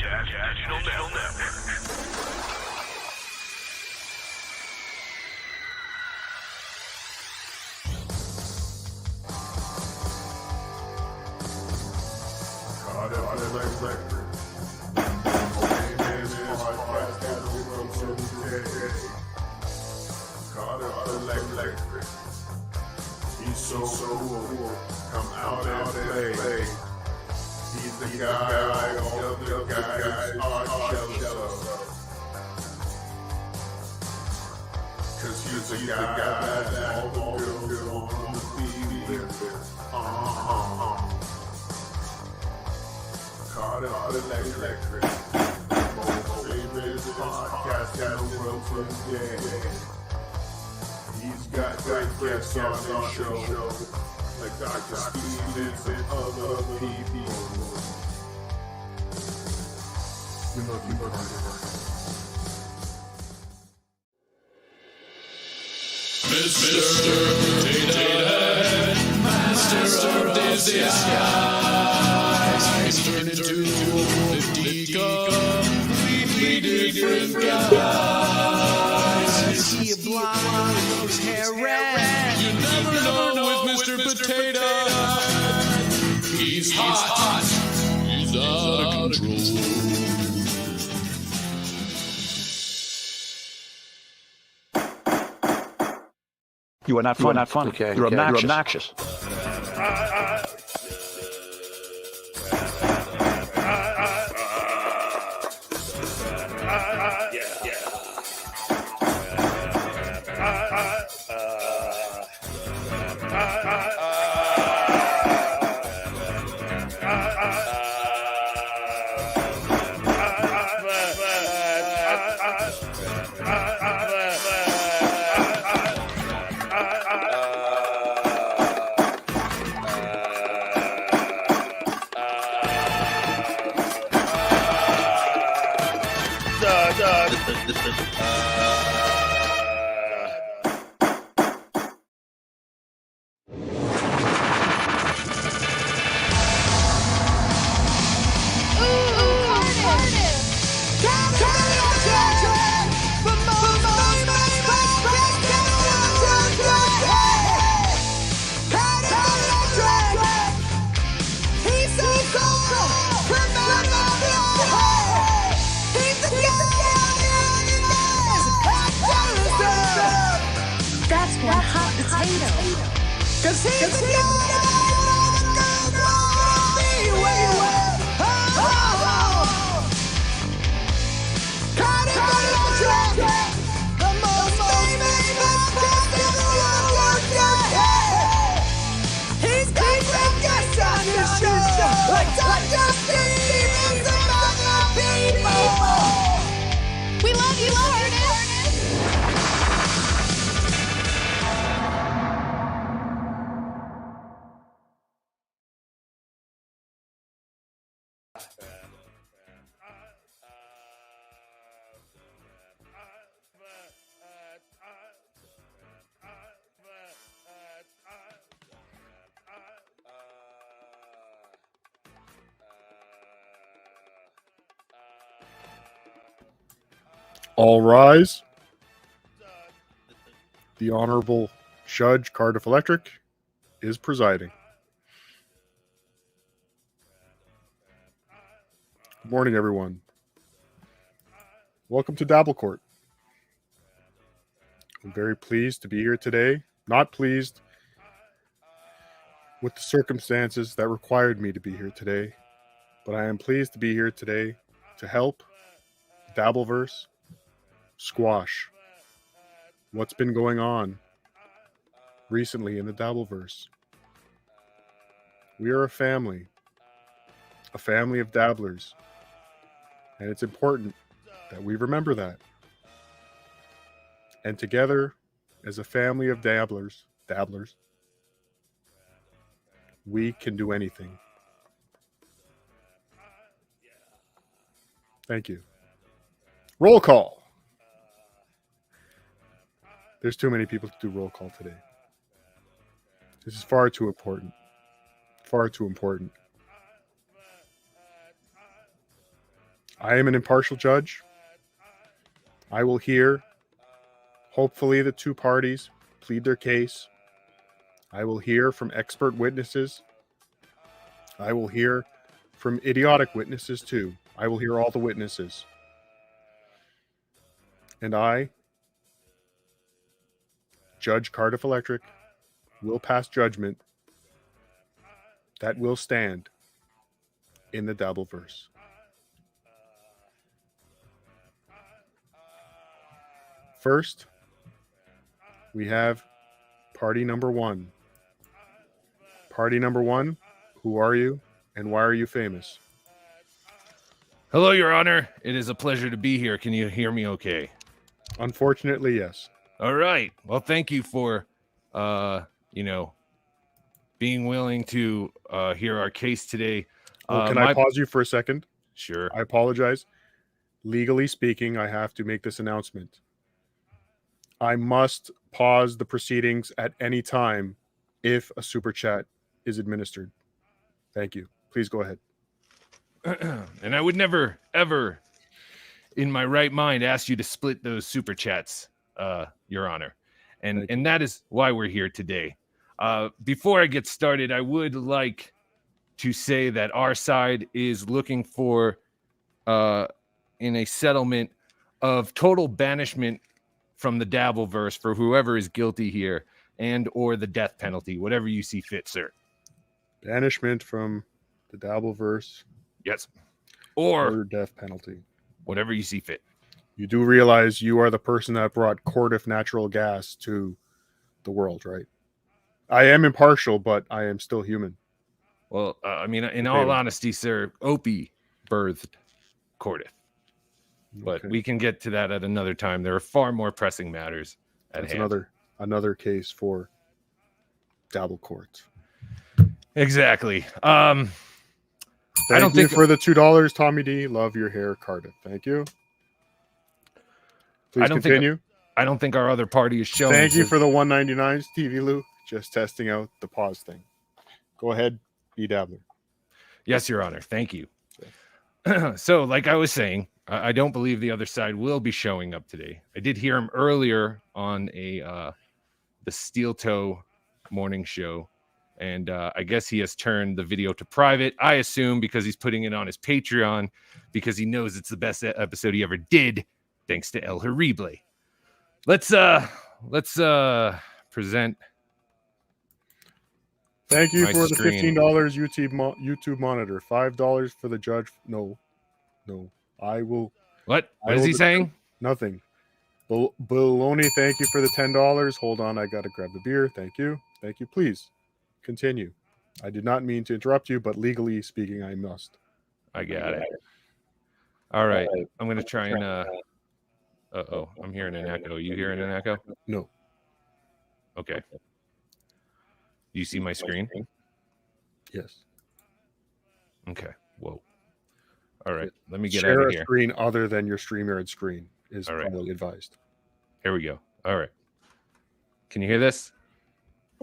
Digital Network. He's so cool. Come out and play. He's the guy all the other guys are jealous of. 'Cause he's the guy that all the girls want to be with. Carter Electric. Most favorite podcast in the world today. He's got great guests on his show, like Dr. Stevens and other people. We love you, Mr. Potato Head, Master of Disguise, turn into 50 completely different guys. He a blonde with his hair red. You never know with Mr. Potato Head. He's hot. He's out of control. You are not fun. Not fun. Okay, You're okay. obnoxious. That's one hot potato. 'Cause he's the guy be with. Carter Electric, the most famous podcast in the world. He's got great guests on his show, like Dr. Stevens and other people. We love you, Ernest. All rise. The Honorable Judge Cardiff Electric is presiding. Good morning, everyone. Welcome to Dabble Court. I'm very pleased to be here today. Not pleased with the circumstances that required me to be here today, but I am pleased to be here today to help Dabbleverse squash what's been going on recently in the Dabbleverse. We are a family of dabblers, and it's important that we remember that. And together, as a family of dabblers, we can do anything. Thank you. Roll call. There's too many people to do roll call today. This is far too important. Far too important. I am an impartial judge. I will hear, hopefully, the two parties plead their case. I will hear from expert witnesses. I will hear from idiotic witnesses, too. I will hear all the witnesses. And I, Judge Cardiff Electric, will pass judgment that will stand in the Dabbleverse. First, we have party number one. Party number one, who are you and why are you famous? Hello, Your Honor. It is a pleasure to be here. Can you hear me okay? Unfortunately, yes. All right. Well, thank you for, being willing to hear our case today. Can I pause you for a second? Sure. I apologize. Legally speaking, I have to make this announcement. I must pause the proceedings at any time if a super chat is administered. Thank you. Please go ahead. And I would never, ever, in my right mind, ask you to split those super chats, Your Honor. And that is why we're here today. Before I get started, I would like to say that our side is looking for, in a settlement of total banishment from the Dabbleverse for whoever is guilty here, and or the death penalty, whatever you see fit, sir. Banishment from the Dabbleverse. Yes. Or death penalty. Whatever you see fit. You do realize you are the person that brought Cardiff natural gas to the world, right? I am impartial, but I am still human. Well, in all honesty, sir, Opie birthed Cardiff. But we can get to that at another time. There are far more pressing matters at hand. Another case for Dabble Court. Exactly. Thank you for the $2, Tommy D. Love your hair, Cardiff. Thank you. Please continue. I don't think our other party is showing. Thank you for the $1.99, TV Lou. Just testing out the pause thing. Go ahead, be Dabbler. Yes, Your Honor. Thank you. So, like I was saying, I don't believe the other side will be showing up today. I did hear him earlier on the Steel Toe morning show, and I guess he has turned the video to private. I assume because he's putting it on his Patreon because he knows it's the best episode he ever did, thanks to El Horrible. Let's present. Thank you for the $15 YouTube monitor. $5 for the judge. No. I will. What? What is he saying? Nothing. Baloney, thank you for the $10. Hold on, I gotta grab the beer. Thank you. Please continue. I did not mean to interrupt you, but legally speaking, I must. I got it. All right. I'm gonna try and. I'm hearing an echo. You hearing an echo? No. Okay. You see my screen? Yes. Okay. Whoa. All right. Let me get Share out of a here. screen other than your StreamYard screen is All right. probably advised. Here we go. All right. Can you hear this?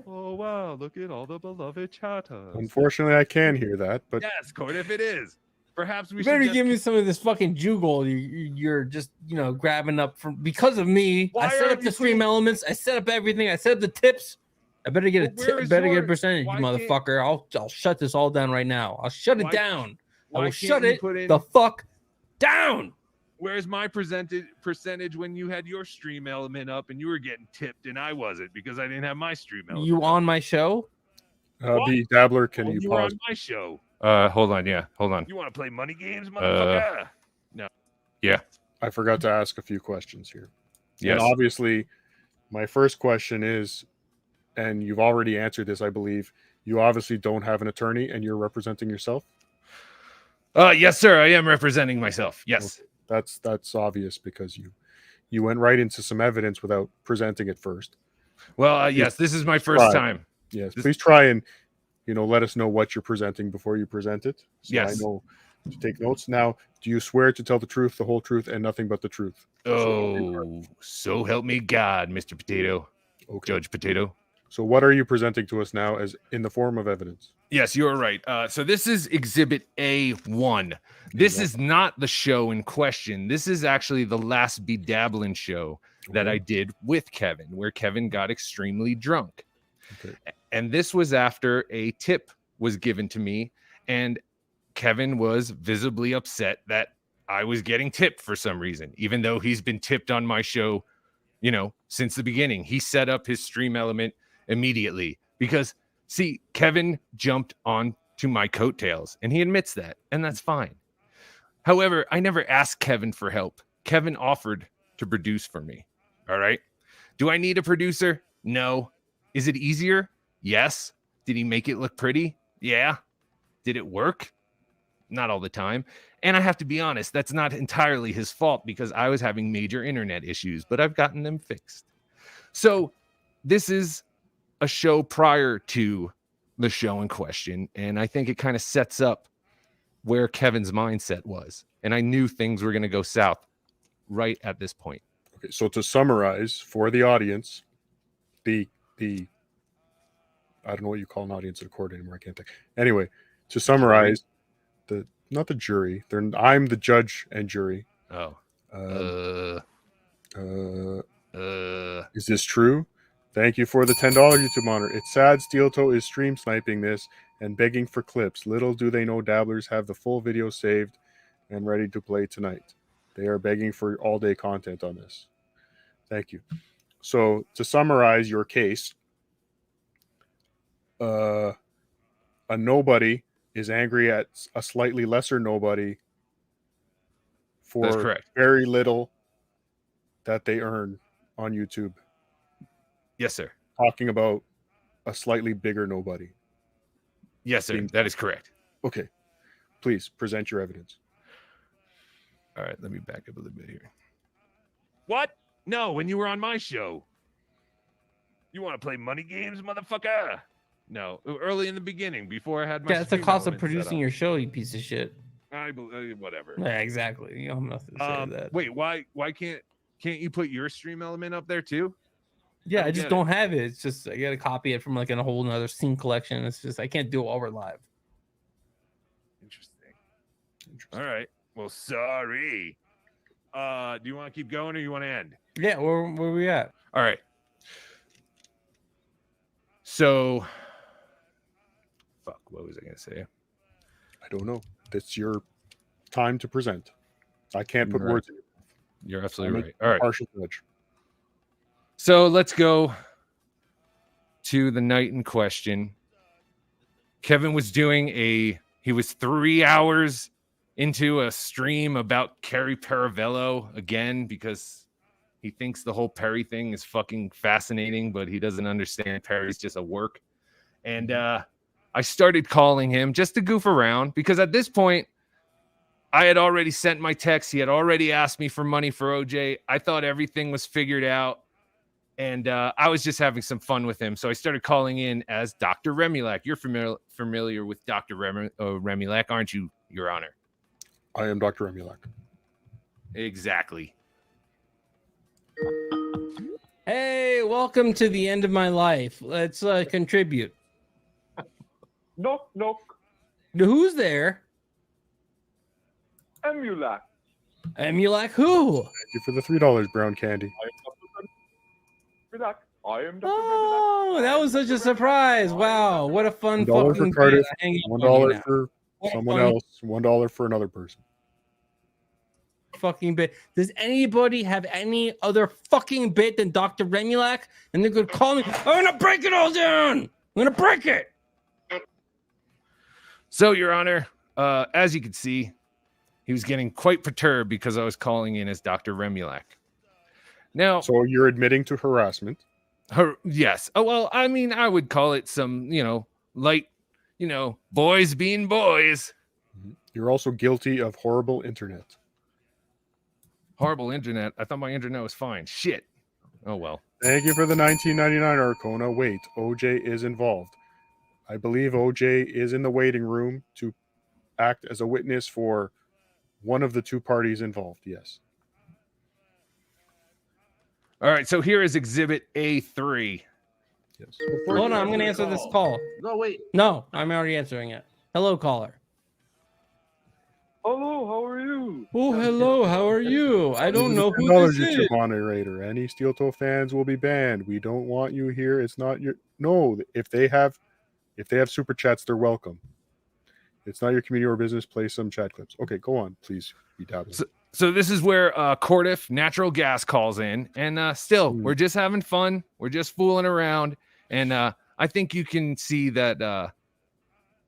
Oh, wow. Look at all the beloved chatters. Unfortunately, I can hear that, but Yes, Cardiff, it is. Perhaps we You should better just... give me some of this fucking jugal you're just, grabbing up from because of me. Why I set aren't up the you stream elements. I set up everything. I set up the tips. I better get a tip. Better get a percentage, you motherfucker. I'll shut this all down right now. I'll shut it down. I will shut it the fuck down. Where's my percentage when you had your stream element up and you were getting tipped and I wasn't because I didn't have my stream element? You on my show? the Dabbler, can you You were pause? on my show. Hold on. Yeah, hold on. You want to play money games, motherfucker? No. Yeah. I forgot to ask a few questions here. Yes. And obviously, my first question is, and you've already answered this, I believe, you obviously don't have an attorney and you're representing yourself? Yes, sir. I am representing myself. Yes. Okay. That's obvious because you went right into some evidence without presenting it first. Well, yes, this is my first time. Yes, please try and let us know what you're presenting before you present it. So Yes. I know to take notes. Now, do you swear to tell the truth, the whole truth, and nothing but the truth? Oh, so help me God, Mr. Potato. Okay. Judge Potato. So what are you presenting to us now as in the form of evidence? Yes, you're right. So this is Exhibit A1. This is not the show in question. This is actually the last Be Dabbling show that I did with Kevin, where Kevin got extremely drunk. Okay. And this was after a tip was given to me, and Kevin was visibly upset that I was getting tipped for some reason, even though he's been tipped on my show, since the beginning. He set up his stream element immediately because, see, Kevin jumped on to my coattails, and he admits that, and that's fine. However, I never asked Kevin for help. Kevin offered to produce for me. All right. Do I need a producer? No. Is it easier? Yes. Did he make it look pretty? Yeah. Did it work? Not all the time. And I have to be honest, that's not entirely his fault because I was having major internet issues, but I've gotten them fixed. So this is a show prior to the show in question, and I think it kind of sets up where Kevin's mindset was. And I knew things were going to go south right at this point. Okay, so to summarize for the audience, the I don't know what you call an audience in court anymore. I can't think. Anyway, to summarize, not the jury. I'm the judge and jury. Oh. Is this true? Thank you for the $10 YouTube monitor. It's sad Steel Toe is stream sniping this and begging for clips. Little do they know dabblers have the full video saved and ready to play tonight. They are begging for all-day content on this. Thank you. So to summarize your case, a nobody is angry at a slightly lesser nobody for very little that they earn on YouTube. Yes, sir. Talking about a slightly bigger nobody. Yes, sir. That is correct. Okay. Please present your evidence. All right. Let me back up a little bit here. What? No, when you were on my show. You want to play money games, motherfucker? No, early in the beginning, before I had my. Yeah, it's the cost of producing your show, you piece of shit. Whatever. Yeah, exactly. You don't have nothing to say to that. Wait, why can't you put your stream element up there too? Yeah, I just don't have it. It's just I gotta copy it from like in a whole nother scene collection. It's just I can't do it while we're live. Interesting. All right. Well, sorry. Do you want to keep going or you want to end? Yeah, where we at? All right. So, fuck. What was I gonna say? I don't know. It's your time to present. I can't put words in. You're absolutely right. All right. Partial judge. So let's go to the night in question. Kevin was he was 3 hours into a stream about Carrie Paravello again because he thinks the whole Perry thing is fucking fascinating, but he doesn't understand Perry's just a work. And I started calling him just to goof around because at this point, I had already sent my text. He had already asked me for money for OJ. I thought everything was figured out. And I was just having some fun with him. So I started calling in as Dr. Remulak. You're familiar with Dr. Remulak, aren't you, Your Honor? I am Dr. Remulak. Exactly. Hey, welcome to the end of my life. Let's contribute. Knock, knock. Who's there? Emulac. Emulac who? Thank you for the $3 brown candy. I am Dr. Oh, that was such a surprise. Wow, what a fun $1 fucking for Cardiff, day. $1 for someone else, $1 for another person. Fucking bit. Does anybody have any other fucking bit than Dr. Remulak? And they're gonna call me. I'm gonna break it all down. I'm gonna break it. So, Your Honor, as you can see, he was getting quite perturbed because I was calling in as Dr. Remulak. Now, so you're admitting to harassment? Yes. Oh, well, I mean, I would call it some, light, boys being boys. You're also guilty of horrible internet. Horrible internet? I thought my internet was fine. Shit. Oh, well. Thank you for the $19.99 Arcona. Wait, OJ is involved. I believe OJ is in the waiting room to act as a witness for one of the two parties involved. Yes. All right, so here is Exhibit A3. Yes. Hold on, I'm going to answer this call. No, wait. No, I'm already answering it. Hello, caller. Hello, how are you? Oh, hello. How are you? I don't know who $10 this at your is. moderator. Any steel toe fans will be banned. We don't want you here. It's not your no. If they have super chats, they're welcome. It's not your community or business. Play some chat clips. Okay, go on, please. Be Dabble. So this is where Cordiff Natural Gas calls in, and still we're just having fun. We're just fooling around, and I think you can see that.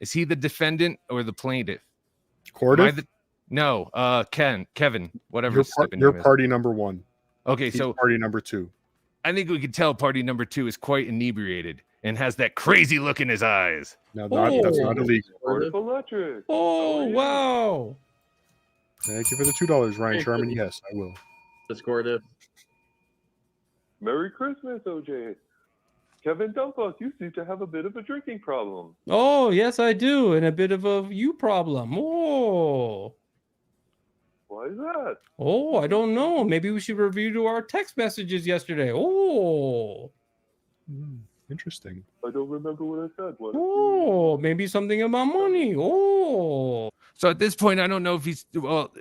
Is he the defendant or the plaintiff? Cordiff? No, Kevin, whatever. You're party number 1. Okay, He's so party number 2. I think we can tell party number 2 is quite inebriated and has that crazy look in his eyes. Now, that's not illegal. Electric. Oh, wow. Thank you for the $2, Ryan Sharman. Yes, I will. Discordive. Merry Christmas, OJ. Kevin Dumpus, you seem to have a bit of a drinking problem. Oh, yes, I do. And a bit of a you problem. Oh. Why is that? Oh, I don't know. Maybe we should review to our text messages yesterday. Oh. Interesting. I don't remember what I said. Oh, maybe something about money. Oh. So at this point, I don't know if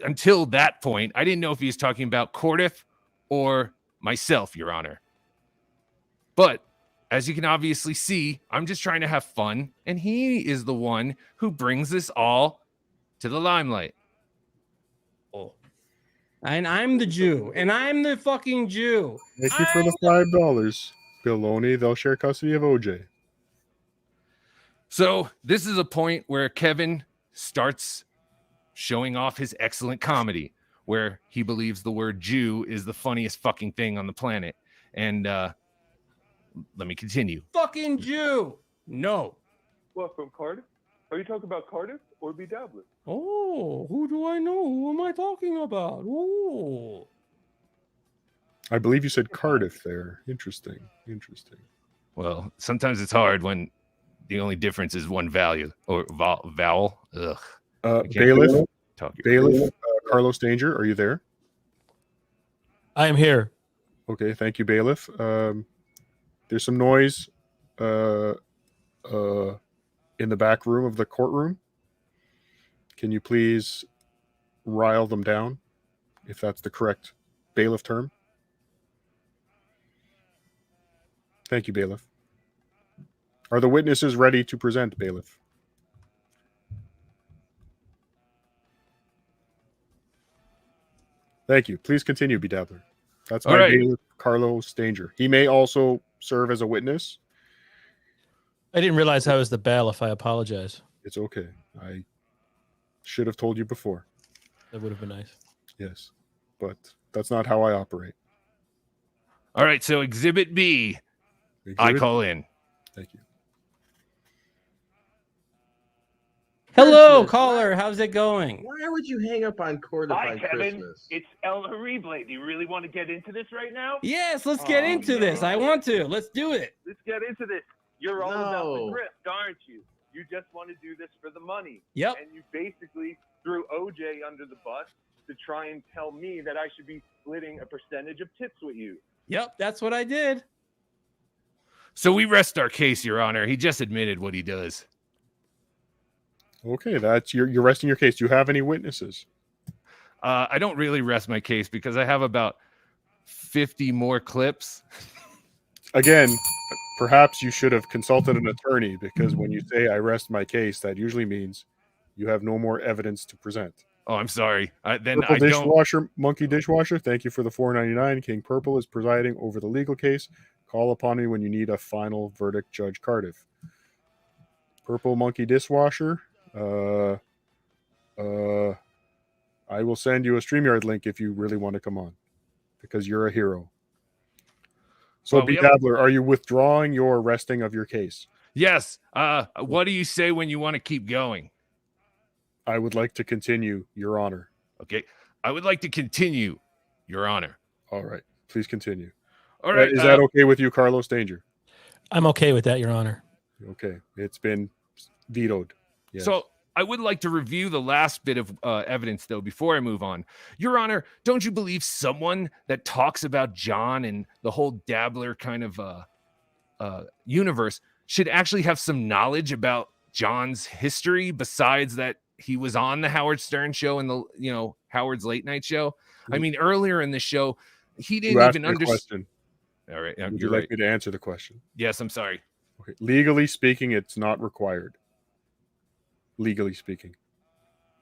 until that point, I didn't know if he's talking about Cordiff or myself, Your Honor. But as you can obviously see, I'm just trying to have fun, and he is the one who brings this all to the limelight. Oh. And I'm the Jew, and I'm the fucking Jew. Thank you for the $5. Biloni, they'll share custody of OJ. So this is a point where Kevin starts showing off his excellent comedy, where he believes the word Jew is the funniest fucking thing on the planet. And let me continue. Fucking Jew. No. What, from Cardiff? Are you talking about Cardiff or B. Dabbler? Oh, who do I know? Who am I talking about? Oh. I believe you said Cardiff there. Interesting. Well, sometimes it's hard when the only difference is one value or vowel. Ugh. Bailiff, Carlos Danger, are you there? I am here. Okay, thank you, Bailiff. There's some noise in the back room of the courtroom. Can you please rile them down, if that's the correct bailiff term? Thank you, Bailiff. Are the witnesses ready to present, Bailiff? Thank you. Please continue, Bedabbler. That's my bailiff, Carlos Danger. He may also serve as a witness. I didn't realize I was the bailiff. I apologize. It's okay. I should have told you before. That would have been nice. Yes, but that's not how I operate. All right, so Exhibit B, I call in. Thank you. Hello, caller. How's it going? Why would you hang up on Cordiff Hi, on Kevin. Christmas? It's El Harible. Do you really want to get into this right now? Yes, let's get into this. I want to. Let's do it. Let's get into this. You're all about the grift, aren't you? You just want to do this for the money. Yep. And you basically threw OJ under the bus to try and tell me that I should be splitting a percentage of tips with you. Yep, that's what I did. So we rest our case, Your Honor. He just admitted what he does. Okay, that's you're resting your case. Do you have any witnesses? I don't really rest my case because I have about 50 more clips. Again, perhaps you should have consulted an attorney, because when you say I rest my case, that usually means you have no more evidence to present. Oh, I'm sorry. Then Purple I don't. Dishwasher, Monkey Dishwasher, thank you for the $4.99. King Purple is presiding over the legal case. Call upon me when you need a final verdict, Judge Cardiff. Purple Monkey Dishwasher. I will send you a StreamYard link if you really want to come on, because you're a hero. So, Well, Bedabbler, are you withdrawing your resting of your case? Yes. What do you say when you want to keep going? I would like to continue, Your Honor. Okay. I would like to continue, Your Honor. All right. Please continue. All right. Is that okay with you, Carlos Danger? I'm okay with that, Your Honor. Okay. It's been vetoed. Yes. So I would like to review the last bit of evidence, though, before I move on. Your Honor, don't you believe someone that talks about John and the whole Dabbler kind of universe should actually have some knowledge about John's history besides that he was on the Howard Stern show and the Howard's late night show. I mean, earlier in the show, he didn't even understand. All right, Would you're you like right. me to answer the question? Yes, I'm sorry. Okay. Legally speaking, it's not required. Legally speaking.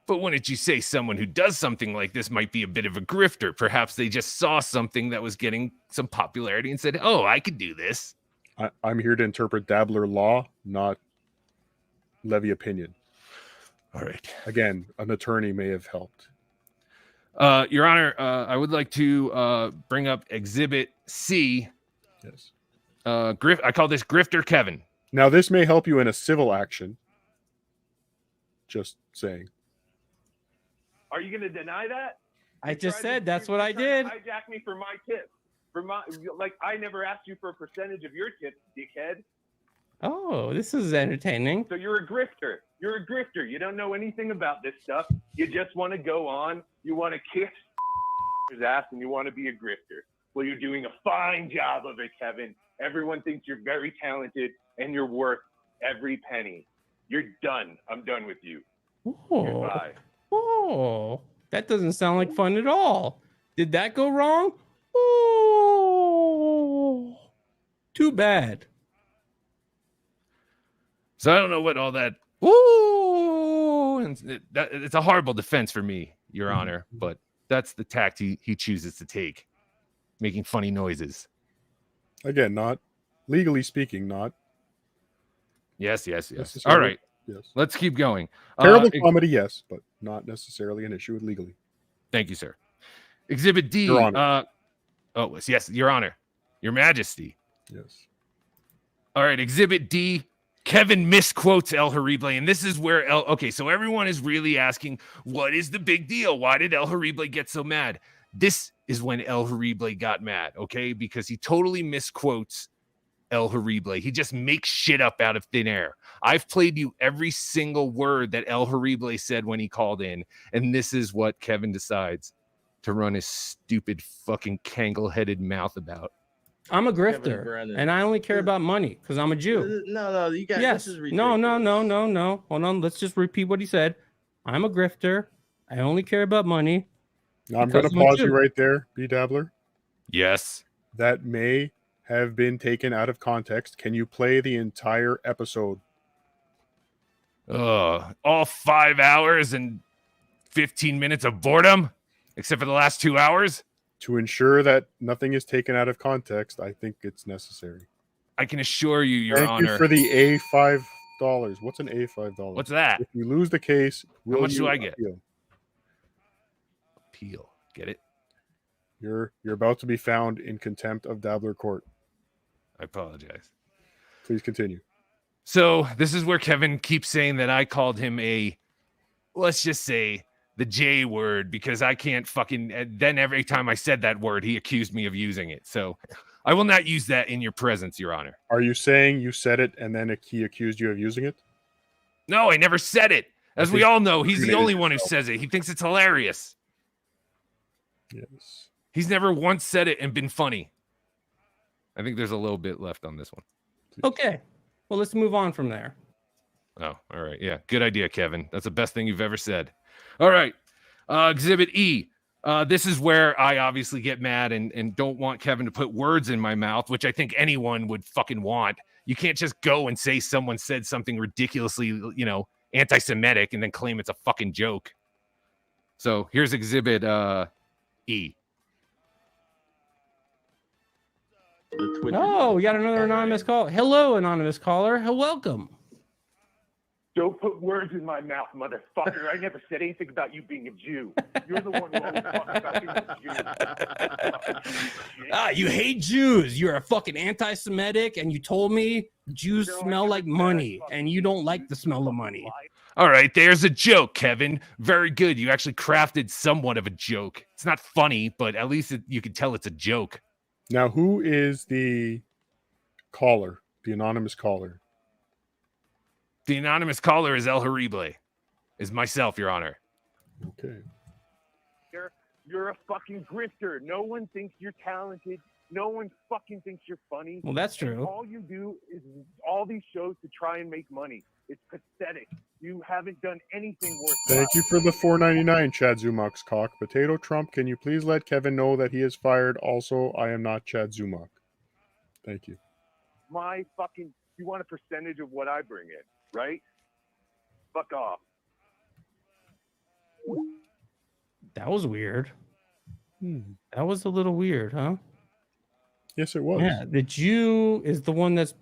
But wouldn't you say someone who does something like this might be a bit of a grifter? Perhaps they just saw something that was getting some popularity and said, "Oh, I could do this." I'm here to interpret Dabbler law, not levy opinion. All right. Again, an attorney may have helped. Your Honor, I would like to bring up Exhibit C. Yes. I call this Grifter Kevin. Now, this may help you in a civil action. Just saying. Are you going to deny that? I just said that's what I did. Hijack me for my tip. I never asked you for a percentage of your tip, dickhead. Oh, this is entertaining. So you're a grifter. You're a grifter. You don't know anything about this stuff. You just want to go on. You want to kiss his ass, and you want to be a grifter. Well, you're doing a fine job of it, Kevin. Everyone thinks you're very talented, and you're worth every penny. You're done. I'm done with you. Oh. Goodbye. Oh, that doesn't sound like fun at all. Did that go wrong? Oh, too bad. So I don't know what all that. Ooh, it's a horrible defense for me, Your Honor. But that's the tact he chooses to take, making funny noises. Again, not legally speaking, not. Yes. All right. Yes. Let's keep going. Terrible comedy, yes, but not necessarily an issue with legally. Thank you, sir. Exhibit D. Your Honor. Yes, Your Honor. Your Majesty. Yes. All right, Exhibit D. Kevin misquotes El Horrible, and this is where so everyone is really asking, what is the big deal? Why did El Horrible get so mad? This is when El Horrible got mad, okay? Because he totally misquotes El Horrible. He just makes shit up out of thin air. I've played you every single word that El Horrible said when he called in, and this is what Kevin decides to run his stupid fucking kangle-headed mouth about. I'm a grifter, and I only care about money because I'm a Jew. No, you got yes. This is No. Hold on. Let's just repeat what he said. I'm a grifter. I only care about money. Now, I'm going to pause you right there, B. Dabbler. Yes. That may have been taken out of context. Can you play the entire episode? All 5 hours and 15 minutes of boredom, except for the last 2 hours? To ensure that nothing is taken out of context, I think it's necessary. I can assure you, Your Honor. Thank you for the $5. What's an $5? What's that? If you lose the case, how much do I get? Appeal. Get it? You're about to be found in contempt of Dabbler Court. I apologize. Please continue. So this is where Kevin keeps saying that I called him let's just say, the J word, because I can't fucking. Then every time I said that word, he accused me of using it. So I will not use that in your presence, Your Honor. Are you saying you said it and then he accused you of using it? No, I never said it. As we all know, he's the only one who says it. He thinks it's hilarious. Yes. He's never once said it and been funny. I think there's a little bit left on this one. Okay. Well, let's move on from there. Oh, all right. Yeah. Good idea, Kevin. That's the best thing you've ever said. All right. Exhibit E. This is where I obviously get mad and don't want Kevin to put words in my mouth, which I think anyone would fucking want. You can't just go and say someone said something ridiculously, anti-Semitic and then claim it's a fucking joke. So here's Exhibit E. Oh, we got another anonymous call. Hello, anonymous caller. Welcome. Don't put words in my mouth, motherfucker. I never said anything about you being a Jew. You're the one who always talks about being a Jew. You hate Jews. You're a fucking anti-Semitic, and you told me Jews smell like money, and you don't like the smell of money. All right, there's a joke, Kevin. Very good. You actually crafted somewhat of a joke. It's not funny, but at least you can tell it's a joke. Now, who is the caller, the anonymous caller? The anonymous caller is El Horrible. Is myself, Your Honor. Okay. You're a fucking grifter. No one thinks you're talented. No one fucking thinks you're funny. Well, that's And true. all you do is all these shows to try and make money. It's pathetic. You haven't done anything worthwhile. Thank you for the $4.99, Chad Zumach's cock. Potato Trump, can you please let Kevin know that he is fired? Also, I am not Chad Zumach. Thank you. You want a percentage of what I bring in, right? Fuck off. That was weird. That was a little weird, huh? Yes, it was. Yeah, the Jew is the one that's,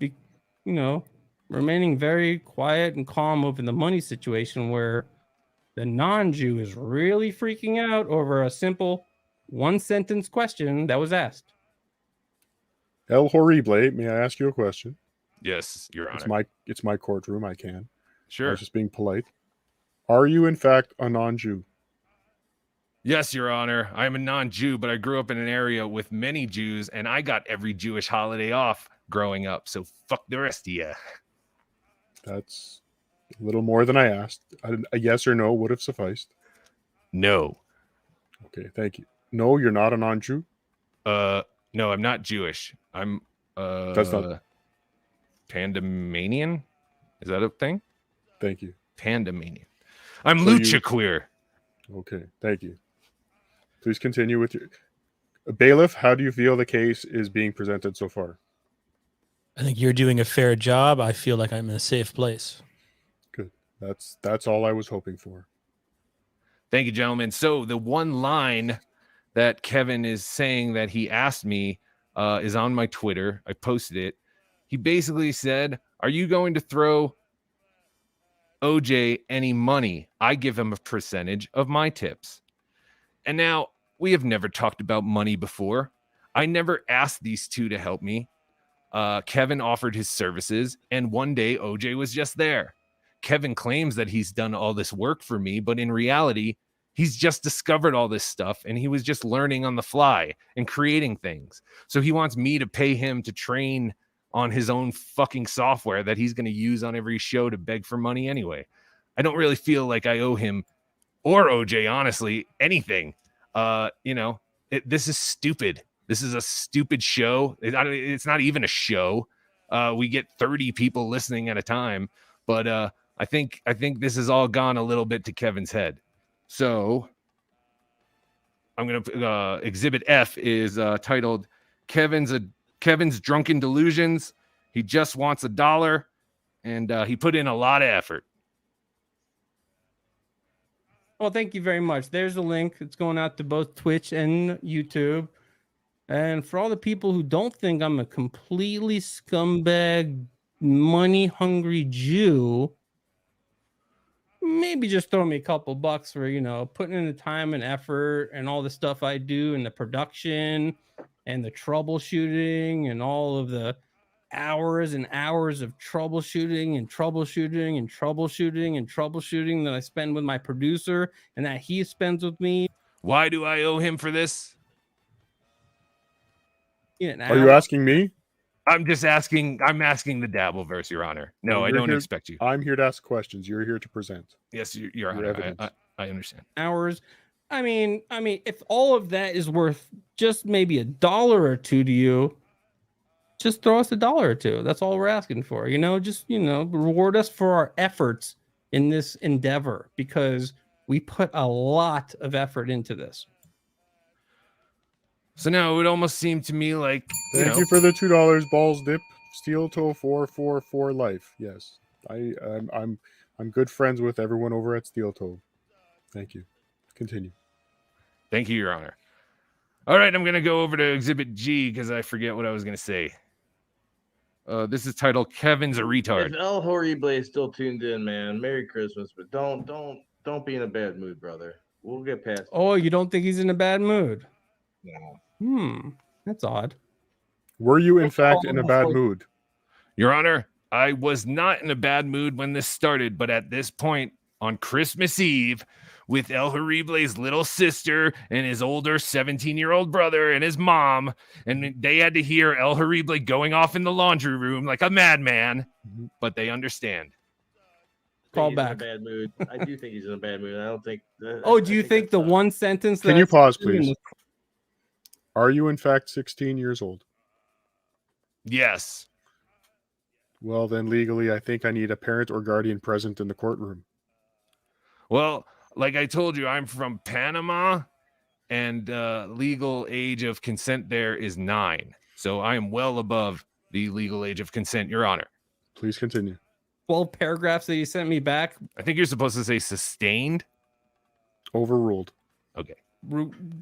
remaining very quiet and calm over the money situation, where the non-Jew is really freaking out over a simple one-sentence question that was asked. El Horrible, may I ask you a question? Yes, Your Honor. It's my courtroom. I can. Sure. I was just being polite. Are you, in fact, a non-Jew? Yes, Your Honor. I'm a non-Jew, but I grew up in an area with many Jews, and I got every Jewish holiday off growing up. So fuck the rest of you. That's a little more than I asked. A yes or no would have sufficed. No. Okay, thank you. No, you're not a non-Jew? No, I'm not Jewish. I'm That's not Pandemanian? Is that a thing? Thank you. Pandemanian. I'm lucha queer. Okay, thank you. Please continue with your bailiff. How do you feel the case is being presented so far? I think you're doing a fair job. I feel like I'm in a safe place. Good. That's all I was hoping for. Thank you, gentlemen. So the one line that Kevin is saying that he asked me is on my Twitter. I posted it. He basically said, "Are you going to throw OJ any money? I give him a percentage of my tips." And now, we have never talked about money before. I never asked these two to help me. Kevin offered his services, and one day OJ was just there. Kevin claims that he's done all this work for me, but in reality, he's just discovered all this stuff, and he was just learning on the fly and creating things. So he wants me to pay him to train on his own fucking software that he's going to use on every show to beg for money anyway. I don't really feel like I owe him or OJ, honestly, anything. This is stupid. This is a stupid show. It's not even a show. We get 30 people listening at a time, but I think this has all gone a little bit to Kevin's head. So I'm gonna Exhibit F is titled Kevin's Drunken Delusions. He just wants $1, and he put in a lot of effort. Well, thank you very much. There's a link. It's going out to both Twitch and YouTube. And for all the people who don't think I'm a completely scumbag, money-hungry Jew, maybe just throw me a couple bucks for, putting in the time and effort and all the stuff I do and the production and the troubleshooting and all of the hours and hours of troubleshooting that I spend with my producer and that he spends with me. Why do I owe him for this? Are you asking me? I'm asking the Dabbleverse, Your Honor. No, I don't expect you. I'm here to ask questions. You're here to present. Yes, Your Honor. I understand. Hours. I mean, if all of that is worth just maybe $1 or $2 to you, just throw us $1 or $2. That's all we're asking for. Reward us for our efforts in this endeavor, because we put a lot of effort into this. So now it would almost seem to me like Thank you for the $2 balls dip. Steel toe 444 life. Yes, I'm good friends with everyone over at Steel Toe. Thank you. Continue. Thank you, Your Honor. All right, I'm gonna go over to Exhibit G because I forget what I was gonna say. This is titled "Kevin's a Retard." If El Horrible is still tuned in, man, Merry Christmas, but don't be in a bad mood, brother. We'll get past it. Oh, you don't think he's in a bad mood? No. That's odd. Were you in fact in a bad mood? Your Honor, I was not in a bad mood when this started, but at this point on Christmas Eve, with El Horrible's little sister and his older 17-year-old brother and his mom, and they had to hear El Horrible going off in the laundry room like a madman, but they understand. Call he's back. in a bad mood. I do think he's in a bad mood. I don't think. Oh, do you think the one sentence? Can that you I pause, said in please? Are you in fact 16 years old? Yes. Well, then legally, I think I need a parent or guardian present in the courtroom. Well, like I told you, I'm from Panama, and legal age of consent there is 9. So I am well above the legal age of consent, Your Honor. Please continue. 12 paragraphs that you sent me back. I think you're supposed to say sustained. Overruled. Okay.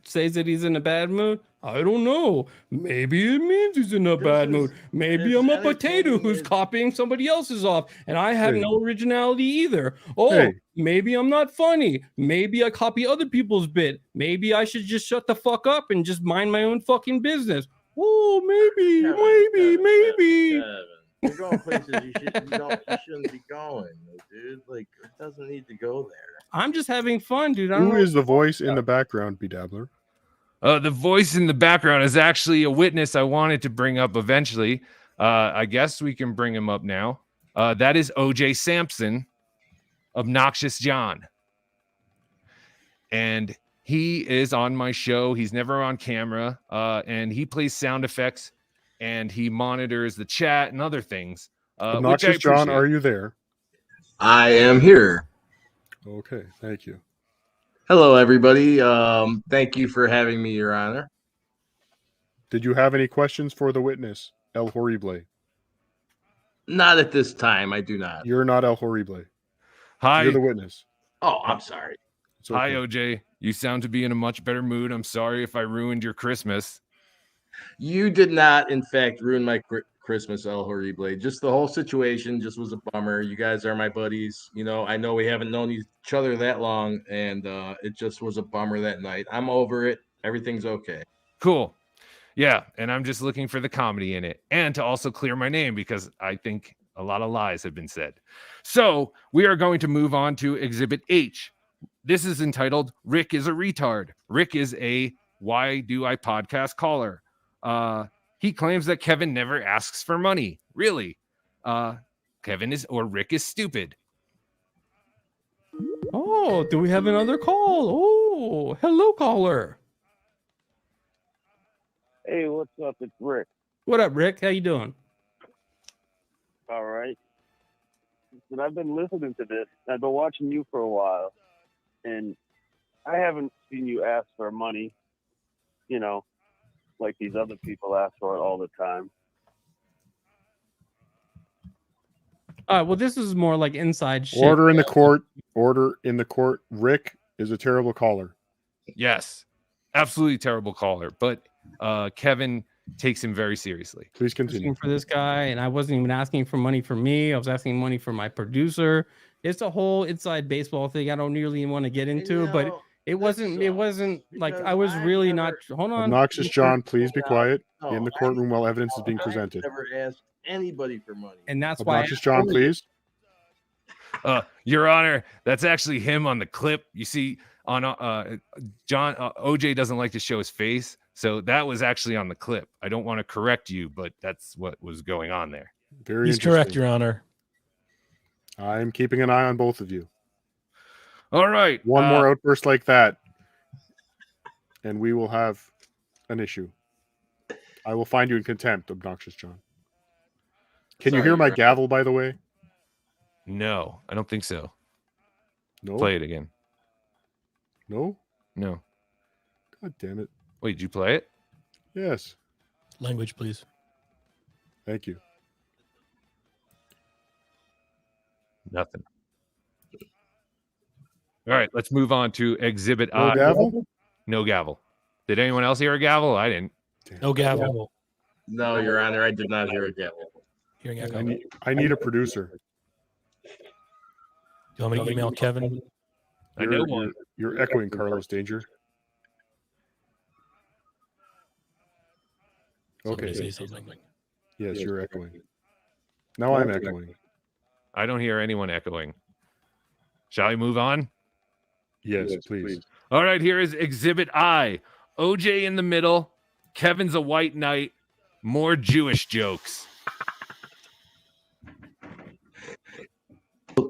Says that he's in a bad mood. I don't know. Maybe it means he's in a bad mood. Maybe I'm a potato who's copying somebody else's off, and I have no originality either. Oh, maybe I'm not funny. Maybe I copy other people's bit. Maybe I should just shut the fuck up and just mind my own fucking business. Oh, maybe. You're going places you shouldn't be going, dude. Like, it doesn't need to go there. I'm just having fun, dude. Who is the voice in the background, Bedabbler? The voice in the background is actually a witness I wanted to bring up eventually. I guess we can bring him up now. That is O.J. Sampson, Obnoxious John. And he is on my show. He's never on camera. And he plays sound effects, and he monitors the chat and other things. Obnoxious John, are you there? I am here. Okay, thank you. Hello, everybody. Thank you for having me, Your Honor. Did you have any questions for the witness, El Horrible? Not at this time. I do not. You're not El Horrible. Hi. You're the witness. Oh, I'm sorry. Okay. Hi, OJ. You sound to be in a much better mood. I'm sorry if I ruined your Christmas. You did not, in fact, ruin my Christmas, El Horrible. Just the whole situation just was a bummer. You guys are my buddies. You know, I know we haven't known each other that long, and it just was a bummer that night. I'm over it. Everything's okay. Cool. Yeah, and I'm just looking for the comedy in it, and to also clear my name because I think a lot of lies have been said. So we are going to move on to Exhibit H. This is entitled Rick is a Retard. Rick is a Why Do I Podcast caller. He claims that Kevin never asks for money. Really? Rick is stupid. Oh, do we have another call? Oh, hello, caller. Hey, what's up? It's Rick. What up, Rick? How you doing? All right. And I've been listening to this. I've been watching you for a while, and I haven't seen you ask for money, you know, like these other people ask for it all the time. Well, this is more like inside shit. Order in the court. Order in the court. Rick is a terrible caller. Yes, absolutely terrible caller. But Kevin takes him very seriously. Please continue. For this guy, and I wasn't even asking for money for me. I was asking money for my producer. It's a whole inside baseball thing I don't really want to get into, but it wasn't like I was really not. Hold on. Obnoxious John, please be quiet in the courtroom while evidence is being presented. Never asked anybody for money. And that's Obnoxious John, please. Your Honor, that's actually him on the clip. You see, on John OJ doesn't like to show his face, so that was actually on the clip. I don't want to correct you, but that's what was going on there. He's correct, Your Honor. I'm keeping an eye on both of you. All right. One more outburst like that, and we will have an issue. I will find you in contempt, Obnoxious John. Can you hear my gavel, by the way? No, I don't think so. No. Play it again. No? No. God damn it. Wait, did you play it? Yes. Language, please. Thank you. Nothing. All right, let's move on to Exhibit No I. gavel? No gavel. Did anyone else hear a gavel? I didn't. No gavel. No, Your Honor, I did not hear a gavel. Hearing echo. I need a producer. You want me to email Kevin? I know one. You're echoing, Carlos Danger. Somebody Okay. say something. Yes, you're echoing. Now I'm echoing. I don't hear anyone echoing. Shall we move on? Yes, please. All right, here is Exhibit I. OJ in the middle. Kevin's a white knight. More Jewish jokes.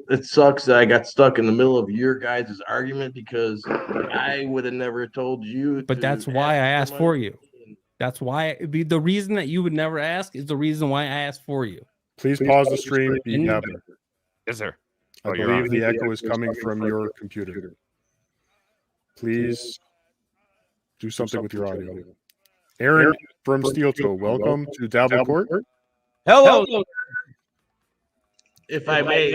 it sucks that I got stuck in the middle of your guys' argument because I would have never told you. But that's why I asked for you. That's why the reason that you would never ask is the reason why I asked for you. Please pause the stream. Dabbler. Yes, sir. I believe the echo is coming from your computer. Please do something with your audio. Aaron from Steel Toe, welcome to Dabble Court. Hello. If I may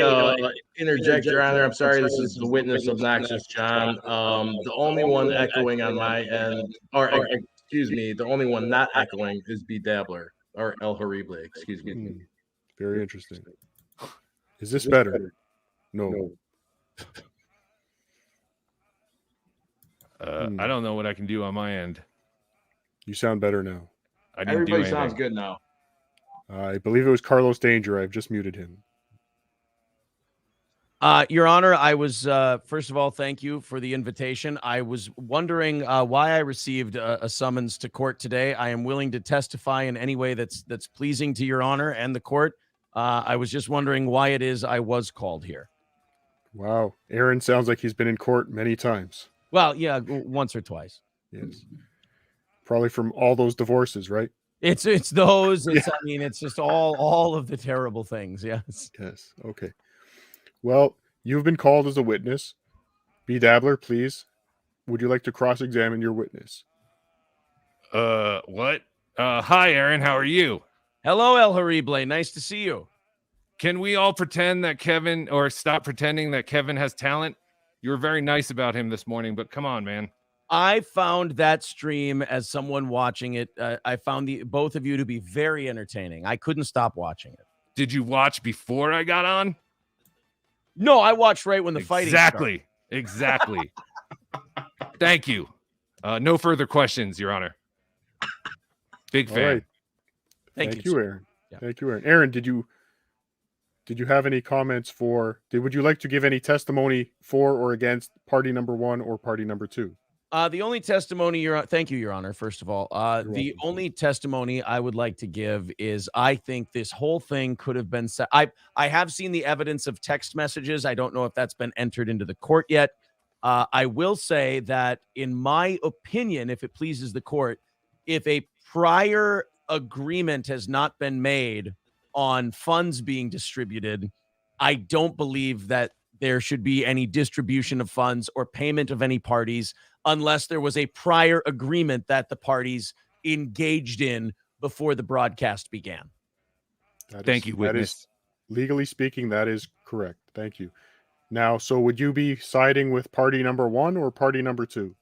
interject, Your Honor, I'm sorry, this is the witness Obnoxious John. The only one echoing on my end, or excuse me, the only one not echoing is B Dabbler, or El Horrible, excuse me. Very interesting. Is this better? No. I don't know what I can do on my end. You sound better now. Everybody sounds good now. I believe it was Carlos Danger. I've just muted him. Your Honor, I was, first of all, thank you for the invitation. I was wondering why I received a summons to court today. I am willing to testify in any way that's pleasing to Your Honor and the court. I was just wondering why it is I was called here. Wow. Aaron sounds like he's been in court many times. Well, yeah, once or twice. Yes. Probably from all those divorces, right? It's those. It's, I mean, it's just all of the terrible things. Yes. Yes. Okay. Well, you've been called as a witness. B Dabbler, please. Would you like to cross-examine your witness? What? Hi, Aaron. How are you? Hello, El Horrible. Nice to see you. Can we all pretend that Kevin, or stop pretending that Kevin has talent? You were very nice about him this morning, but come on, man. I found that stream, as someone watching it, I found both of you to be very entertaining. I couldn't stop watching it. Did you watch before I got on? No, I watched right when the fighting started. Exactly. Thank you. No further questions, Your Honor. Big fan. Right. Thank you, Aaron. Yeah. Thank you, Aaron. Aaron, did you have any comments for? Would you like to give any testimony for or against party number 1 or party number 2? The only testimony, thank you, Your Honor, first of all. The only testimony I would like to give is I think this whole thing could have been set. I have seen the evidence of text messages. I don't know if that's been entered into the court yet. I will say that, in my opinion, if it pleases the court, if a prior agreement has not been made on funds being distributed, I don't believe that there should be any distribution of funds or payment of any parties unless there was a prior agreement that the parties engaged in before the broadcast began. Thank you, witness. Legally speaking, that is correct. Thank you. Now, so would you be siding with party number 1 or party number 2?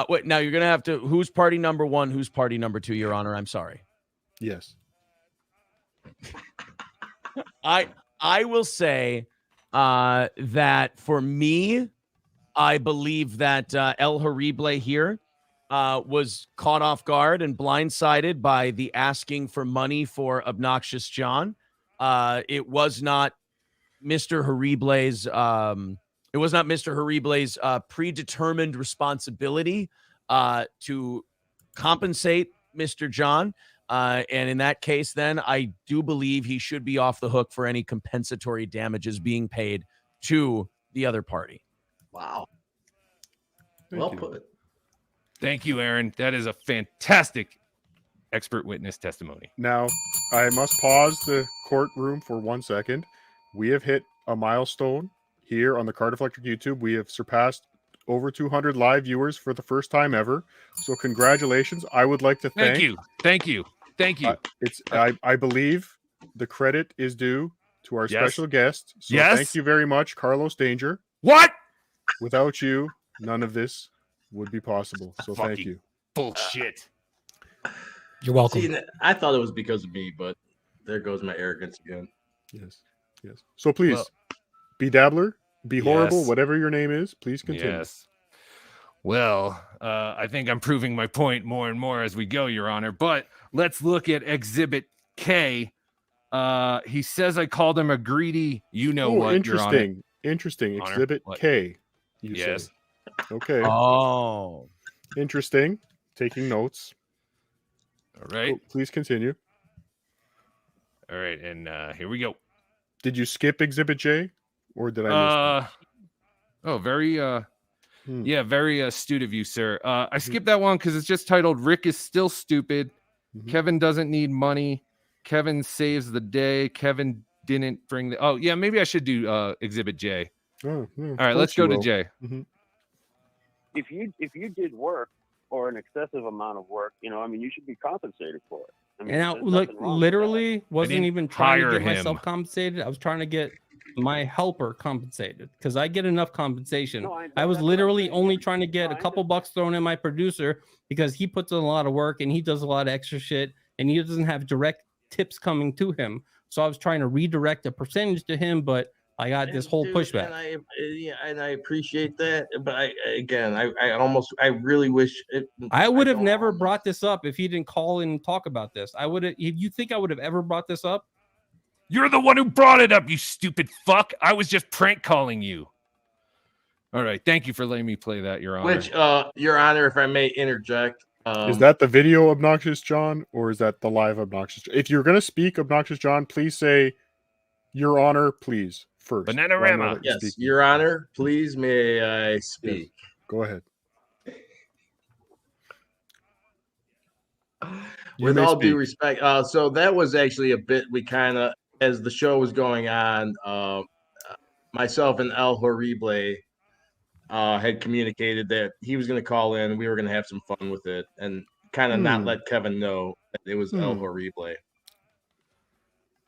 Wait, now you're going to have to, who's party number 1, who's party number 2, Your Honor? I'm sorry. Yes. I will say that for me, I believe that El Horrible here was caught off guard and blindsided by the asking for money for Obnoxious John. It was not Mr. Horrible's predetermined responsibility to compensate Mr. John. And in that case, then I do believe he should be off the hook for any compensatory damages being paid to the other party. Wow. Well put. Thank you, Aaron. That is a fantastic expert witness testimony. Now, I must pause the courtroom for 1 second. We have hit a milestone here on the Cardiff Electric YouTube. We have surpassed over 200 live viewers for the first time ever. So congratulations. I would like to thank you. Thank you. I believe the credit is due to our special guest. So thank you very much, Carlos Danger. What? Without you, none of this would be possible. So thank you. Bullshit. You're welcome. See, I thought it was because of me, but there goes my arrogance again. Yes. So please, be Dabbler, be horrible, whatever your name is, please continue. Yes. Well, I think I'm proving my point more and more as we go, Your Honor. But let's look at Exhibit K. He says I called him a greedy, what, Your Honor. Interesting. Honor, Exhibit what? K. Yes. Say. Okay. Oh. Interesting. Taking notes. All right. Please continue. All right, and here we go. Did you skip Exhibit J? or did I miss Oh, very yeah, very astute of you, sir. I skipped that one because it's just titled "Rick is still stupid." Kevin doesn't need money. Kevin saves the day. Kevin didn't bring the. Oh yeah, maybe I should do Exhibit J. Oh, yeah, all right, let's go to J. If you did work or an excessive amount of work, I mean, you should be compensated for it. I mean, And I there's look, nothing wrong with literally wasn't even trying to hire get myself him. compensated. I was trying to get my helper compensated because I get enough compensation. No, I was that's what I'm literally saying. only trying to get a couple bucks thrown in my producer because he puts in a lot of work and he does a lot of extra shit and he doesn't have direct tips coming to him. So I was trying to redirect a percentage to him, but I got this whole pushback. And I appreciate that, but I really wish I would have never brought this up if he didn't call in and talk about this. I would have. If you think I would have ever brought this up? You're the one who brought it up, you stupid fuck. I was just prank calling you. All right, thank you for letting me play that, Your Honor. Which, Your Honor, if I may interject, is that the video Obnoxious John, or is that the live Obnoxious John? If you're going to speak Obnoxious John, please say, Your Honor, please, first. Bananarama. Yes, Your Honor, please may I speak? Yes. Go ahead. With all due respect, so that was actually a bit we kind of, as the show was going on, myself and El Horrible had communicated that he was going to call in, we were going to have some fun with it, and kind of not let Kevin know that it was El Horrible.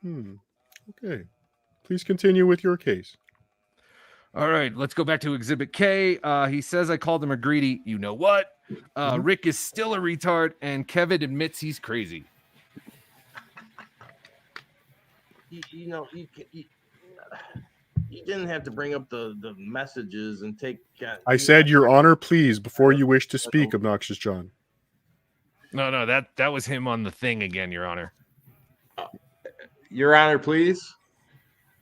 Okay. Please continue with your case. All right, let's go back to Exhibit K. He says I called him a greedy. You know what? Rick is still a retard, and Kevin admits he's crazy. You didn't have to bring up the messages and take. I said, Your Honor, please, before you wish to speak, Obnoxious John. No, that was him on the thing again, Your Honor. Your Honor, please.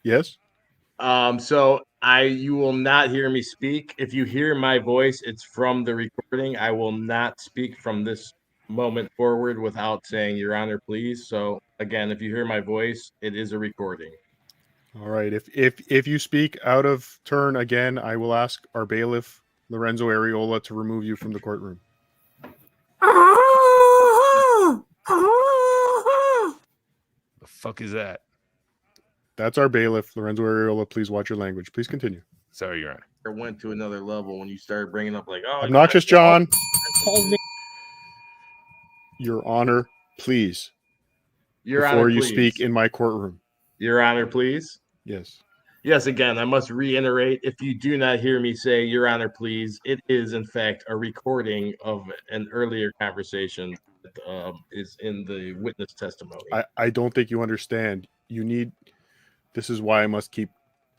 Yes. So you will not hear me speak. If you hear my voice, it's from the recording. I will not speak from this moment forward without saying Your Honor, please. So again, if you hear my voice, it is a recording. All right. If you speak out of turn again, I will ask our bailiff, Lorenzo Areola, to remove you from the courtroom. The fuck is that? That's our bailiff, Lorenzo Areola. Please watch your language. Please continue. Sorry, Your Honor. It went to another level when you started bringing up Obnoxious John. Your Honor, please. Before you speak in my courtroom. Your Honor, please. Yes. Yes, again, I must reiterate, if you do not hear me say, Your Honor, please, it is, in fact, a recording of an earlier conversation that is in the witness testimony. I don't think you understand. This is why I must keep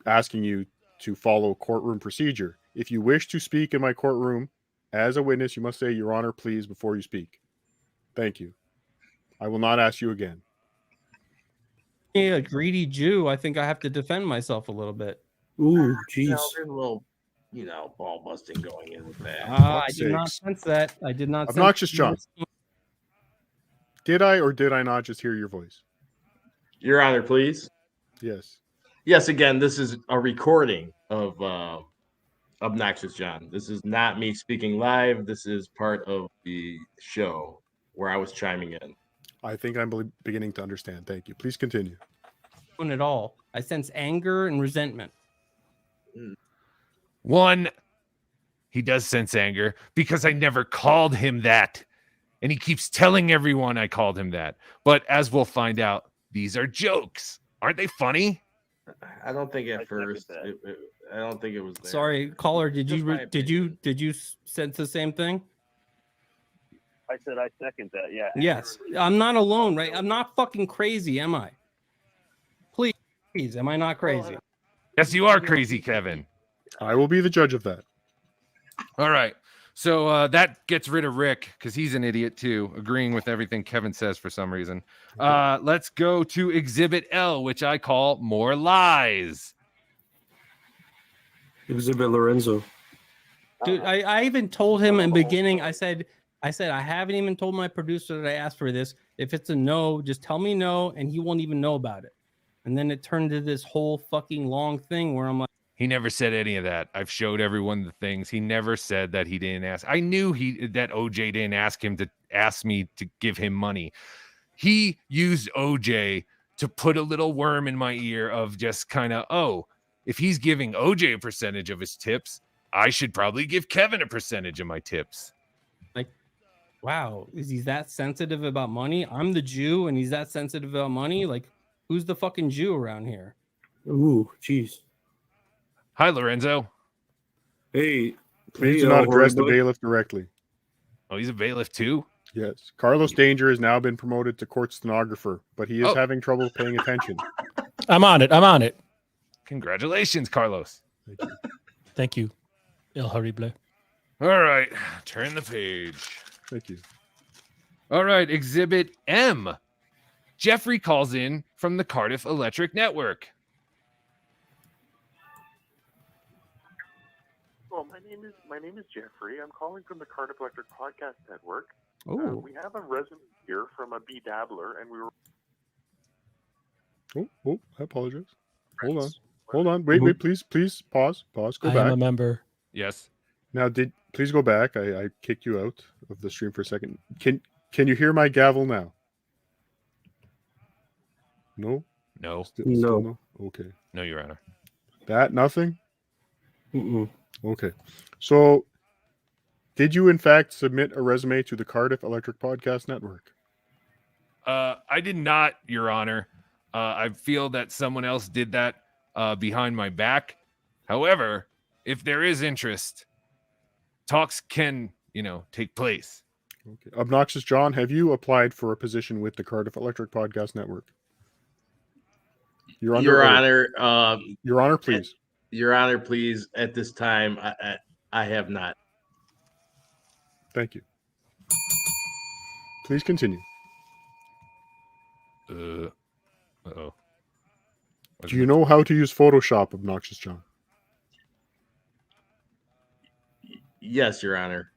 asking you to follow courtroom procedure. If you wish to speak in my courtroom as a witness, you must say, Your Honor, please, before you speak. Thank you. I will not ask you again. A greedy Jew, I think I have to defend myself a little bit. Ooh, jeez. There's a little, ball busting going in with that. I did not sense that. I did not. Obnoxious John. Did I or did I not just hear your voice? Your Honor, please. Yes. Yes, again, this is a recording of Obnoxious John. This is not me speaking live. This is part of the show where I was chiming in. I think I'm beginning to understand. Thank you. Please continue. At all. I sense anger and resentment. One, he does sense anger because I never called him that. And he keeps telling everyone I called him that. But as we'll find out, these are jokes. Aren't they funny? I don't think at first. I don't think it was there. Sorry, caller. Did you sense the same thing? I said I second that. Yeah. Yes. I'm not alone, right? I'm not fucking crazy, am I? Please, am I not crazy? Yes, you are crazy, Kevin. I will be the judge of that. All right. So that gets rid of Rick because he's an idiot too, agreeing with everything Kevin says for some reason. Let's go to Exhibit L, which I call More Lies. Exhibit Lorenzo. Dude, I even told him in the beginning, I said, I haven't even told my producer that I asked for this. If it's a no, just tell me no, and he won't even know about it. And then it turned into this whole fucking long thing where I'm like, He never said any of that. I've showed everyone the things. He never said that he didn't ask. I knew that OJ didn't ask me to give him money. He used OJ to put a little worm in my ear of just kind of, oh, if he's giving OJ a percentage of his tips, I should probably give Kevin a percentage of my tips. Like, wow, is he that sensitive about money? I'm the Jew and he's that sensitive about money? Like, who's the fucking Jew around here? Ooh, jeez. Hi, Lorenzo. Hey, Please do not address the bailiff directly. Oh, he's a bailiff too? Yes. Carlos Danger has now been promoted to court stenographer, but he is having trouble paying attention. I'm on it. Congratulations, Carlos. Thank you. El Horrible. All right. Turn the page. Thank you. All right. Exhibit M. Jeffrey calls in from the Cardiff Electric Network. Well, my name is Jeffrey. I'm calling from the Cardiff Electric Podcast Network. We have a resume here from a B-Dabbler, and we were... Oh, I apologize. Hold on. Wait, please, pause, go I back. am a member. Yes. Now, please go back. I kicked you out of the stream for a second. Can you hear my gavel now? No? No. Still no? Okay. No, Your Honor. Nothing? Okay. So, did you in fact submit a resume to the Cardiff Electric Podcast Network? I did not, Your Honor. I feel that someone else did that behind my back. However, if there is interest, talks can, take place. Okay. Obnoxious John, have you applied for a position with the Cardiff Electric Podcast Network? Your Honor, Your Honor, please. Your Honor, please. At this time, I have not. Thank you. Please continue. Uh-oh. Do you know how to use Photoshop, Obnoxious John? Yes, Your Honor.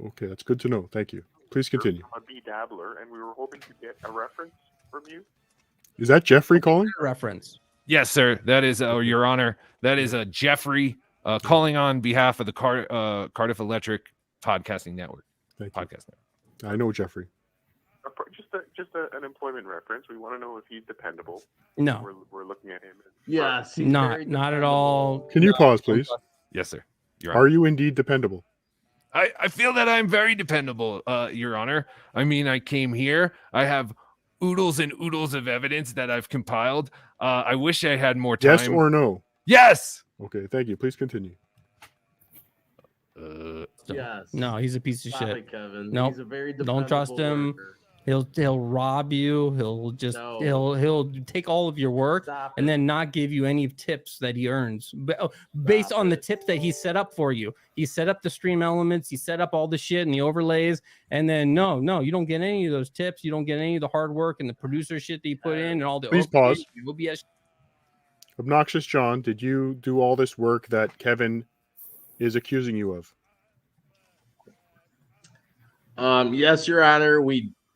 Okay, that's good to know. Thank you. Please continue. I'm a B-Dabbler, and we were hoping to get a reference from you. Is that Jeffrey calling? Reference. Yes, sir. That is, Your Honor. That is Jeffrey calling on behalf of the Cardiff Electric Podcasting Network. Thank you. Podcast Network. I know Jeffrey. Just an employment reference. We want to know if he's dependable. No. We're looking at him. Yes. Not at all. Can you pause, please? Yes, sir. Your Honor. Are you indeed dependable? I feel that I'm very dependable, Your Honor. I mean, I came here. I have oodles and oodles of evidence that I've compiled. I wish I had more time. Yes or no? Yes. Okay, thank you. Please continue. Yes. No, he's a piece of Stop shit. it, Kevin. Nope. He's a very Don't trust dependable him. worker. He'll rob you. He'll just he'll take all of your work and then not give you any tips that he earns based on the tips that he set up for you. He set up the stream elements, he set up all the shit and the overlays, and then no, you don't get any of those tips. You don't get any of the hard work and the producer shit that you put in and all the Please pause. OBS. Obnoxious John, did you do all this work that Kevin is accusing you of? Yes, Your Honor.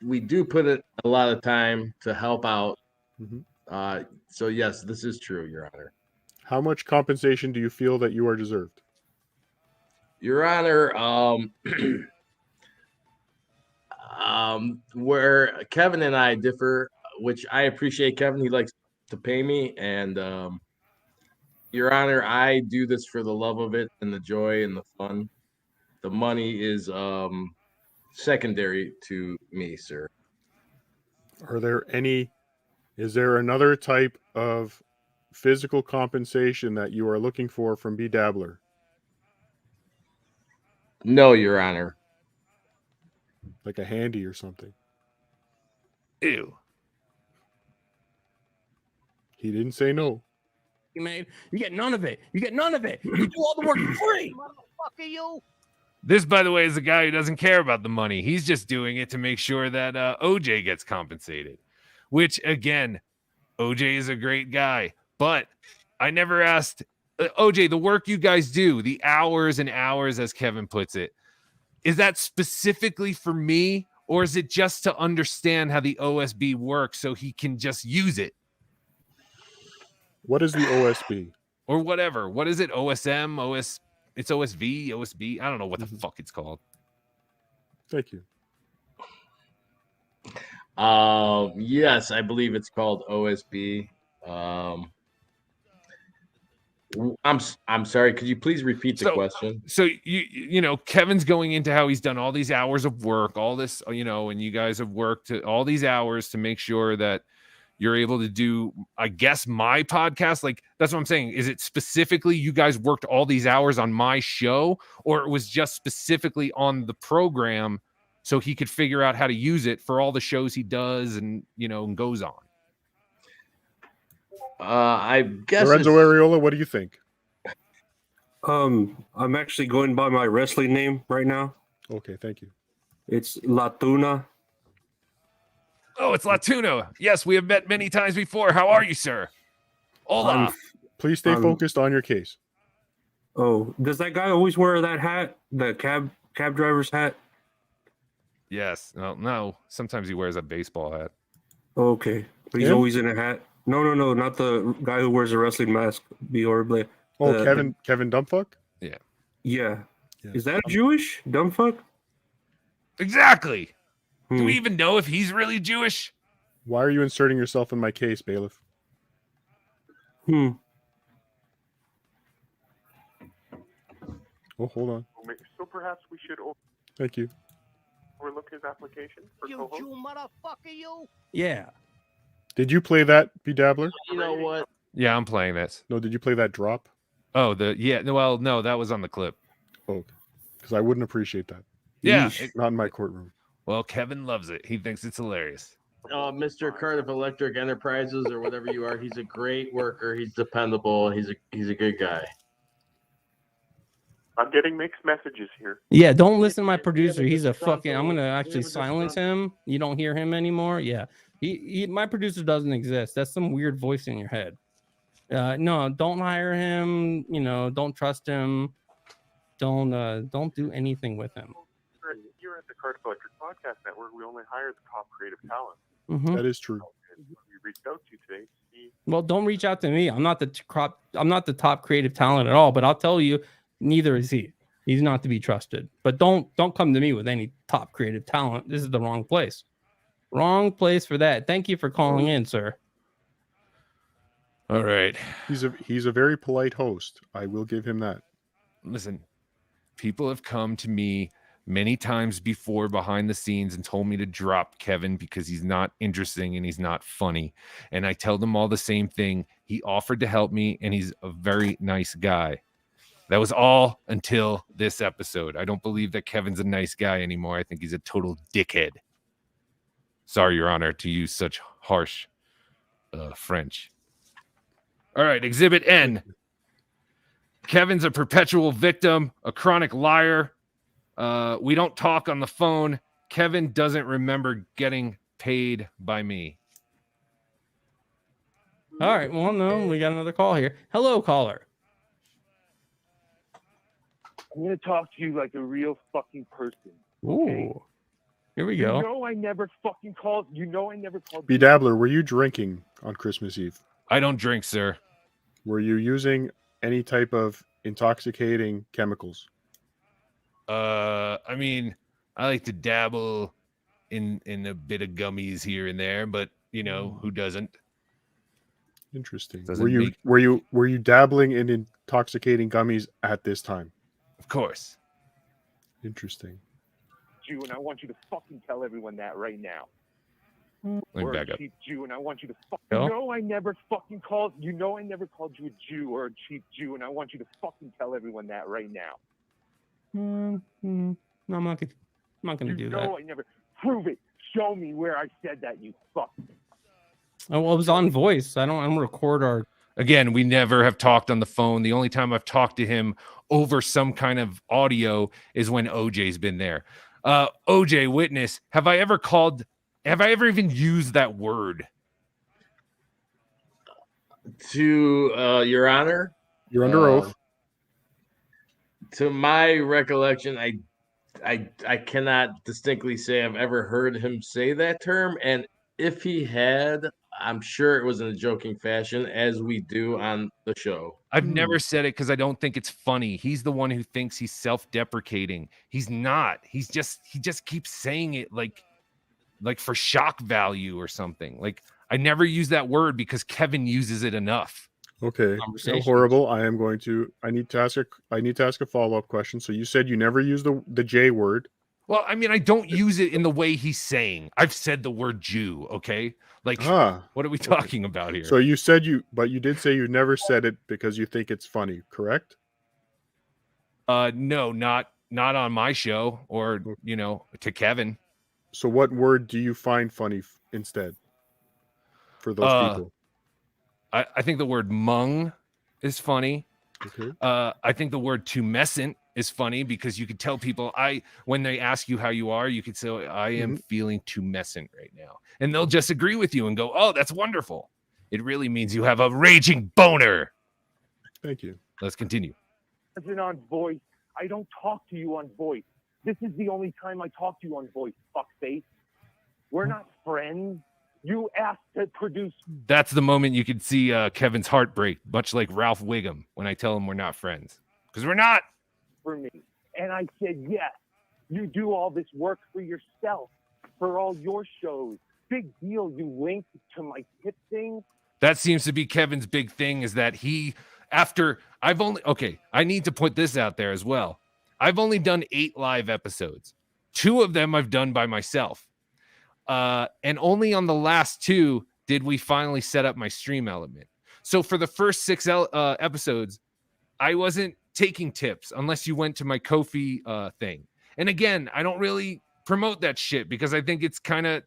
We do put in a lot of time to help out. So yes, this is true, Your Honor. How much compensation do you feel that you are deserved? Your Honor, where Kevin and I differ, which I appreciate Kevin, he likes to pay me, and Your Honor, I do this for the love of it and the joy and the fun. The money is secondary to me, sir. Is there another type of physical compensation that you are looking for from B-Dabbler? No, Your Honor. Like a handy or something? Ew. He didn't say no. You get none of it. You get none of it. You do all the work for free. Motherfucker, you. This, by the way, is a guy who doesn't care about the money. He's just doing it to make sure that OJ gets compensated, which, again, OJ is a great guy. But I never asked, OJ, the work you guys do, the hours and hours, as Kevin puts it, is that specifically for me, or is it just to understand how the OSB works so he can just use it? What is the OSB? or whatever. What is it? OSM, it's OSV, OSB. I don't know what the fuck it's called. Thank you. Yes, I believe it's called OSB. I'm sorry. Could you please repeat the question? So you know, Kevin's going into how he's done all these hours of work, all this, you know, and you guys have worked all these hours to make sure that you're able to do, I guess, my podcast. Like, that's what I'm saying. Is it specifically you guys worked all these hours on my show, or it was just specifically on the program so he could figure out how to use it for all the shows he does and, you know, and goes on? I guess Lorenzo Areola, what do you think? I'm actually going by my wrestling name right now. Okay, thank you. It's Latuna. Oh, it's Latuno. Yes, we have met many times before. How are you, sir? Hola. Please stay focused on your case. Oh, does that guy always wear that hat? The cab driver's hat? Yes. No. Sometimes he wears a baseball hat. Okay. But he's always in a hat. No, not the guy who wears a wrestling mask. Be horrible. Oh, Kevin Dumpfuck? Yeah. Yeah. Is that Jewish? Dumbfuck? Exactly. Do we even know if he's really Jewish? Why are you inserting yourself in my case, bailiff? Oh, hold on. So perhaps we should Thank you. overlook his application for co-host. You motherfucker, you! Yeah. Did you play that, B Dabbler? You know what? Yeah, I'm playing this. No, did you play that drop? Oh, no, that was on the clip. Oh, because I wouldn't appreciate that. Yeah. Not in my courtroom. Well, Kevin loves it. He thinks it's hilarious. Mr. Cardiff Electric Enterprises or whatever you are, he's a great worker. He's dependable. He's a good guy. I'm getting mixed messages here. Yeah, don't listen to my producer. He's a fucking. I'm gonna actually silence him. You don't hear him anymore. Yeah, my producer doesn't exist. That's some weird voice in your head. No, don't hire him. You know, don't trust him. Don't do anything with him. You're at the Cardiff Electric Podcast Network. We only hire the top creative talent. Mhm. That is true. We reached out to you today to see. Well, don't reach out to me. I'm not the top creative talent at all. But I'll tell you, neither is he. He's not to be trusted. But don't come to me with any top creative talent. This is the wrong place. Wrong place for that. Thank you for calling in, sir. All right. He's a very polite host. I will give him that. Listen, people have come to me many times before behind the scenes and told me to drop Kevin because he's not interesting and he's not funny. And I tell them all the same thing. He offered to help me and he's a very nice guy. That was all until this episode. I don't believe that Kevin's a nice guy anymore. I think he's a total dickhead. Sorry, Your Honor, to use such harsh French. All right, Exhibit N. Kevin's a perpetual victim, a chronic liar. We don't talk on the phone. Kevin doesn't remember getting paid by me. All right. Well, no, we got another call here. Hello, caller. I'm gonna talk to you like a real fucking person. Ooh. Here we go. You know I never fucking called. You know I never called. B Dabbler, were you drinking on Christmas Eve? I don't drink, sir. Were you using any type of intoxicating chemicals? I mean, I like to dabble in a bit of gummies here and there, but you know, who doesn't? Interesting. Doesn't Were you dabbling in intoxicating gummies at this time? Of course. Interesting. Jew, and I want you to fucking tell everyone that right now. Let me Or back a up. cheap Jew, and I want you to fucking. Go. You know I never fucking called. You know I never called you a Jew or a cheap Jew, and I want you to fucking tell everyone that right now. No, I'm not gonna do You that. know I never. Prove it. Show me where I said that. You fuck. Oh, well, it was on voice. I don't record our. Again, we never have talked on the phone. The only time I've talked to him over some kind of audio is when OJ's been there. OJ, witness, have I ever even used that word? To Your Honor, you're under oath. To my recollection, I cannot distinctly say I've ever heard him say that term, and if he had, I'm sure it was in a joking fashion, as we do on the show. I've never said it because I don't think it's funny. He's the one who thinks he's self-deprecating. He's not. He just keeps saying it like for shock value or something. Like, I never use that word because Kevin uses it enough. Okay, so horrible. I need to ask a follow-up question. So you said you never use the J word. Well, I mean, I don't use it in the way he's saying. I've said the word Jew, okay? Like, what are we talking about here? So you did say you never said it because you think it's funny, correct? No, not on my show or, to Kevin. So what word do you find funny instead for those people? I think the word mung is funny. Okay. I think the word tumescent is funny because you could tell people when they ask you how you are, you could say, I am feeling tumescent right now. And they'll just agree with you and go, oh, that's wonderful. It really means you have a raging boner. Thank you. Let's continue. On voice. I don't talk to you on voice. This is the only time I talk to you on voice, fuckface. We're not friends. You asked to produce. That's the moment you could see Kevin's heart break, much like Ralph Wiggum when I tell him we're not friends. Because we're not. For me. And I said, yes, you do all this work for yourself, for all your shows. Big deal. You linked to my tip thing. That seems to be Kevin's big thing, is that I need to put this out there as well. I've only done 8 live episodes. 2 of them I've done by myself. And only on the last 2 did we finally set up my stream element. So for the first 6 episodes, I wasn't taking tips unless you went to my Ko-fi thing. And again, I don't really promote that shit because I think it's kind of,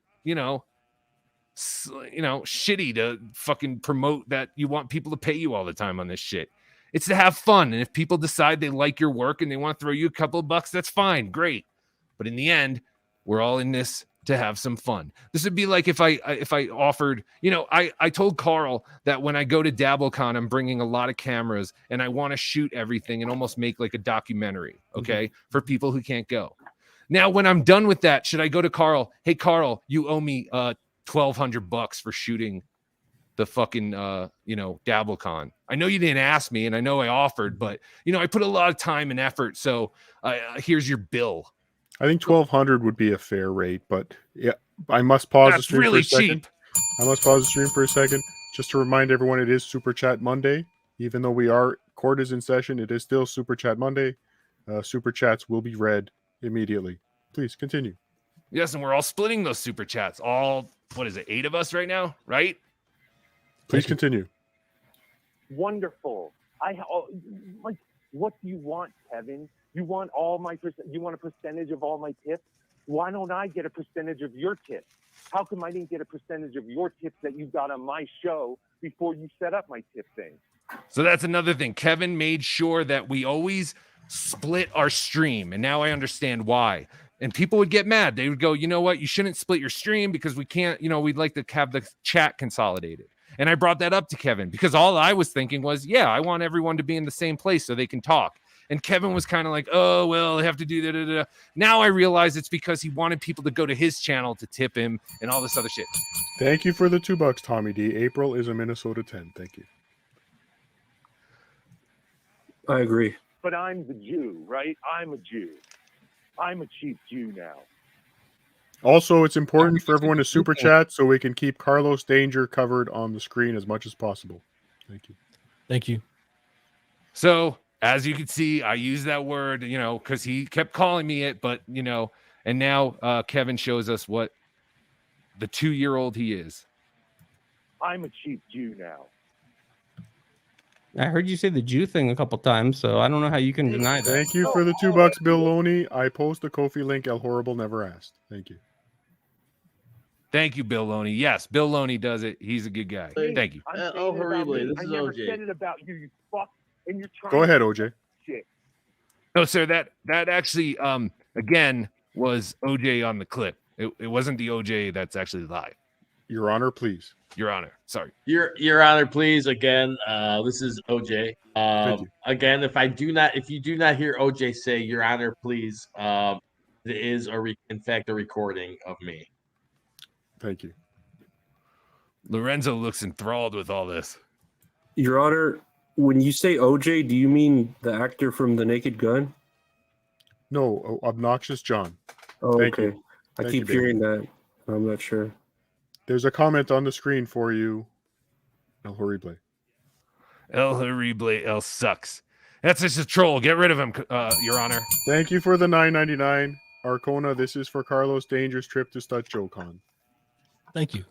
shitty to fucking promote that you want people to pay you all the time on this shit. It's to have fun. And if people decide they like your work and they want to throw you a couple of bucks, that's fine. Great. But in the end, we're all in this to have some fun. This would be like if I offered, I told Carl that when I go to DabbleCon, I'm bringing a lot of cameras and I want to shoot everything and almost make like a documentary, okay, for people who can't go. Now, when I'm done with that, should I go to Carl? Hey, Carl, you owe me $1,200 for shooting the fucking, DabbleCon. I know you didn't ask me and I know I offered, but, I put a lot of time and effort. So here's your bill. I think 1,200 would be a fair rate, but yeah, I must pause the stream for a second. Cheap. I must pause the stream for a second just to remind everyone it is Super Chat Monday. Even though court is in session, it is still Super Chat Monday. Super Chats will be read immediately. Please continue. Yes, and we're all splitting those Super Chats. All, 8 of us right now, right? Please continue. Wonderful. What do you want, Kevin? You want you want a percentage of all my tips? Why don't I get a percentage of your tips? How come I didn't get a percentage of your tips that you got on my show before you set up my tip thing? So that's another thing. Kevin made sure that we always split our stream, and now I understand why. And people would get mad. They would go, you know what? You shouldn't split your stream because we can't, we'd like to have the chat consolidated. And I brought that up to Kevin because all I was thinking was, yeah, I want everyone to be in the same place so they can talk. And Kevin was kind of like, oh, well, they have to do that. Now I realize it's because he wanted people to go to his channel to tip him and all this other shit. Thank you for the $2, Tommy D. April is a Minnesota 10. Thank you. I agree. But I'm the Jew, right? I'm a Jew. I'm a cheap Jew now. Also, it's important for everyone to super chat so we can keep Carlos Danger covered on the screen as much as possible. Thank you. Thank you. So, as you can see, I use that word, because he kept calling me it, but, and now Kevin shows us what the 2-year-old he is. I'm a cheap Jew now. I heard you say the Jew thing a couple times, so I don't know how you can deny that. Thank you for the $2, Bill Loney. I post the Ko-fi link. El Horrible never asked. Thank you. Thank you, Bill Loney. Yes, Bill Loney does it. He's a good guy. Thank you. Oh, horrible. This is I never OJ. said it about you, you fuck. And you're trying Go ahead, OJ. Shit. No, sir, that actually, again, was OJ on the clip. It wasn't the OJ that's actually live. Your Honor, please. Your Honor. Sorry. Your Honor, please. Again, this is OJ. Again, if you do not hear OJ say Your Honor, please, there is in fact a recording of me. Thank you. Lorenzo looks enthralled with all this. Your Honor, when you say OJ, do you mean the actor from The Naked Gun? No, Obnoxious John. Oh, Thank okay. you. I Thank keep you, hearing that. I'm not sure. There's a comment on the screen for you, El Horrible. El Horrible El sucks. That's just a troll. Get rid of him, Your Honor. Thank you for the $9.99. Arcona, this is for Carlos Danger's trip to StutJoeCon. Thank you.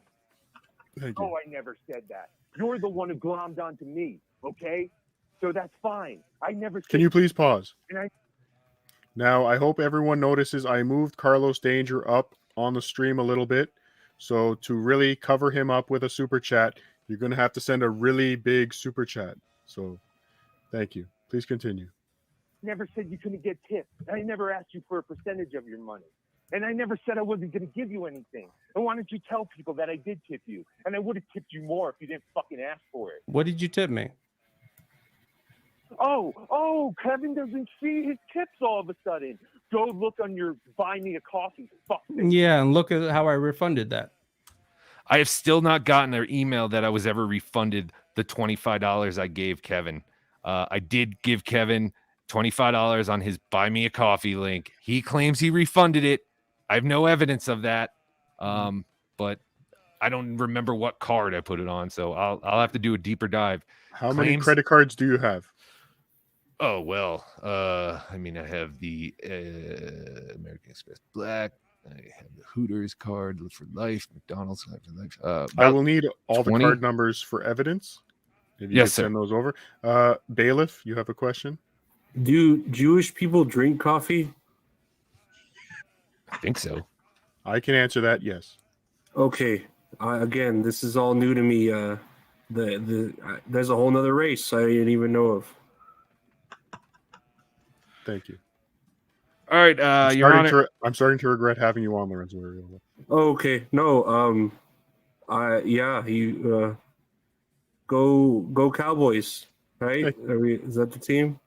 Thank you. Oh, I never said that. You're the one who glommed onto me, okay? So that's fine. I never said. Can you please pause? And Now, I hope everyone notices I moved Carlos Danger up on the stream a little bit. So to really cover him up with a super chat, you're going to have to send a really big super chat. So thank you. Please continue. never said you couldn't get tips. I never asked you for a percentage of your money. And I never said I wasn't going to give you anything. And why don't you tell people that I did tip you? And I would have tipped you more if you didn't fucking ask for it. What did you tip me? Oh, Kevin doesn't see his tips all of a sudden. Go look on your buy me a coffee. Fuck me. Yeah, and look at how I refunded that. I have still not gotten their email that I was ever refunded the $25 I gave Kevin. I did give Kevin $25 on his buy me a coffee link. He claims he refunded it. I have no evidence of that. But I don't remember what card I put it on, so I'll have to do a deeper dive. How many credit cards do you have? Oh, well, I mean, I have the American Express Black. I have the Hooters card for life, McDonald's card for life. I will need all 20? the card numbers for evidence. If you Yes, could sir. send those over. Bailiff, you have a question? Do Jewish people drink coffee? I think so. I can answer that, yes. Okay. Again, this is all new to me. There's a whole nother race I didn't even know of. Thank you. All right, Your Honor. I'm starting to regret having you on, Lorenzo. Oh, okay. No. Go Cowboys, right? Is that the team?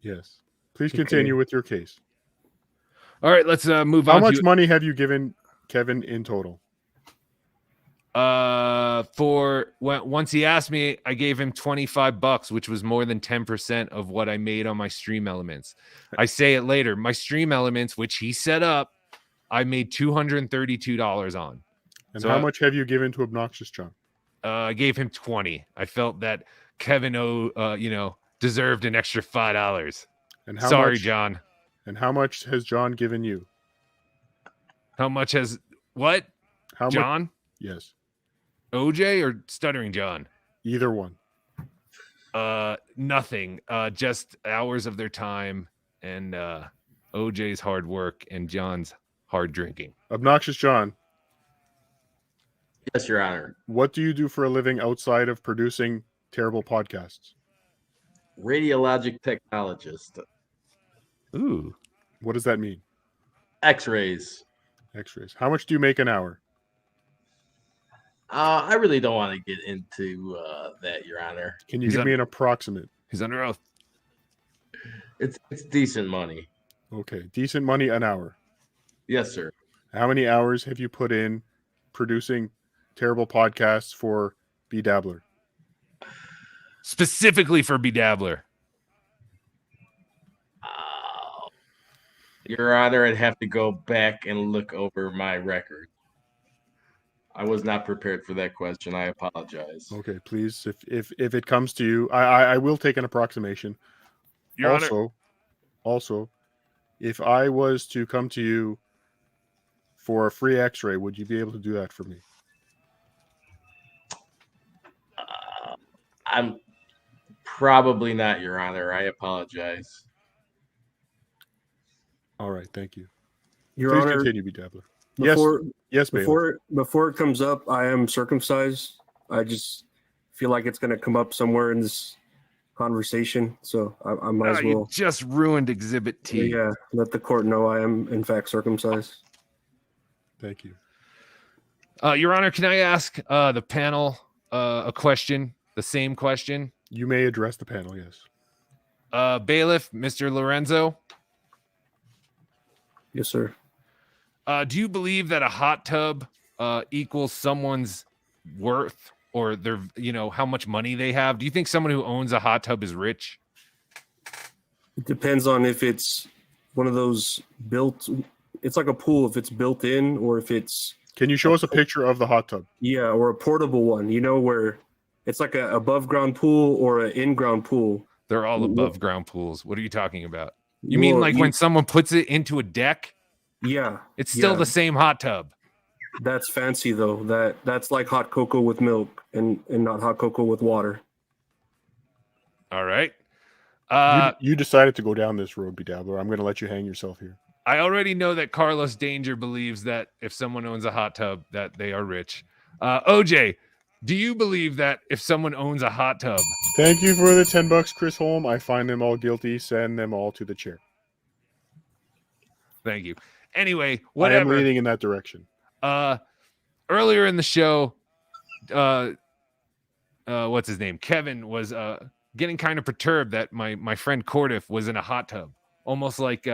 Yes. Please continue with your case. All right, let's move on. How much money have you given Kevin in total? Once he asked me, I gave him $25, which was more than 10% of what I made on my stream elements. I say it later. My stream elements, which he set up, I made $232 on. And how much have you given to Obnoxious John? I gave him 20. I felt that Kevin deserved an extra $5. And Sorry, John. And how much has John given you? How much has what? John? Yes. OJ or Stuttering John? Either one. Nothing. Just hours of their time and OJ's hard work and John's hard drinking. Obnoxious John. Yes, Your Honor. What do you do for a living outside of producing terrible podcasts? Radiologic technologist. Ooh. What does that mean? X-rays. X-rays. How much do you make an hour? I really don't want to get into that, Your Honor. Can you give me an approximate? He's under oath. It's decent money. Okay. Decent money an hour. Yes, sir. How many hours have you put in producing terrible podcasts for B-Dabbler? Specifically for B-Dabbler. Your Honor, I'd have to go back and look over my record. I was not prepared for that question. I apologize. Okay, please. If it comes to you, I will take an approximation. Your Honor. Also, if I was to come to you for a free X-ray, would you be able to do that for me? I'm probably not, Your Honor. I apologize. All right, thank you. Your Please Honor, continue, B-Dabbler. Yes, before it comes up, I am circumcised. I just feel like it's going to come up somewhere in this conversation, so I might as well. You just ruined Exhibit T. Yeah, let the court know I am in fact circumcised. Thank you. Your Honor, can I ask the panel a question? The same question? You may address the panel, yes. Bailiff, Mr. Lorenzo? Yes, sir. Do you believe that a hot tub equals someone's worth or their, how much money they have? Do you think someone who owns a hot tub is rich? It depends on if it's one of those built. It's like a pool if it's built in or if it's. Can you show us a picture of the hot tub? Yeah, or a portable one. Where it's like a above ground pool or an in ground pool. They're all above ground pools. What are you talking about? You mean like when someone puts it into a deck? Yeah, it's still the same hot tub. That's fancy though. That's like hot cocoa with milk and not hot cocoa with water. All right. You decided to go down this road, Bedabbler. I'm going to let you hang yourself here. I already know that Carlos Danger believes that if someone owns a hot tub, that they are rich. OJ, do you believe that if someone owns a hot tub? Thank you for the $10, Chris Holm. I find them all guilty. Send them all to the chair. Thank you. Anyway, whatever. I am leaning in that direction. Earlier in the show, what's his name? Kevin was getting kind of perturbed that my friend Cordiff was in a hot tub, almost like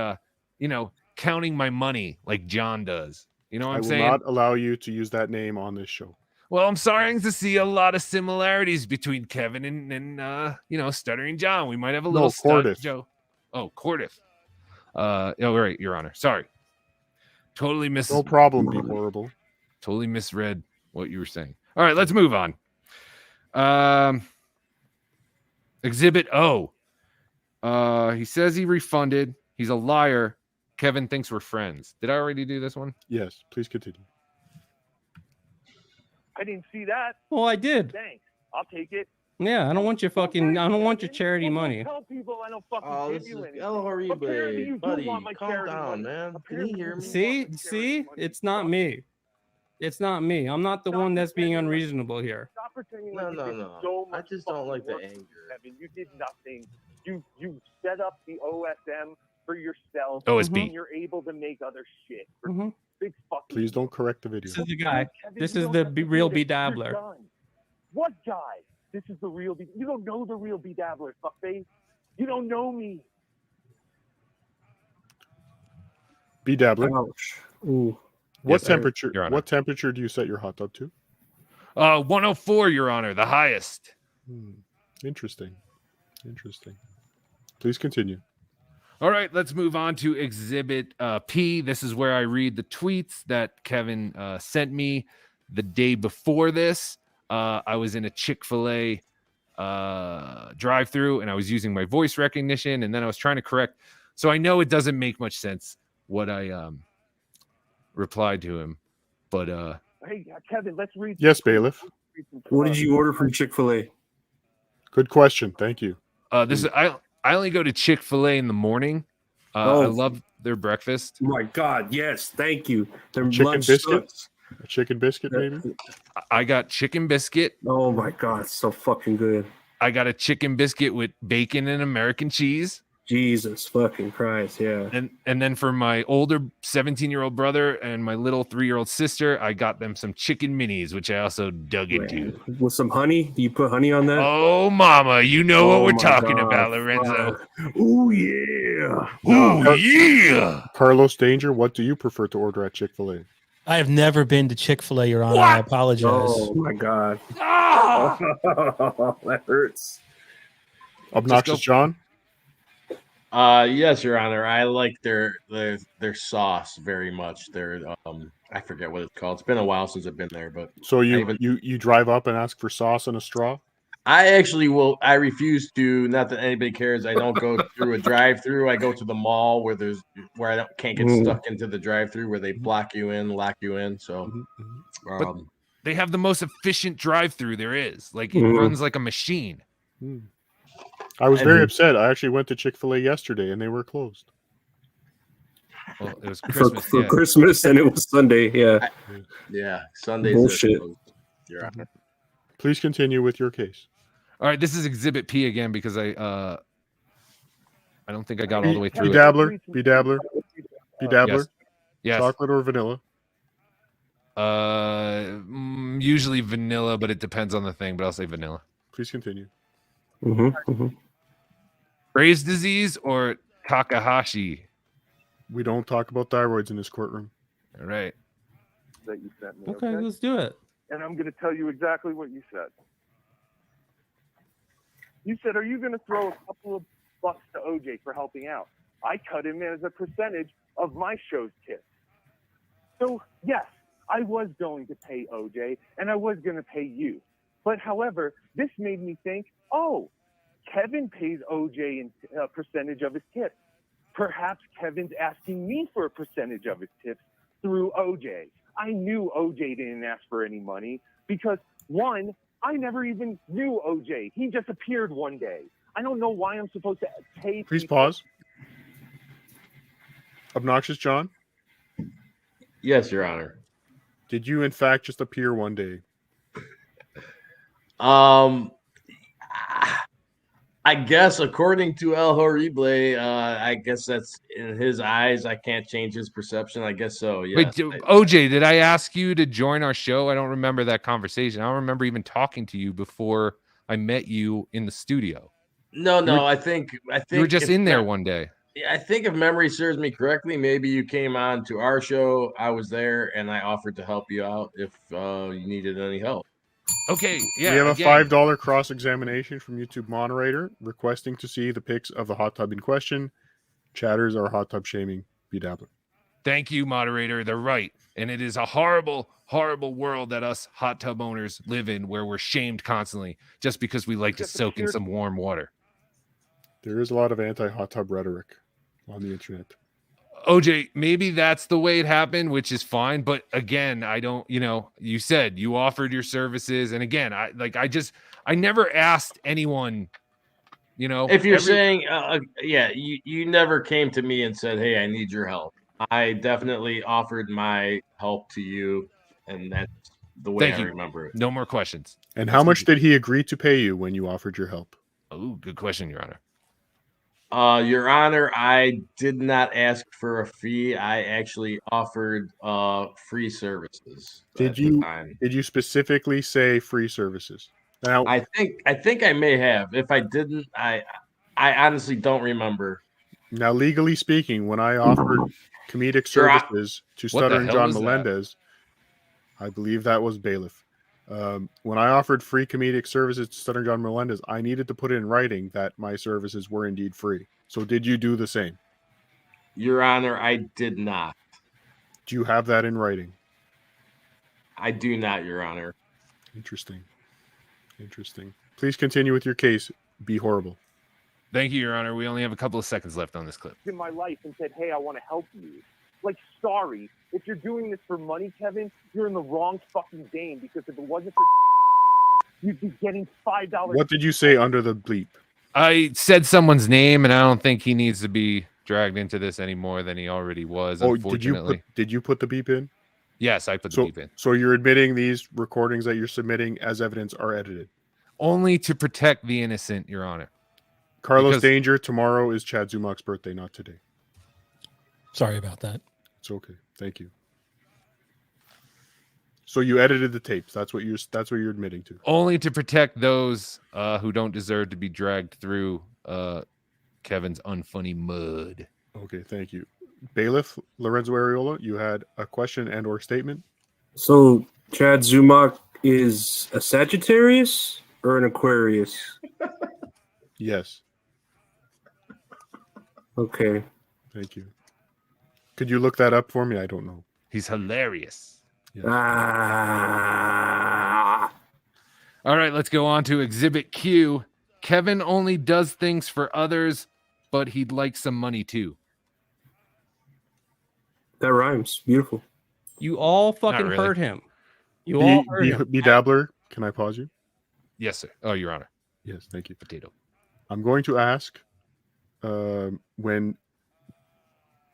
counting my money like John does. You know what I'm saying? I will not allow you to use that name on this show. Well, I'm starting to see a lot of similarities between Kevin and Stuttering John. We might have a little Cordiff. Joe. Oh, Cordiff. Right, Your Honor. Sorry. Totally No problem, be horrible. Totally misread what you were saying. All right, let's move on. Exhibit O. He says he refunded. He's a liar. Kevin thinks we're friends. Did I already do this one? Yes, please continue. I didn't see that. Well, I did. Thanks. I'll take it. Yeah, I don't want your charity money. Tell people I don't fucking Oh, give this you is anything. Ellery, Apparently you do buddy. want my Calm charity down, money. man. Can you hear me? See, it's not me. It's not me. I'm not the one that's being unreasonable here. Stop pretending No, like you did no. so I much just don't like the work, anger. Kevin. You did nothing. You set up the OSM for yourself. OSB. And you're able to make other shit. For Mm-hmm. big fucking. Please don't correct the video. This is the guy. Kevin, This you is don't the have to real do this. You're Bedabbler. done. What guy? This is the real B. You don't know the real Bedabbler, fuckface. You don't know me. Bedabbler. Ouch. Ooh. What Yes, sir, temperature? Your Honor. What temperature do you set your hot tub to? 104, Your Honor, the highest. Interesting. Please continue. All right, let's move on to Exhibit P. This is where I read the tweets that Kevin sent me the day before this. I was in a Chick-fil-A drive-through, and I was using my voice recognition, and then I was trying to correct. So I know it doesn't make much sense what I replied to him, but Hey, Kevin, let's read. Yes, bailiff. What did you order from Chick-fil-A? Good question. Thank you. this is I only go to Chick-fil-A in the morning. I love their breakfast. My God, yes, thank you. Their Chicken lunch biscuit? sucks. A chicken biscuit, maybe? I got chicken biscuit. Oh my God, it's so fucking good. I got a chicken biscuit with bacon and American cheese. Jesus fucking Christ, yeah. And then for my older 17-year-old brother and my little 3-year-old sister, I got them some chicken minis, which I also dug into. With some honey? Do you put honey on that? Oh, mama, you know what Oh we're my talking God, about, Lorenzo. Oh yeah. Oh, yeah. Carlos Danger, what do you prefer to order at Chick-fil-A? I have never been to Chick-fil-A, Your Honor. I apologize. Oh my God. Ah! That hurts. Obnoxious John? Yes, Your Honor. I like their sauce very much. Their I forget what it's called. It's been a while since I've been there, but So you drive up and ask for sauce and a straw? I actually will. I refuse to. Not that anybody cares. I don't go through a drive-through. I go to the mall where I can't get stuck into the drive-through where they block you in, lock you in. So, But they have the most efficient drive-through there is. Like, it runs like a machine. I was very upset. I actually went to Chick-fil-A yesterday and they were closed. Well, it was Christmas. For Christmas, and it was Sunday. Yeah. Yeah. Sundays. Bullshit. Your Honor. Please continue with your case. All right, this is Exhibit P again because I don't think I got all the way through. Bedabbler. Yes. Chocolate or vanilla? Usually vanilla, but it depends on the thing. But I'll say vanilla. Please continue. Graves' disease or Takahashi? We don't talk about thyroids in this courtroom. All right. That you sent me. Okay, let's do it. and I'm going to tell you exactly what you said. You said, are you going to throw a couple of bucks to OJ for helping out? I cut him as a percentage of my show's tips. So, yes, I was going to pay OJ, and I was going to pay you. But, however, this made me think, oh, Kevin pays OJ a percentage of his tips. Perhaps Kevin's asking me for a percentage of his tips through OJ. I knew OJ didn't ask for any money because, one, I never even knew OJ. He just appeared one day. I don't know why I'm supposed to pay. Please pause. Obnoxious John? Yes, Your Honor. Did you, in fact, just appear one day? I guess according to El Horrible, I guess that's in his eyes. I can't change his perception. I guess so. Yeah. Wait, OJ, did I ask you to join our show? I don't remember that conversation. I don't remember even talking to you before I met you in the studio. No. I think you were just in there one day. I think if memory serves me correctly, maybe you came on to our show. I was there, and I offered to help you out if you needed any help. Okay, yeah. We have a $5 cross-examination from YouTube moderator requesting to see the pics of the hot tub in question. Chatters are hot tub shaming B-Dabbler. Thank you, moderator. They're right. And it is a horrible, horrible world that us hot tub owners live in where we're shamed constantly just because we like to soak in some warm water. There is a lot of anti-hot tub rhetoric on the internet. OJ, maybe that's the way it happened, which is fine. But again, I don't, you said you offered your services. And again, I never asked anyone, if you're saying, you never came to me and said, hey, I need your help. I definitely offered my help to you. And that's the way I remember it. No more questions. And how much did he agree to pay you when you offered your help? Oh, good question, Your Honor. Your Honor, I did not ask for a fee. I actually offered free services. Did you specifically say free services? Now, I think I may have. If I didn't, I honestly don't remember. Now, legally speaking, when I offered comedic services to Stuttering John Melendez, I believe that was bailiff. When I offered free comedic services to Stuttering John Melendez, I needed to put in writing that my services were indeed free. So did you do the same? Your Honor, I did not. Do you have that in writing? I do not, Your Honor. Interesting. Please continue with your case. Be horrible. Thank you, Your Honor. We only have a couple of seconds left on this clip. In my life and said, hey, I want to help you. Like, sorry, if you're doing this for money, Kevin, you're in the wrong fucking game because if it wasn't for you'd be getting $5. What did you say under the bleep? I said someone's name, and I don't think he needs to be dragged into this any more than he already was, unfortunately. Did you put the beep in? Yes, I put the beep in. So you're admitting these recordings that you're submitting as evidence are edited? Only to protect the innocent, Your Honor. Carlos Danger, tomorrow is Chad Zumach's birthday, not today. Sorry about that. It's okay. Thank you. So you edited the tapes. That's what you're admitting to. Only to protect those who don't deserve to be dragged through Kevin's unfunny mud. Okay, thank you. Bailiff Lorenzo Areola, you had a question and or statement. So Chad Zumach is a Sagittarius or an Aquarius? Yes. Okay. Thank you. Could you look that up for me? I don't know. He's hilarious. Yes. All right, let's go on to Exhibit Q. Kevin only does things for others, but he'd like some money too. That rhymes. Beautiful. You all fucking heard him. You all heard him. B-Dabbler, can I pause you? Yes, sir. Oh, Your Honor. Yes, thank you. Potato. I'm going to ask when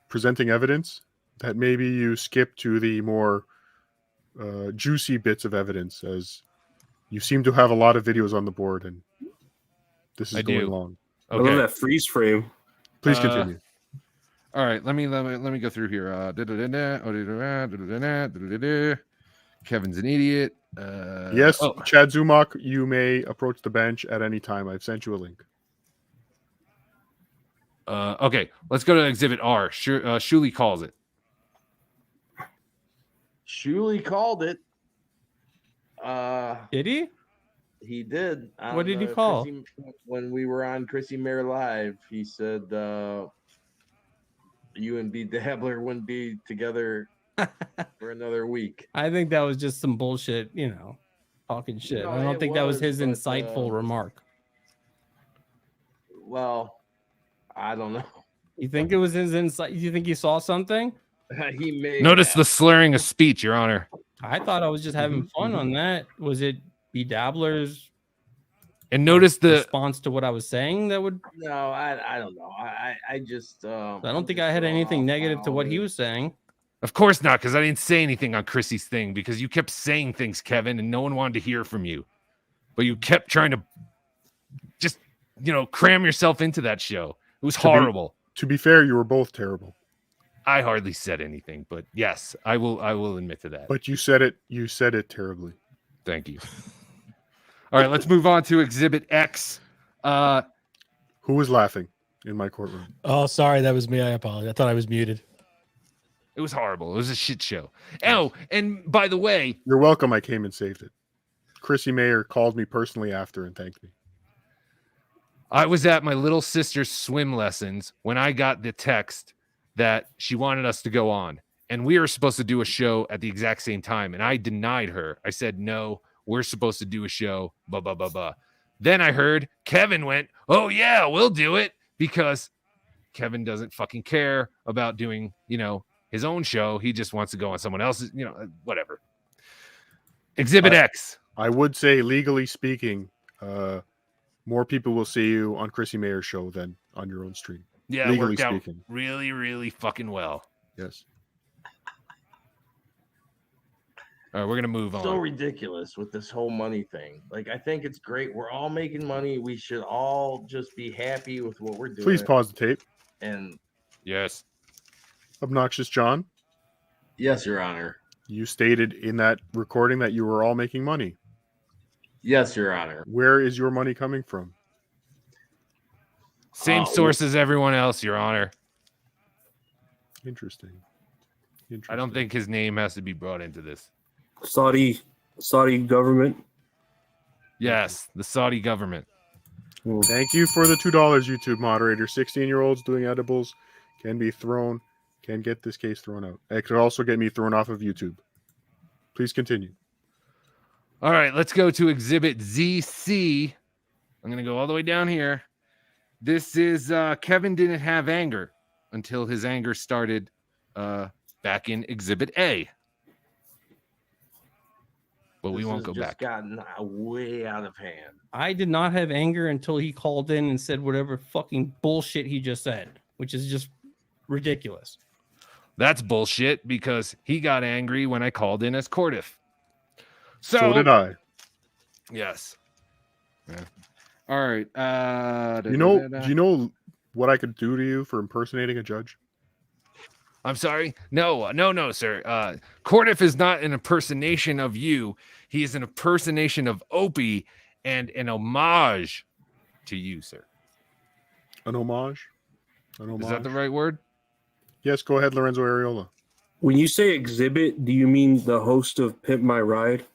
presenting evidence that maybe you skip to the more juicy bits of evidence, as you seem to have a lot of videos on the board and this is going long. Okay. I love that freeze frame. Please continue. All right, let me go through here. Kevin's an idiot. Yes, Chad Zumach, you may approach the bench at any time. I've sent you a link. Okay, let's go to Exhibit R. Shuley calls it. Shuley called it. Did he? He did. What did he call? When we were on Chrissy Mayer Live, he said you and B Dabbler wouldn't be together for another week. I think that was just some bullshit, talking shit. No, I don't think that was his but, insightful remark. Well, I don't know. You think it was his insight? You think he saw something? He may Notice the slurring of speech, Your Honor. I thought I was just having fun on that. Was it B Dabbler's? And notice the response to what I was saying that would. No, I don't know. I just. I don't think I had anything negative to what he was saying. Of course not, because I didn't say anything on Chrissy's thing because you kept saying things, Kevin, and no one wanted to hear from you. But you kept trying to just, cram yourself into that show. It was horrible. To be fair, you were both terrible. I hardly said anything, but yes, I will admit to that. But you said it terribly. Thank you. All right, let's move on to Exhibit X. Who was laughing in my courtroom? Oh, sorry, that was me. I apologize. I thought I was muted. It was horrible. It was a shit show. Oh, and by the way, you're welcome. I came and saved it. Chrissy Mayer called me personally after and thanked me. I was at my little sister's swim lessons when I got the text that she wanted us to go on, and we were supposed to do a show at the exact same time, and I denied her. I said, no, we're supposed to do a show, blah, blah, blah, blah. Then I heard Kevin went, oh, yeah, we'll do it, because Kevin doesn't fucking care about doing, his own show. He just wants to go on someone else's, whatever. Exhibit X. I would say, legally speaking, more people will see you on Chrissy Mayer's show than on your own stream. Yeah, it worked out really, really fucking well. Yes. All right, we're going to move on. So ridiculous with this whole money thing. Like, I think it's great. We're all making money. We should all just be happy with what we're doing. Please pause the tape. And yes. Obnoxious John? Yes, Your Honor. You stated in that recording that you were all making money. Yes, Your Honor. Where is your money coming from? Same source as everyone else, Your Honor. Interesting. I don't think his name has to be brought into this. Saudi government. Yes, the Saudi government. Thank you for the $2, YouTube moderator. 16-year-olds doing edibles can get this case thrown out. It could also get me thrown off of YouTube. Please continue. All right, let's go to Exhibit ZC. I'm going to go all the way down here. This is Kevin didn't have anger until his anger started back in Exhibit A. But we won't go back. Gotten way out of hand. I did not have anger until he called in and said whatever fucking bullshit he just said, which is just ridiculous. That's bullshit because he got angry when I called in as Cordiff. So did I. Yes. Yeah. All right. Do you know what I could do to you for impersonating a judge? I'm sorry. No, sir. Cordiff is not an impersonation of you. He is an impersonation of Opie and an homage to you, sir. An homage? Is that the right word? Yes, go ahead, Lorenzo Areola. When you say exhibit, do you mean the host of Pimp My Ride?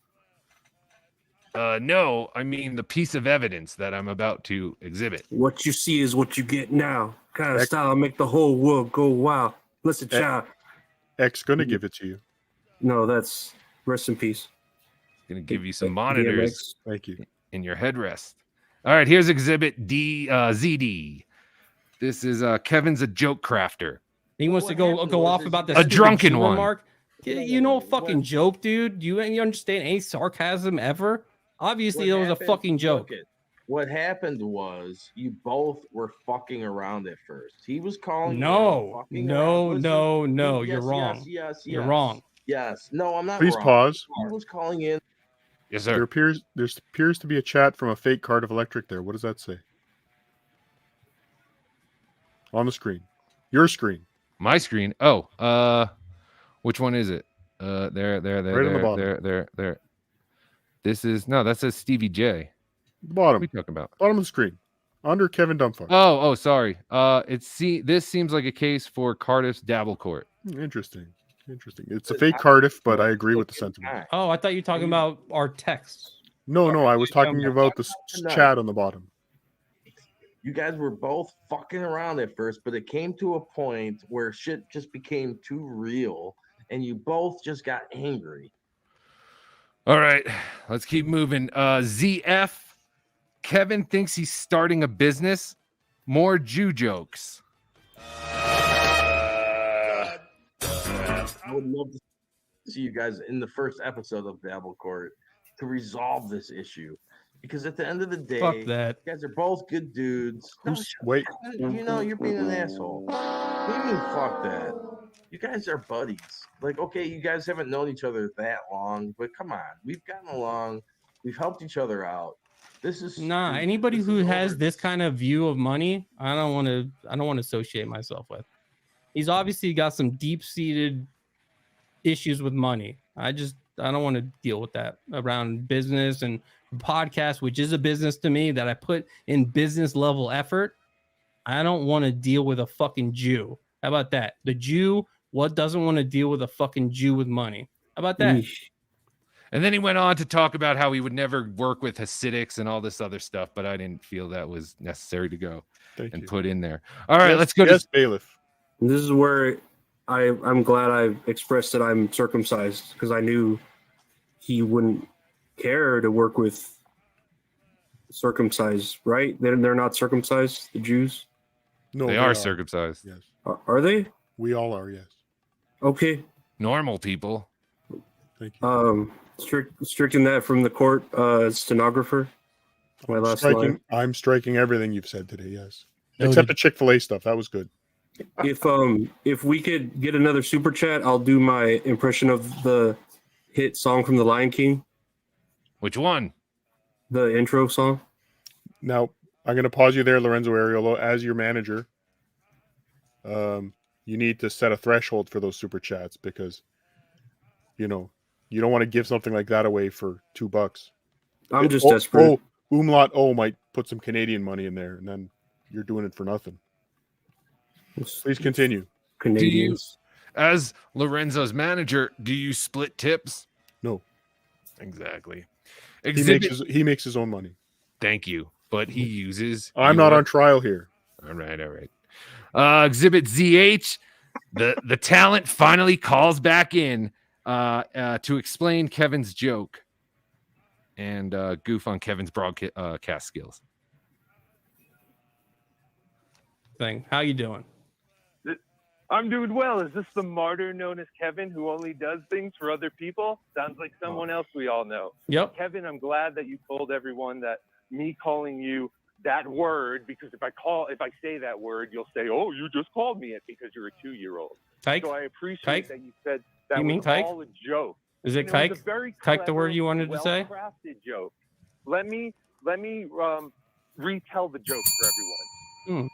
No, I mean the piece of evidence that I'm about to exhibit. What you see is what you get now. Kind of style make the whole world go wild. Listen, child. X gonna give it to you. No, that's rest in peace. Gonna give you some monitors. DMX. Thank you. In your headrest. All right, here's Exhibit ZD. This is Kevin's a joke crafter. He wants to go off about the a drunken one. Remark. You know, fucking joke, dude. Do you understand any sarcasm ever? Obviously, it was a fucking joke. What happened was you both were fucking around at first. He was calling. No. You're wrong. Yes. You're wrong. Yes. No, I'm not. Please wrong. pause. He was calling in. Yes, sir. There appears to be a chat from a fake Cardiff Electric there. What does that say? On the screen. Your screen. My screen. Oh, which one is it? There. Right on the bottom. There. That says Stevie J. The bottom. What are we talking about? Bottom of the screen. Under Kevin Dumbfuck. Oh, sorry. This seems like a case for Cardiff's Dabble Court. Interesting. Interesting. It's a fake Cardiff, but I agree with the sentiment. Oh, I thought you were talking about our texts. No, I was talking about the chat on the bottom. You guys were both fucking around at first, but it came to a point where shit just became too real, and you both just got angry. All right, let's keep moving. ZF, Kevin thinks he's starting a business. More Jew jokes. I would love to see you guys in the first episode of Dabble Court to resolve this issue. Because at the end of the day, Fuck that. you guys are both good dudes. Wait. You know, you're being an asshole. What do you mean, fuck that? You guys are buddies. Like, okay, you guys haven't known each other that long, but come on. We've gotten along. We've helped each other out. This is Anybody who has this kind of view of money, I don't want to associate myself with. He's obviously got some deep-seated issues with money. I don't want to deal with that around business and podcast, which is a business to me that I put in business level effort. I don't want to deal with a fucking Jew. How about that? The Jew, what doesn't want to deal with a fucking Jew with money? How about that? And then he went on to talk about how he would never work with Hasidics and all this other stuff, but I didn't feel that was necessary to go put in there. All right, let's go to Bailiff. This is where I'm glad I expressed that I'm circumcised, because I knew he wouldn't care to work with circumcised, right? They're not circumcised, the Jews? No, they are circumcised. Yes. Are they? We all are, yes. Okay. Normal people. Thank you. Stricken that from the court, stenographer. My last line. I'm striking everything you've said today, yes. Noted. Except the Chick-fil-A stuff. That was good. If we could get another super chat, I'll do my impression of the hit song from The Lion King. Which one? The intro song. Now, I'm going to pause you there, Lorenzo Ariolo. As your manager, you need to set a threshold for those super chats, because, you know, you don't want to give something like that away for $2. I'm just desperate. Umlaut O might put some Canadian money in there, and then you're doing it for nothing. Please continue. Canadians. As Lorenzo's manager, do you split tips? No. Exactly. He makes his own money. Thank you. But he uses... I'm not on trial here. All right. Exhibit ZH, the talent finally calls back in to explain Kevin's joke and goof on Kevin's broadcast skills. How you doing? I'm doing well. Is this the martyr known as Kevin who only does things for other people? Sounds like someone else we all know. Yep. Kevin, I'm glad that you told everyone that me calling you that word, because if I say that word, you'll say, "Oh, you just called me it," because you're a 2-year-old. Tyke? So I appreciate that you said that You mean was tyke? all a joke. Is it And tyke? was a very Tyke the word clever, you wanted to say? well-crafted joke. Let me retell the joke for everyone.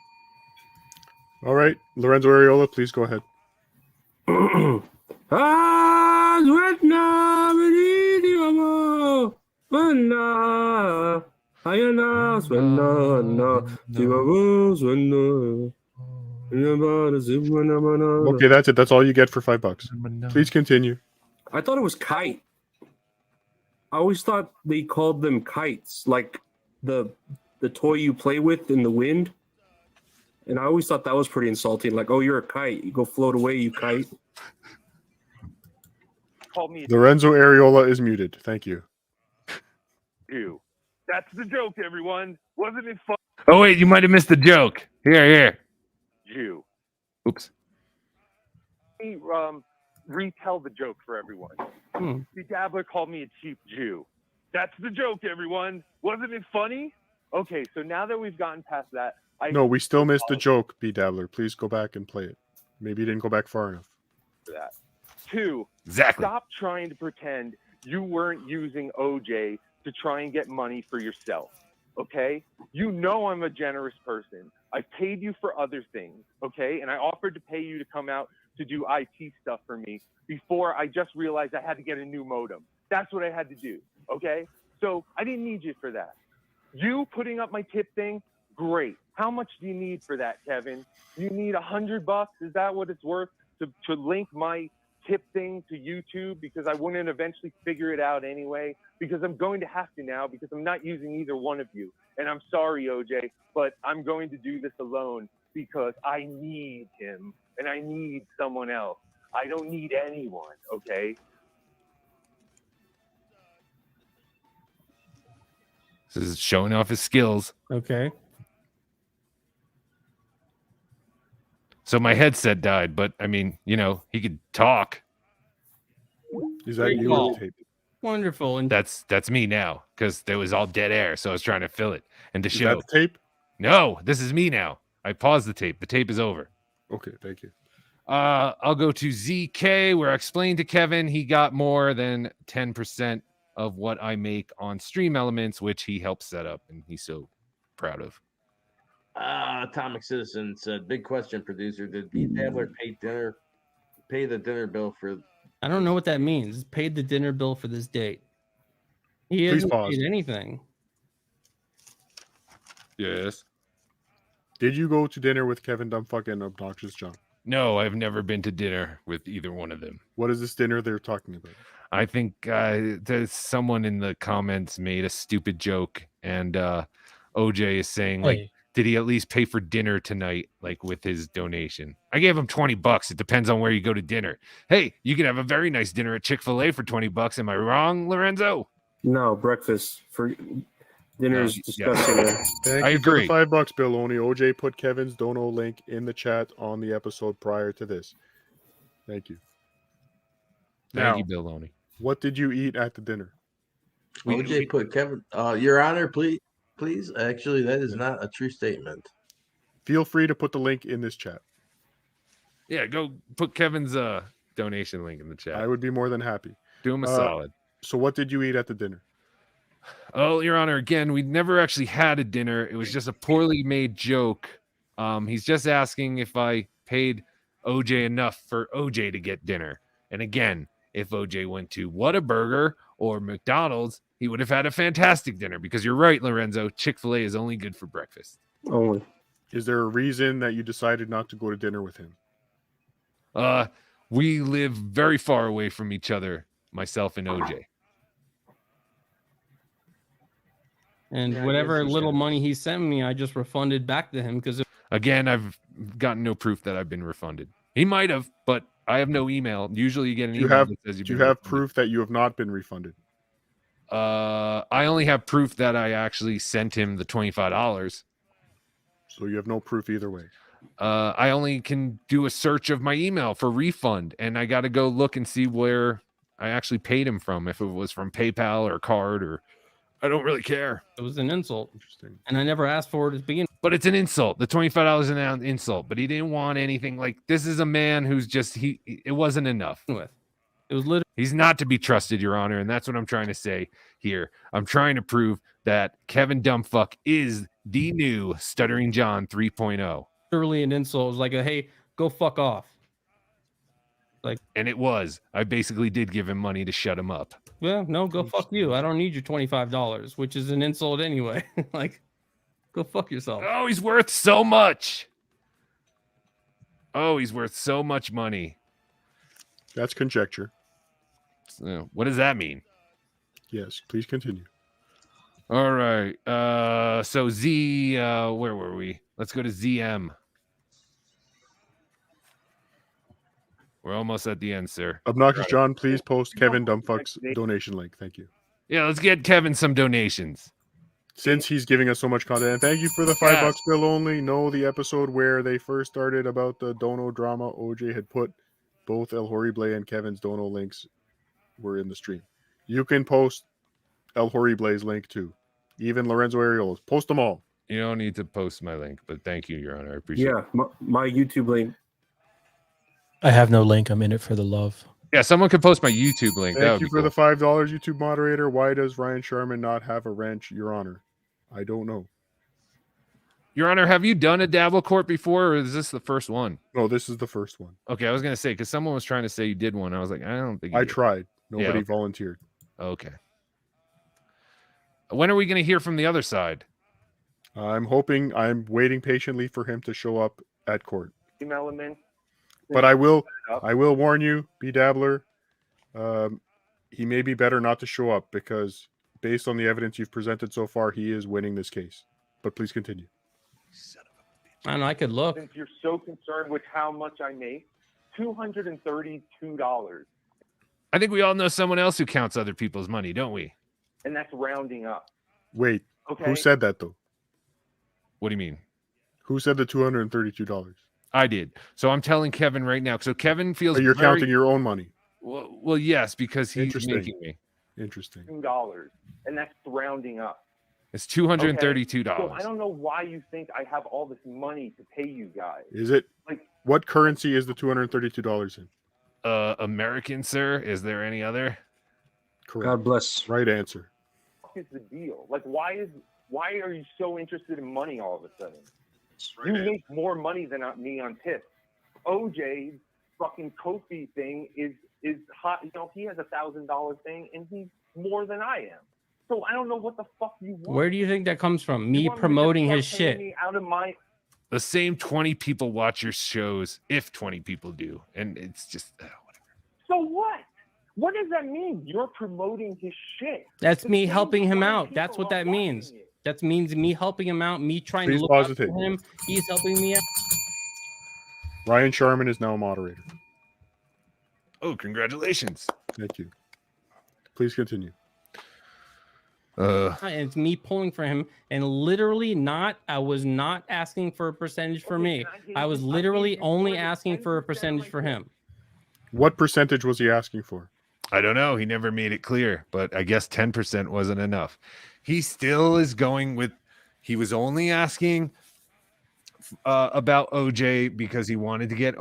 All right, Lorenzo Ariola, please go ahead. Okay, that's it. That's all you get for $5. Please continue. I thought it was kite. I always thought they called them kites, like the toy you play with in the wind. And I always thought that was pretty insulting. Like, oh, you're a kite. You go float away, you kite. Called me Lorenzo Ariola is muted. Thank you. Ew. That's the joke, everyone. Wasn't it fun? Oh, wait, you might have missed the joke. Here. Jew. Oops. Let me retell the joke for everyone. The Dabbler called me a cheap Jew. That's the joke, everyone. Wasn't it funny? Okay, so now that we've gotten past that, No, we still missed the joke, B. Dabbler. Please go back and play it. Maybe you didn't go back far enough. for that. 2, exactly. Stop trying to pretend you weren't using OJ to try and get money for yourself. Okay? You know I'm a generous person. I paid you for other things, okay? And I offered to pay you to come out to do IT stuff for me before I just realized I had to get a new modem. That's what I had to do, okay? So I didn't need you for that. You putting up my tip thing, great. How much do you need for that, Kevin? You need $100? Is that what it's worth to link my tip thing to YouTube because I wouldn't eventually figure it out anyway, because I'm going to have to now because I'm not using either one of you. And I'm sorry, OJ, but I'm going to do this alone because I need him and I need someone else. I don't need anyone, okay? This is showing off his skills. Okay. So my headset died, but I mean, you know, he could talk. Is that you on the tape? Wonderful. And That's me now because there was all dead air, so I was trying to fill it. And to Is show that the tape? No, this is me now. I paused the tape. The tape is over. Okay, thank you. I'll go to ZK where I explained to Kevin he got more than 10% of what I make on Stream Elements, which he helped set up, and he's so proud of. Atomic Citizen said, "Big question, producer. Did B Dabbler pay the dinner bill for?" I don't know what that means. Paid the dinner bill for this date. He Please hasn't pause. paid anything. Yes. Did you go to dinner with Kevin Dumbfuck and Obnoxious John? No, I've never been to dinner with either one of them. What is this dinner they're talking about? I think there's someone in the comments made a stupid joke, and OJ is saying, like, Hey. did he at least pay for dinner tonight, like with his donation? I gave him $20. It depends on where you go to dinner. Hey, you can have a very nice dinner at Chick-fil-A for $20. Am I wrong, Lorenzo? No, breakfast for dinner is No, disgusting. yeah. Thank I you agree. for the $5, Bill Only. OJ put Kevin's dono link in the chat on the episode prior to this. Thank you. Thank Now, you, Bill Loney. what did you eat at the dinner? OJ put Kevin. Your Honor, please. Actually, that is not a true statement. Feel free to put the link in this chat. Yeah, go put Kevin's donation link in the chat. I would be more than happy. Do him a solid. So what did you eat at the dinner? Oh, Your Honor, again, we never actually had a dinner. It was just a poorly made joke. He's just asking if I paid OJ enough for OJ to get dinner. And again, if OJ went to Whataburger or McDonald's, he would have had a fantastic dinner because you're right, Lorenzo. Chick-fil-A is only good for breakfast. Only. Is there a reason that you decided not to go to dinner with him? We live very far away from each other, myself and OJ. And whatever little money he sent me, I just refunded back to him because Again, I've gotten no proof that I've been refunded. He might have, but I have no email. Usually you get an Do you email have, that says you've do you been have refunded. proof that you have not been refunded? I only have proof that I actually sent him the $25. So you have no proof either way. I only can do a search of my email for refund, and I got to go look and see where I actually paid him from, if it was from PayPal or card, or I don't really care. it was an insult. Interesting. And I never asked for it at the beginning. But it's an insult. The $25 is an insult, but he didn't want anything. Like, this is a man who's just, it wasn't enough. With. It was literally. He's not to be trusted, Your Honor, and that's what I'm trying to say here. I'm trying to prove that Kevin Dumbfuck is the new Stuttering John 3.0. Literally an insult. It was like, hey, go fuck off. Like, and it was. I basically did give him money to shut him up. Yeah, no, go fuck you. I don't need your $25, which is an insult anyway. Like, go fuck yourself. Oh, he's worth so much. Oh, he's worth so much money. That's conjecture. So, what does that mean? Yes, please continue. All right. So Z, where were we? Let's go to ZM. We're almost at the end, sir. Obnoxious John, please post Kevin Dumbfuck's donation link. Thank you. Yeah, let's get Kevin some donations. Since he's giving us so much content. And thank you for the $5 bill only. No, the episode where they first started about the dono drama, OJ had put both El Horrible and Kevin's dono links were in the stream. You can post El Horrible's link too. Even Lorenzo Ariola's. Post them all. You don't need to post my link, but thank you, Your Honor. I appreciate it. Yeah, my YouTube link. I have no link. I'm in it for the love. Yeah, someone could post my YouTube link. Thank you for the $5 YouTube moderator. Why does Ryan Sharman not have a wrench, Your Honor? I don't know. Your Honor, have you done a Dabble Court before, or is this the first one? No, this is the first one. Okay, I was going to say, because someone was trying to say you did one. I was like, I don't think I tried. Nobody volunteered. Okay. When are we going to hear from the other side? I'm waiting patiently for him to show up at court. Element. But I will warn you, B Dabbler. He may be better not to show up because based on the evidence you've presented so far, he is winning this case. But please continue. I don't know. I could look. Since you're so concerned with how much I make, $232. I think we all know someone else who counts other people's money, don't we? And that's rounding up. Wait, Okay. Who said that though? What do you mean? Who said the $232? I did. So I'm telling Kevin right now. So Kevin feels you're counting your own money. Well, yes, because he's making me. Interesting. $2, and that's rounding up. It's $232. Okay? So I don't know why you think I have all this money to pay you guys. Is it? Like, what currency is the $232 in? American, sir. Is there any other? Correct. God bless. Right answer. What is the deal? Like, why are you so interested in money all of a sudden? You make more money than me on tips. OJ's fucking Kofi thing is hot. You know, he has $1,000 thing, and he's more than I am. So I don't know what the fuck you want. Where do you think that comes from? Me promoting his shit. Me out of my... The same 20 people watch your shows, if 20 people do, and it's just whatever. So what? What does that mean? You're promoting his shit. That's me helping him out. That's what that means. That means me helping him out, me trying to look out for him. He's helping me out. Ryan Sharman is now a moderator. Oh, congratulations. Thank you. Please continue. And it's me pulling for him, and literally I was not asking for a percentage for me. I was literally only asking for a percentage for him. What percentage was he asking for? I don't know. He never made it clear, but I guess 10% wasn't enough. He still is going with, he was only asking about OJ because he wanted to get,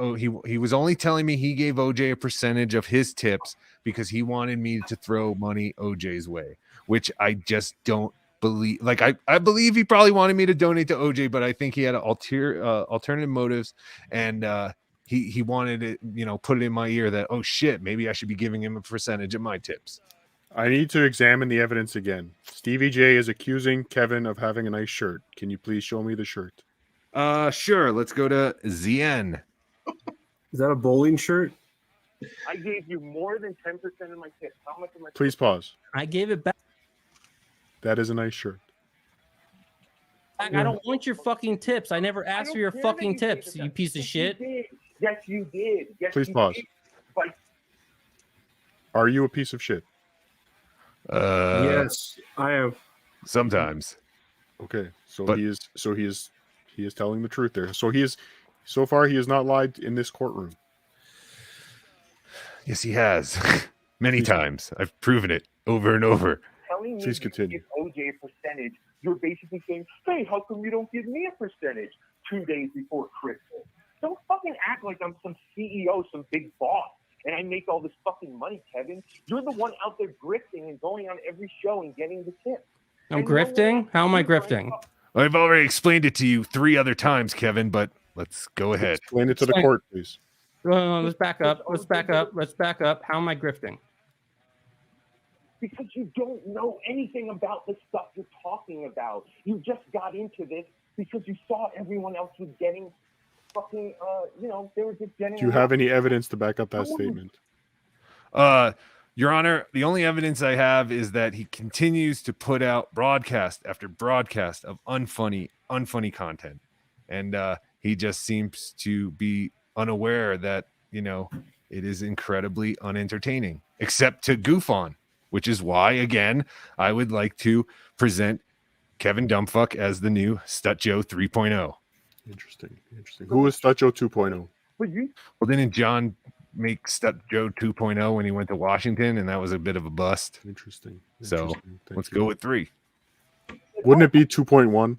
he was only telling me he gave OJ a percentage of his tips because he wanted me to throw money OJ's way, which I just don't believe. Like, I believe he probably wanted me to donate to OJ, but I think he had alternative motives, and he wanted it, put it in my ear that, oh shit, maybe I should be giving him a percentage of my tips. I need to examine the evidence again. Stevie J is accusing Kevin of having a nice shirt. Can you please show me the shirt? Sure. Let's go to ZN. Is that a bowling shirt? I gave you more than 10% of my tips. How much of my Please pause. I gave it back. That is a nice shirt. I don't want your fucking tips. I never asked for your fucking tips, you piece of shit. Yes, you did. Yes, Please pause. But... Are you a piece of shit? Yes, I am. Sometimes. Okay, he is telling the truth there. So far he has not lied in this courtroom. Yes, he has. Many times. I've proven it over and over. Telling me Please continue. Give OJ a percentage, you're basically saying, hey, how come you don't give me a percentage 2 days before Christmas? Don't fucking act like I'm some CEO, some big boss, and I make all this fucking money, Kevin. You're the one out there grifting and going on every show and getting the tips. I'm grifting? How am I grifting? I've already explained it to you 3 other times, Kevin, but let's go ahead. Explain it to the court, please. Let's back up. Let's back up. How am I grifting? Because you don't know anything about the stuff you're talking about. You just got into this because you saw everyone else was getting fucking, they were just getting... Do you have any evidence to back up that statement? Your Honor, the only evidence I have is that he continues to put out broadcast after broadcast of unfunny content. And he just seems to be unaware that, it is incredibly unentertaining, except to goof on, which is why, again, I would like to present Kevin Dumbfuck as the new Stut Joe 3.0. Interesting. Who is Stut Joe 2.0? Well, didn't John make Stut Joe 2.0 when he went to Washington, and that was a bit of a bust? Interesting. So let's go with 3. Wouldn't it be 2.1?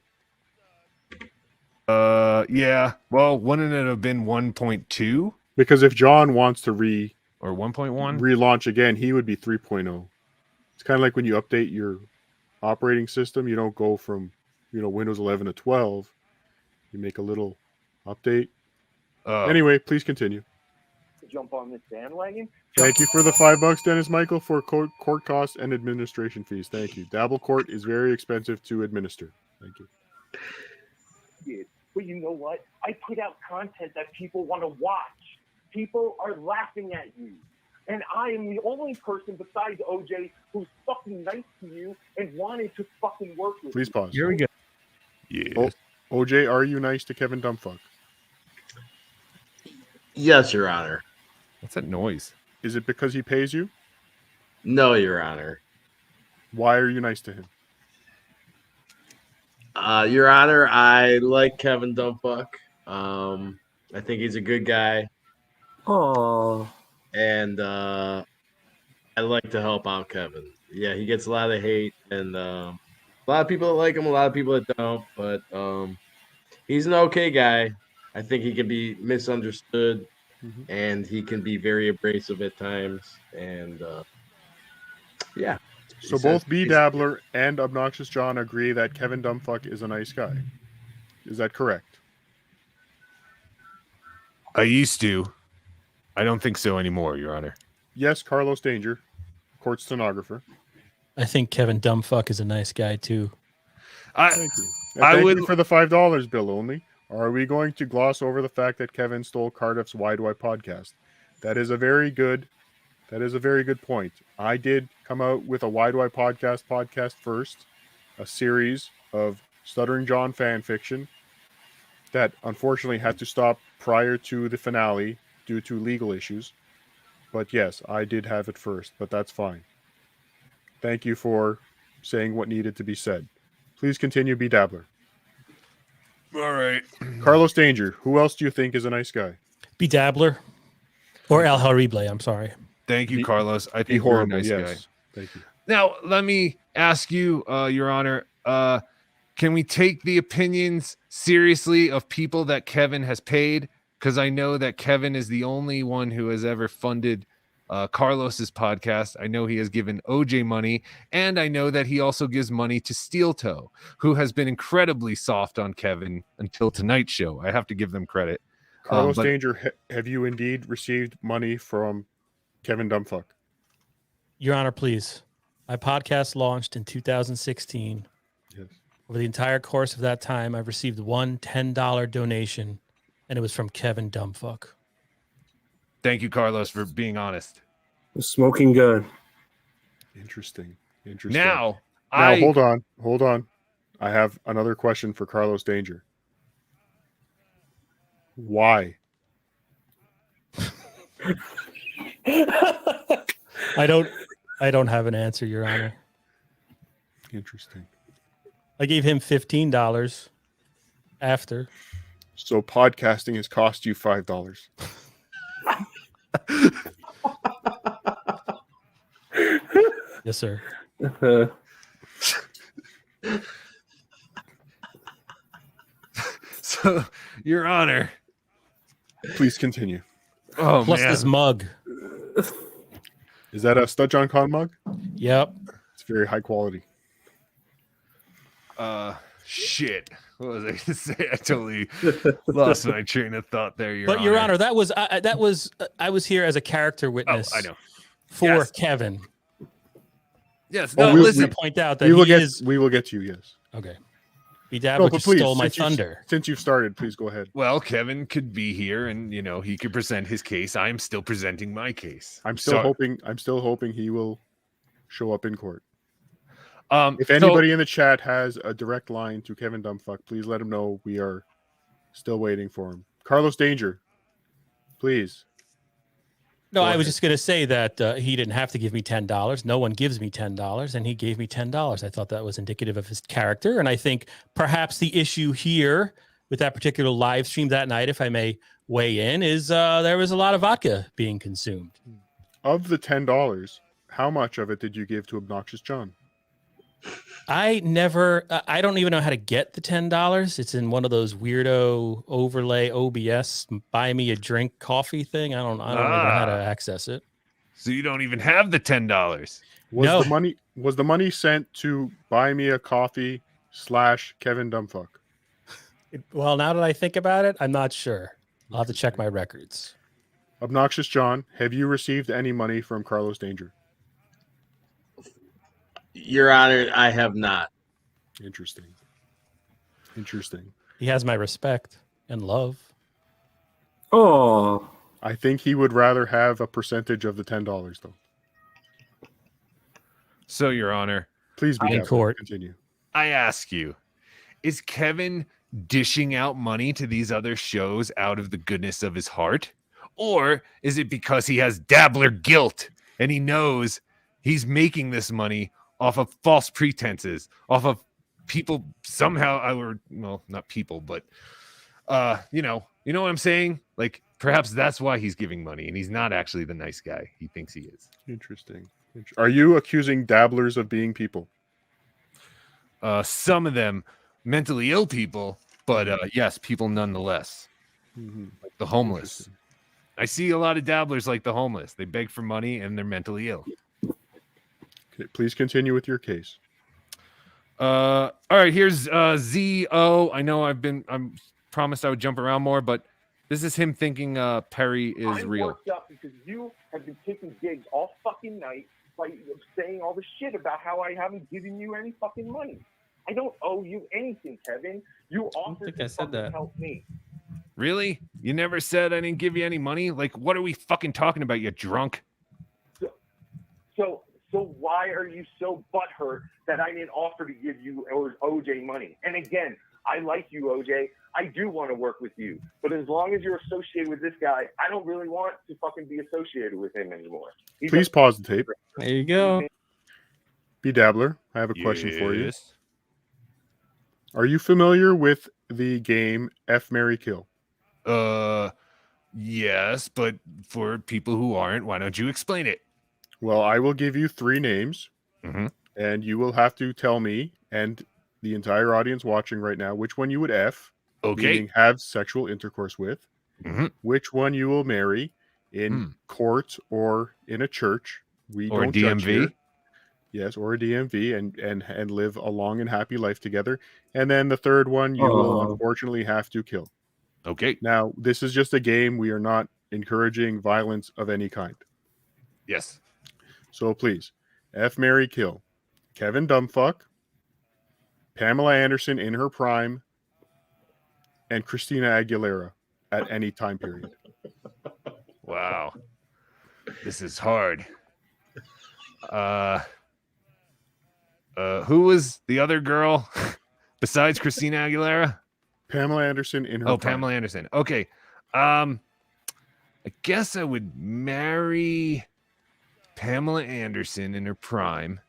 Yeah. Well, wouldn't it have been 1.2? Because if John wants to or 1.1 relaunch again, he would be 3.0. It's kind of like when you update your operating system, you don't go from Windows 11 to 12. You make a little update. Anyway, please continue. Jump on this bandwagon. Thank you for the $5, Dennis Michael, for court costs and administration fees. Thank you. Dabble Court is very expensive to administer. Thank you. But you know what? I put out content that people want to watch. people are laughing at you. And I am the only person besides OJ who's fucking nice to you and wanted to fucking work with Please you. pause. Here we go. Yeah. OJ, are you nice to Kevin Dumbfuck? Yes, Your Honor. What's that noise? Is it because he pays you? No, Your Honor. Why are you nice to him? Your Honor, I like Kevin Dumbfuck. I think he's a good guy. Oh. And I like to help out Kevin. Yeah, he gets a lot of hate, and a lot of people that like him, a lot of people that don't. But he's an okay guy. I think he can be misunderstood, and he can be very abrasive at times. And yeah. So both B Dabbler and Obnoxious John agree that Kevin Dumbfuck is a nice guy. Is that correct? I used to. I don't think so anymore, Your Honor. Yes, Carlos Danger, court stenographer. I think Kevin Dumbfuck is a nice guy too. Thank you. And thank you for the $5 bill only. Are we going to gloss over the fact that Kevin stole Cardiff's Wide podcast? That is a very good point. I did come out with a Wide podcast first, a series of Stuttering John fan fiction that unfortunately had to stop prior to the finale due to legal issues. But yes, I did have it first, but that's fine. Thank you for saying what needed to be said. Please continue, B Dabbler. All right. Carlos Danger, who else do you think is a nice guy? B Dabbler or Al Harible, I'm sorry. Thank you, Carlos. I Be think you're a horrible, nice yes. guy. Thank you. Now, let me ask you, Your Honor, can we take the opinions seriously of people that Kevin has paid? Because I know that Kevin is the only one who has ever funded Carlos's podcast. I know he has given OJ money, and I know that he also gives money to Steel Toe, who has been incredibly soft on Kevin until tonight's show. I have to give them credit. Carlos Danger, have you indeed received money from Kevin Dumbfuck? Your Honor, please. My podcast launched in 2016. Yes. Over the entire course of that time, I've received one $10 donation, and it was from Kevin Dumbfuck. Thank you, Carlos, for being honest. The smoking gun. Interesting. Now, hold on. I have another question for Carlos Danger. Why? I don't have an answer, Your Honor. Interesting. I gave him $15 after. So podcasting has cost you $5. Yes, sir. So, Your Honor, please continue. Oh, Plus man. this mug. Is that a Stud John Con mug? Yep. It's very high quality. Shit. What was I going to say? I totally lost my train of thought there, Your Honor. Your Honor, that was I was here as a character witness. Oh, I know. For Yes. Kevin. Yes. No, No, listen. listen. To point out that we will get to you, yes. Okay. B Dabble just stole my thunder. Since you've started, please go ahead. Well, Kevin could be here and, he could present his case. I'm still presenting my case. I'm still hoping he will show up in court. If so- anybody in the chat has a direct line to Kevin Dumbfuck, please let him know. We are still waiting for him. Carlos Danger, please. No, I was just going to say that he didn't have to give me $10. No one gives me $10, and he gave me $10. I thought that was indicative of his character, and I think perhaps the issue here with that particular live stream that night, if I may weigh in, is there was a lot of vodka being consumed. Of the $10, how much of it did you give to Obnoxious John? I don't even know how to get the $10. It's in one of those weirdo overlay OBS buy me a drink coffee thing. I don't know how to access it. So you don't even have the $10. Was the money sent to buy me a coffee / Kevin Dumbfuck? Well, now that I think about it, I'm not sure. I'll have to check my records. Obnoxious John, have you received any money from Carlos Danger? Your Honor, I have not. Interesting. He has my respect and love. Oh, I think he would rather have a percentage of the $10, though. So, Your Honor, please be in court. Continue. I ask you, is Kevin dishing out money to these other shows out of the goodness of his heart? Or is it because he has dabbler guilt and he knows he's making this money off of false pretenses, off of people somehow, or well, not people, but you know what I'm saying? Like, perhaps that's why he's giving money and he's not actually the nice guy he thinks he is. Interesting. Are you accusing dabblers of being people? Some of them mentally ill people, but yes, people nonetheless. Like the homeless. I see a lot of dabblers like the homeless. They beg for money and they're mentally ill. Okay, please continue with your case. All right, here's ZO. I know I'm promised I would jump around more, but this is him thinking Perry is I'm real. worked up because you have been taking gigs all fucking night by saying all the shit about how I haven't given you any fucking money. I don't owe you anything, Kevin. You offered to fucking help me. Really? You never said I didn't give you any money? Like, what are we fucking talking about, you drunk? So why are you so butthurt that I didn't offer to give you OJ money? And again, I like you, OJ. I do want to work with you. But as long as you're associated with this guy, I don't really want to fucking be associated with him anymore. Please pause the tape. There you go. B Dabbler, I have a question for you. Are you familiar with the game F, Marry, Kill? Yes, but for people who aren't, why don't you explain it? Well, I will give you 3 names, and you will have to tell me and the entire audience watching right now which one you would F, meaning have sexual intercourse with, which one you will marry in court or in a church. We or don't DMV. judge here. Yes, or a DMV, and live a long and happy life together. And then the third one you will unfortunately have to kill. Okay. Now, this is just a game. We are not encouraging violence of any kind. Yes. So please, F, Marry, Kill. Kevin Dumbfuck, Pamela Anderson in her prime, and Christina Aguilera at any time period. Wow. This is hard. Who was the other girl besides Christina Aguilera? Pamela Anderson in her prime. Pamela Anderson. Okay. I guess I would marry Pamela Anderson in her prime.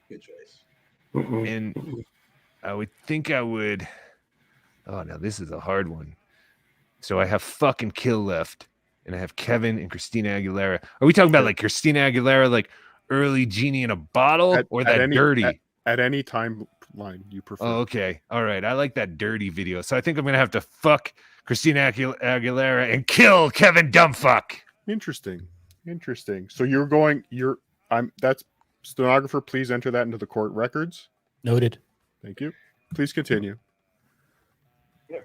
Good choice. And I would think I would. Oh, now this is a hard one. So I have fucking Kill left, and I have Kevin and Christina Aguilera. Are we talking about like Christina Aguilera, like early Genie in a Bottle, or that dirty? At any timeline you prefer. Oh, okay. All right. I like that dirty video. So I think I'm going to have to fuck Christina Aguilera and kill Kevin Dumbfuck. Interesting. So that's stenographer. Please enter that into the court records. Noted. Thank you. Please continue.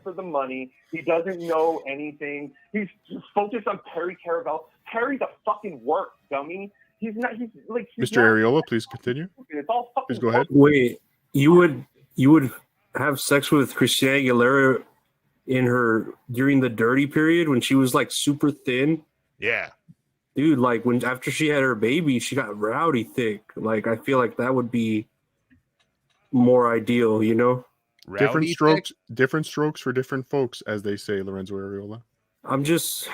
For the money. He doesn't know anything. He's focused on Perry Caravel. Perry's a fucking work, dummy. He's Mr. Areola, please continue. It's all fucking Please go ahead. Wait, you would have sex with Christina Aguilera during the dirty period when she was like super thin? Yeah. Dude, like after she had her baby, she got rowdy thick. Like I feel like that would be more ideal, you know? Different strokes for different folks, as they say, Lorenzo Areola. I'm just,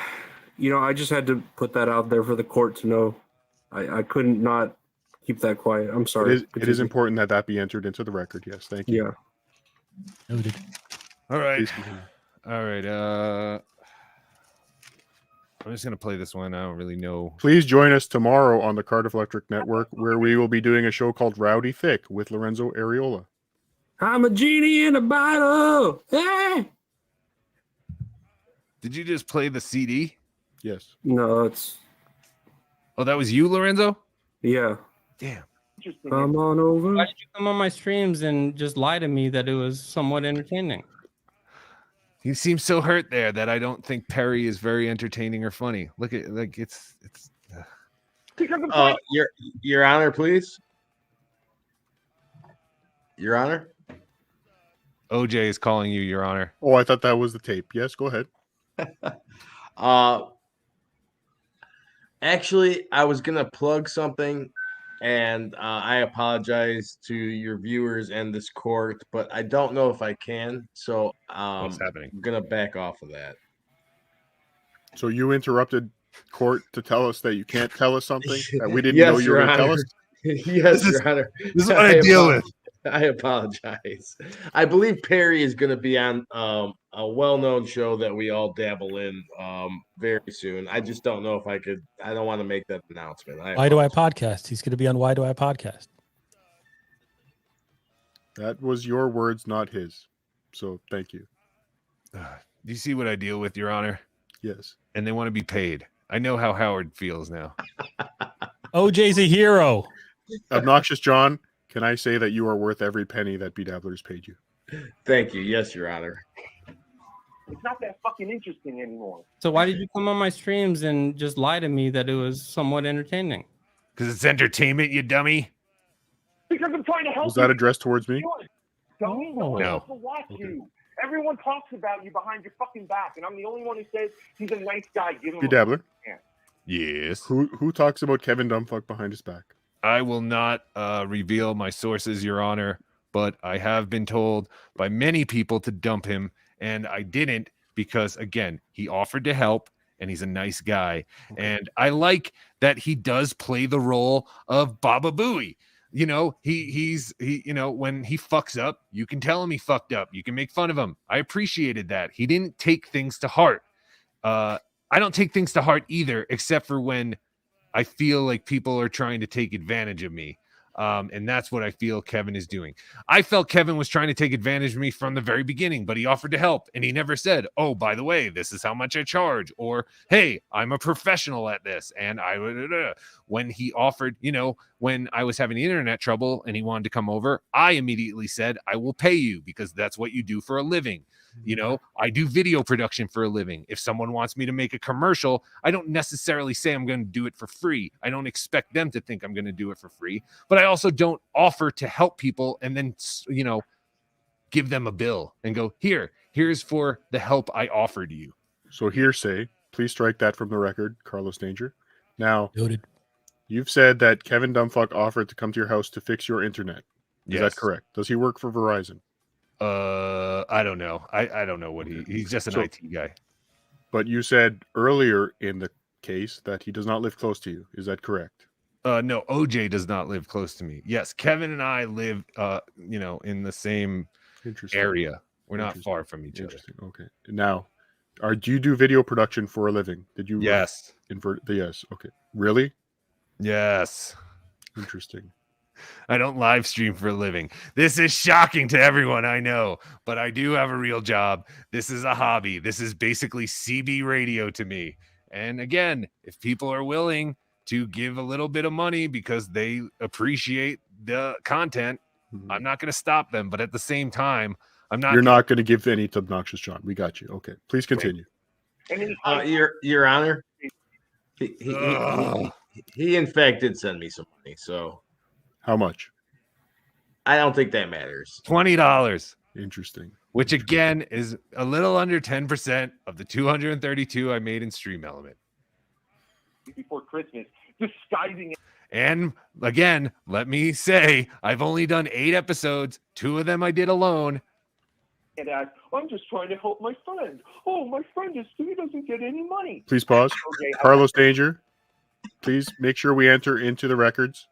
I just had to put that out there for the court to know. I couldn't not keep that quiet. I'm sorry. It is important that be entered into the record. Yes, thank you. Yeah. Noted. All right. All right. I'm just going to play this one. I don't really know. Please join us tomorrow on the Cardiff Electric Network, where we will be doing a show called Rowdy Thick with Lorenzo Areola. I'm a genie in a bottle. Hey! Did you just play the CD? Yes. No, it's... Oh, that was you, Lorenzo? Yeah. Damn. Come on over. Why did you come on my streams and just lie to me that it was somewhat entertaining? You seem so hurt there that I don't think Perry is very entertaining or funny. Look at it's. Your Honor, please. Your Honor. OJ is calling you, Your Honor. Oh, I thought that was the tape. Yes, go ahead. Actually, I was gonna plug something, and I apologize to your viewers and this court, but I don't know if I can. So What's happening? I'm gonna back off of that. So you interrupted court to tell us that you can't tell us something that we didn't Yes, know you were Your going to tell Honor. us? Yes, Your Honor. This is what I deal with. I apologize. I believe Perry is going to be on a well-known show that we all dabble in very soon. I just don't know if I could. I don't want to make that announcement. Why Do I Podcast? He's going to be on Why Do I Podcast. That was your words, not his. So thank you. Do you see what I deal with, Your Honor? Yes. And they want to be paid. I know how Howard feels now. OJ's a hero. Obnoxious John, can I say that you are worth every penny that B-Dabblers paid you? Thank you. Yes, Your Honor. It's not that fucking interesting anymore. So why did you come on my streams and just lie to me that it was somewhat entertaining? Because it's entertainment, you dummy. Because I'm trying to help Was you. that addressed towards me? Dummy, no one No. wants to watch you. Everyone talks about you behind your fucking back, and I'm the only one who says he's a nice guy. Give him B-Dabbler? a chance. Yes. Who talks about Kevin Dumbfuck behind his back? I will not reveal my sources, Your Honor, but I have been told by many people to dump him, and I didn't because, again, he offered to help, and he's a nice guy. Okay. And I like that he does play the role of Baba Booey. You know, he's when he fucks up, you can tell him he fucked up. You can make fun of him. I appreciated that. He didn't take things to heart. I don't take things to heart either, except for when I feel like people are trying to take advantage of me. And that's what I feel Kevin is doing. I felt Kevin was trying to take advantage of me from the very beginning, but he offered to help. And he never said, oh, by the way, this is how much I charge. Or, hey, I'm a professional at this. And when he offered, when I was having internet trouble and he wanted to come over, I immediately said, I will pay you because that's what you do for a living. I do video production for a living. If someone wants me to make a commercial, I don't necessarily say I'm going to do it for free. I don't expect them to think I'm going to do it for free, but I also don't offer to help people and then, give them a bill and go, here's for the help I offered you. So hearsay, please strike that from the record, Carlos Danger. Now, noted. You've said that Kevin Dumbfuck offered to come to your house to fix your internet. Is that correct? Does he work for Verizon? I don't know. I don't know what he's just an IT guy. But you said earlier in the case that he does not live close to you. Is that correct? No, OJ does not live close to me. Yes, Kevin and I live, in the same area. We're not far from each other. Okay. Now, do you do video production for a living? Did you? Yes. Yes. Okay. Really? Yes. Interesting. I don't live stream for a living. This is shocking to everyone, I know, but I do have a real job. This is a hobby. This is basically CB radio to me. And again, if people are willing to give a little bit of money because they appreciate the content, I'm not going to stop them. But at the same time, You're not going to give any to Obnoxious John. We got you. Okay. Please continue. Your Honor, he in fact did send me some money. So how much? I don't think that matters. $20. Interesting. Which again is a little under 10% of the 232 I made in Stream Element. Before Christmas, disguising it. And again, let me say, I've only done 8 episodes. 2 of them I did alone. And I'm just trying to help my friend. Oh, my friend he doesn't get any money. Please pause. Okay, Carlos Danger, please make sure we enter into the records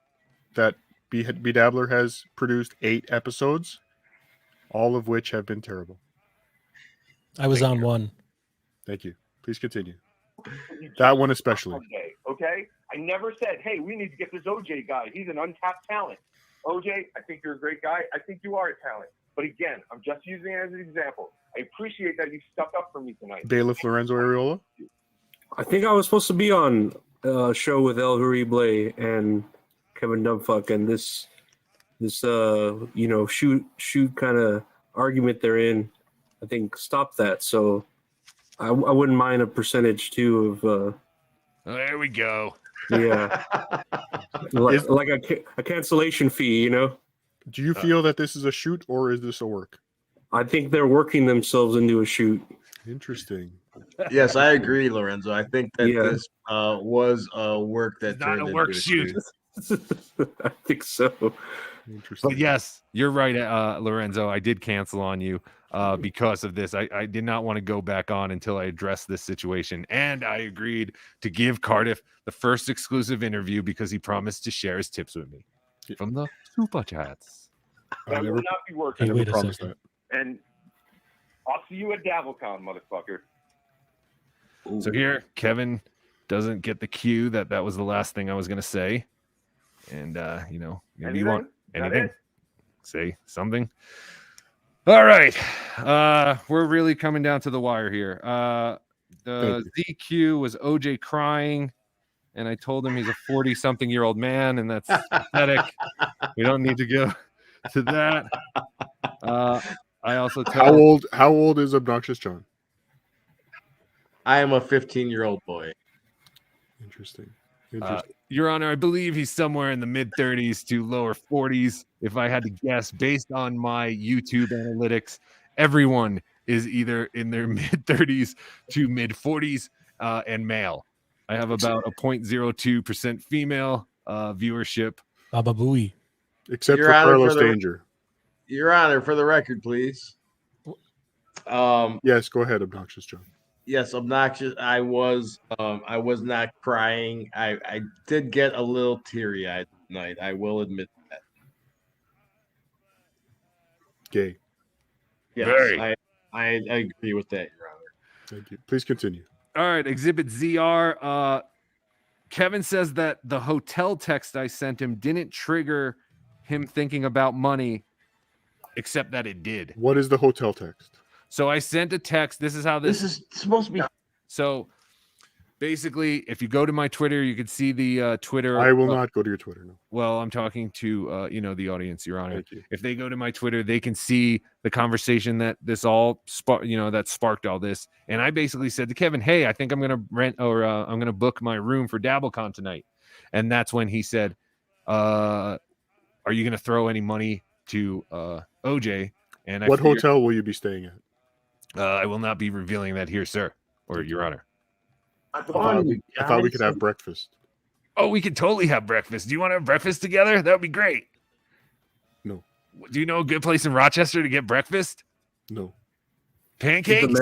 that B-Dabbler has produced 8 episodes, all of which have been terrible. I was on one. Thank you. Please continue. That one especially. Okay? I never said, hey, we need to get this OJ guy. He's an untapped talent. OJ, I think you're a great guy. I think you are a talent. But again, I'm just using it as an example. I appreciate that you stuck up for me tonight. Bailiff Lorenzo Areola? I think I was supposed to be on a show with El Harible and Kevin Dumbfuck, and this shoot kind of argument they're in, I think stopped that. So I wouldn't mind a percentage too of there we go. Yeah. like a cancellation fee, Do you feel that this is a shoot or is this a work? I think they're working themselves into a shoot. Interesting. Yes, I agree, Lorenzo. I think that Yeah. this was a work that It's not turned a into work a shoot. I think so. Interesting. But yes, you're right, Lorenzo. I did cancel on you because of this. I did not want to go back on until I addressed this situation. And I agreed to give Cardiff the first exclusive interview because he promised to share his tips with me from the Super Chats. That will not be working. Hey, wait a second. And I'll see you at DabbleCon, motherfucker. So here, Kevin doesn't get the cue that was the last thing I was going to say. And, maybe you want anything? Say something. All right. We're really coming down to the wire here. The ZQ was OJ crying, and I told him he's a 40-something-year-old man, and that's pathetic. We don't need to go to that. I also told How old is Obnoxious John? I am a 15-year-old boy. Interesting. Your Honor, I believe he's somewhere in the mid-30s to lower 40s. If I had to guess, based on my YouTube analytics, everyone is either in their mid-30s to mid-40s and male. I have about a 0.02% female viewership. Baba Booey. Except Your for Honor, Carlos Danger. Your Honor, for the record, please. Yes, go ahead, Obnoxious John. Yes, obnoxious. I was not crying. I did get a little teary-eyed tonight. I will admit that. Gay. Yes, I agree with that, Your Honor. Thank you. Please continue. All right, Exhibit ZR. Kevin says that the hotel text I sent him didn't trigger him thinking about money, except that it did. What is the hotel text? So I sent a text. This is how this is supposed to be. So basically, if you go to my Twitter, you can see the Twitter. I will not go to your Twitter. No. Well, I'm talking to the audience, Your Honor. Thank you. If they go to my Twitter, they can see the conversation that this all that sparked all this. And I basically said to Kevin, "Hey, I think I'm gonna rent or I'm gonna book my room for DabbleCon tonight." And that's when he said, "Are you gonna throw any money to OJ?" And what hotel will you be staying at? I will not be revealing that here, sir, or Your Honor. I thought we could have breakfast. Oh, we could totally have breakfast. Do you want to have breakfast together? That would be great. No. Do you know a good place in Rochester to get breakfast? No. Pancakes?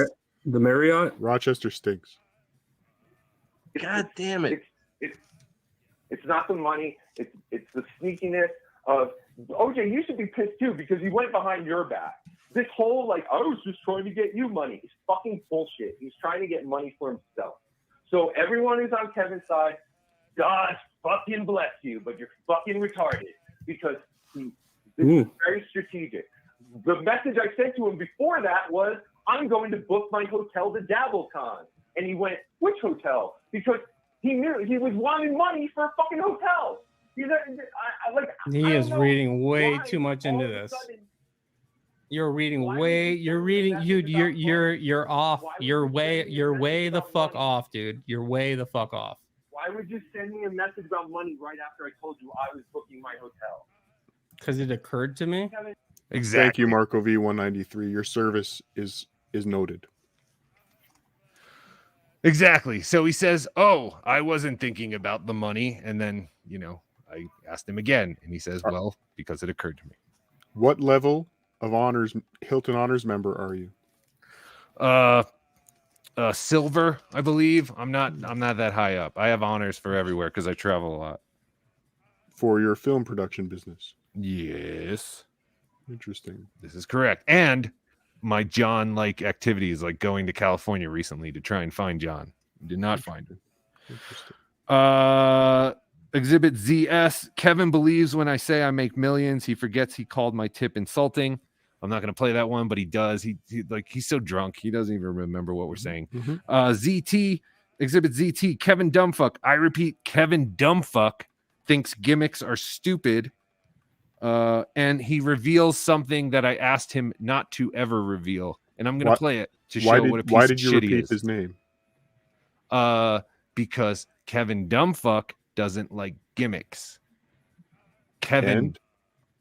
The Marriott? Rochester stinks. God damn it. It's not the money. It's the sneakiness of OJ. You should be pissed too because he went behind your back. This whole I was just trying to get you money is fucking bullshit. He's trying to get money for himself. So everyone who's on Kevin's side, God fucking bless you, but you're fucking retarded because this is very strategic. The message I sent to him before that was, I'm going to book my hotel to DabbleCon. And he went, which hotel? Because he knew he was wanting money for a fucking hotel. He is reading way too much into this. You're reading dude, you're off. You're way the fuck off, dude. You're way the fuck off. Why would you send me a message about money right after I told you I was booking my hotel? Because it occurred to me. Exactly. Thank you, Marco V193. Your service is noted. Exactly. So he says, "Oh, I wasn't thinking about the money," and then I asked him again, and he says, "Well, because it occurred to me." What level of Hilton Honors member are you? Silver, I believe. I'm not that high up. I have honors for everywhere because I travel a lot. For your film production business? Yes. Interesting. This is correct. And my John-like activities, like going to California recently to try and find John. Did not find him. Interesting. Exhibit ZS. Kevin believes when I say I make millions. He forgets he called my tip insulting. I'm not going to play that one, but he does. He's so drunk. He doesn't even remember what we're saying. Mm-hmm. ZT. Exhibit ZT. Kevin Dumbfuck. I repeat, Kevin Dumbfuck thinks gimmicks are stupid. And he reveals something that I asked him not to ever reveal. And I'm going to play it to show what a piece of shit he is. Why did you repeat his name? Because Kevin Dumbfuck doesn't like gimmicks. Kevin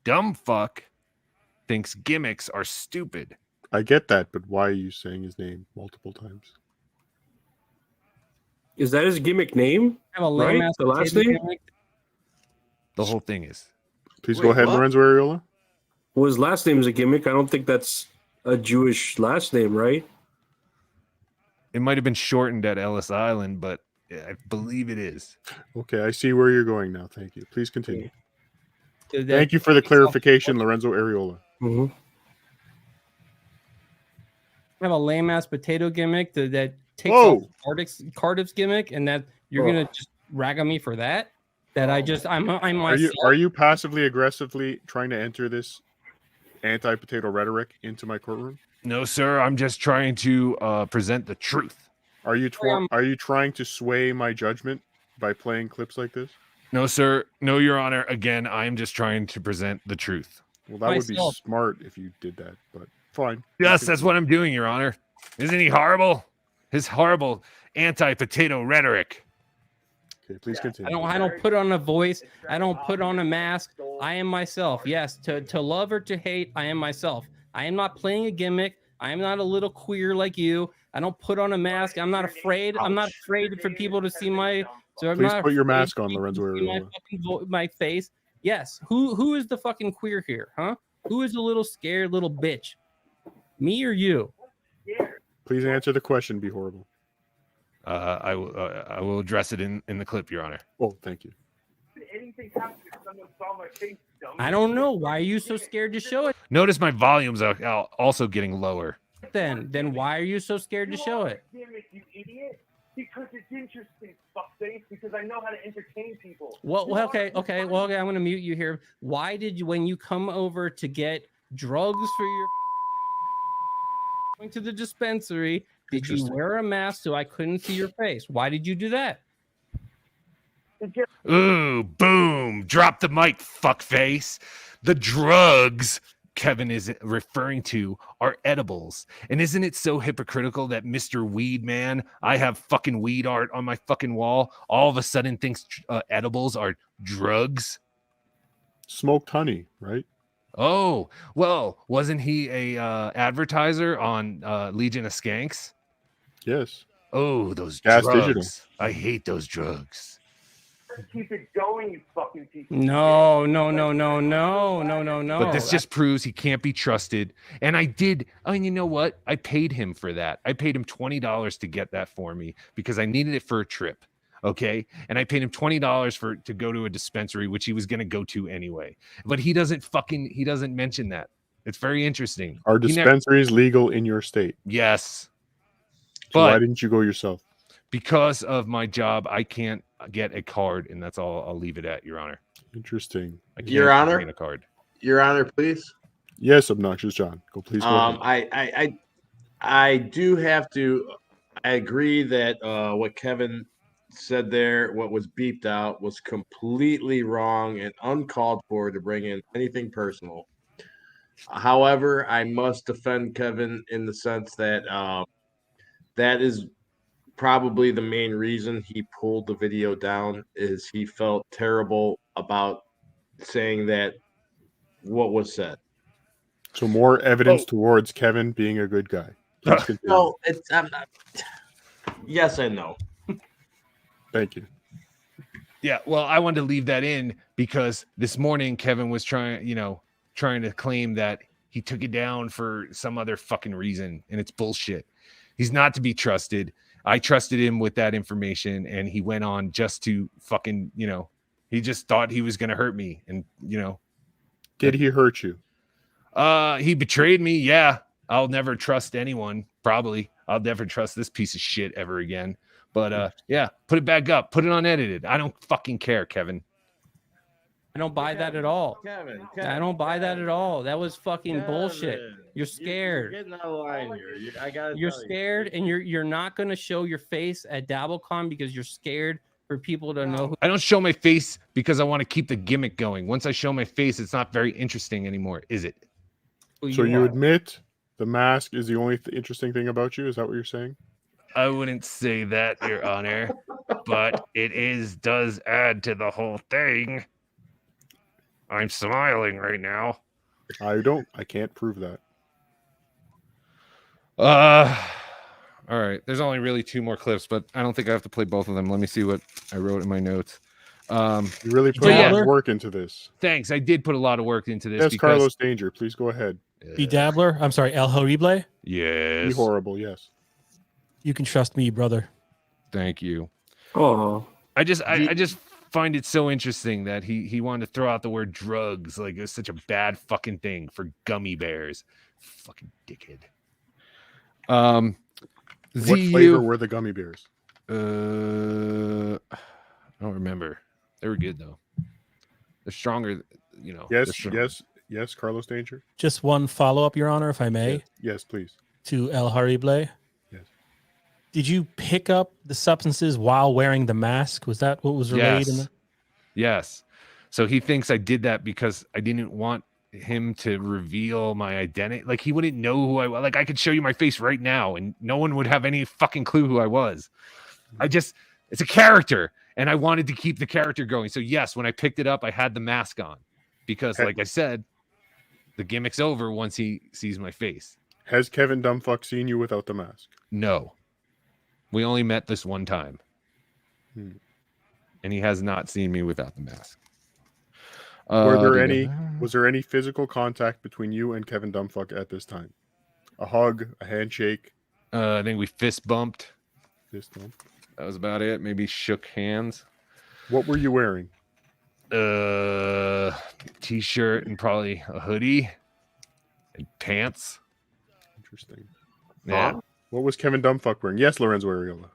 Dumbfuck thinks gimmicks are stupid. I get that, but why are you saying his name multiple times? Is that his gimmick name? Have a lame ass The last potato name? gimmick? The whole thing is. Please go ahead, Lorenzo Areola. Well, his last name is a gimmick. I don't think that's a Jewish last name, right? It might have been shortened at Ellis Island, but I believe it is. Okay, I see where you're going now. Thank you. Please continue. Thank you for the clarification, Lorenzo Areola. Mm-hmm. Have a lame ass potato gimmick that takes Whoa. off Cardiff's gimmick, and that you're gonna just rag on me for that? That I'm Are myself. you passively aggressively trying to enter this anti-potato rhetoric into my courtroom? No, sir. I'm just trying to present the truth. Are you trying to sway my judgment by playing clips like this? No, sir. No, Your Honor. Again, I am just trying to present the truth. Well, that would be smart if you did that, but fine. Yes, that's what I'm doing, Your Honor. Isn't he horrible? His horrible anti-potato rhetoric. Okay, please continue. I don't put on a voice. I don't put on a mask. I am myself. Yes, to love or to hate, I am myself. I am not playing a gimmick. I am not a little queer like you. I don't put on a mask. I'm not afraid. I'm not afraid for people to see my. So I'm Please not put your afraid mask for on, people Lorenzo to see Areola. my face. Yes. Who is the fucking queer here, huh? Who is a little scared little bitch? Me or you? Please answer the question. Be horrible. I will address it in the clip, Your Honor. Oh, thank you. Anything happens if someone saw my face, dummy? I don't know. Why are you so scared to show it? Notice my volumes are also getting lower. Then why are you so scared to show it? Gimmick, you idiot. Because it's interesting, fuckface. Because I know how to entertain people. Well, okay. I'm going to mute you here. Why did you, when you come over to get drugs for your going to the dispensary, did you wear a mask so I couldn't see your face? Why did you do that? Ooh, boom. Drop the mic, fuckface. The drugs Kevin is referring to are edibles. And isn't it so hypocritical that Mr. Weed Man, I have fucking weed art on my fucking wall, all of a sudden thinks edibles are drugs? Smoked honey, right? Oh, well, wasn't he a advertiser on Legion of Skanks? Yes. Oh, those Gas drugs. Digital. I hate those drugs. Keep it going, you fucking piece of No. But this just proves he can't be trusted. And I did. And you know what? I paid him for that. I paid him $20 to get that for me because I needed it for a trip. Okay. And I paid him $20 to go to a dispensary, which he was going to go to anyway. But he doesn't mention that. It's very interesting. Are dispensaries legal in your state? Yes. So why didn't you go yourself? Because of my job, I can't get a card, and that's all I'll leave it at, Your Honor. Interesting. Your Honor, a card. Your Honor, please. Yes, obnoxious John. Please go ahead. I do have to. I agree that what Kevin said there, what was beeped out, was completely wrong and uncalled for to bring in anything personal. However, I must defend Kevin in the sense that that is probably the main reason he pulled the video down, is he felt terrible about saying that what was said. So more evidence towards Kevin being a good guy. No, I'm not. Yes and no. Thank you. Yeah, well, I wanted to leave that in because this morning Kevin was trying to claim that he took it down for some other fucking reason, and it's bullshit. He's not to be trusted. I trusted him with that information, and he went on just to fucking, he just thought he was going to hurt me. And, Did he hurt you? He betrayed me. Yeah. I'll never trust anyone. Probably. I'll never trust this piece of shit ever again. But, yeah, put it back up. Put it unedited. I don't fucking care, Kevin. I don't buy that at all. Kevin, I don't buy that at all. That was fucking bullshit. You're scared. You're getting out of line here. You're scared, and you're not going to show your face at DabbleCon because you're scared for people to know. I don't show my face because I want to keep the gimmick going. Once I show my face, it's not very interesting anymore, is it? So you admit the mask is the only interesting thing about you? Is that what you're saying? I wouldn't say that, Your Honor, but it does add to the whole thing. I'm smiling right now. I can't prove that. All right. There's only really 2 more clips, but I don't think I have to play both of them. Let me see what I wrote in my notes. You really put a lot of work into this. Thanks. I did put a lot of work into this. Yes, because... Carlos Danger, please go ahead. Be Dabbler. I'm sorry, El Horrible. Yes. Be horrible. Yes. You can trust me, brother. Thank you. Oh, I just find it so interesting that he wanted to throw out the word drugs like it's such a bad fucking thing for gummy bears. Fucking dickhead. What flavor were the gummy bears? I don't remember. They were good though. They're stronger, you know. Yes, Carlos Danger. Just one follow-up, Your Honor, if I may. Yes, please. To El Horrible. Yes. Did you pick up the substances while wearing the mask? Was that what was relayed in the? Yes. So he thinks I did that because I didn't want him to reveal my identity. Like he wouldn't know who I was. Like I could show you my face right now and no one would have any fucking clue who I was. It's a character and I wanted to keep the character going. So yes, when I picked it up, I had the mask on because like I said, the gimmick's over once he sees my face. Has Kevin Dumbfuck seen you without the mask? No. We only met this one time. And he has not seen me without the mask. Was there any physical contact between you and Kevin Dumbfuck at this time? A hug, a handshake? I think we fist bumped. Fist bump. That was about it. Maybe shook hands. What were you wearing? T-shirt and probably a hoodie and pants. Interesting. Yeah. What was Kevin Dumbfuck wearing? Yes, Lorenzo Ariola.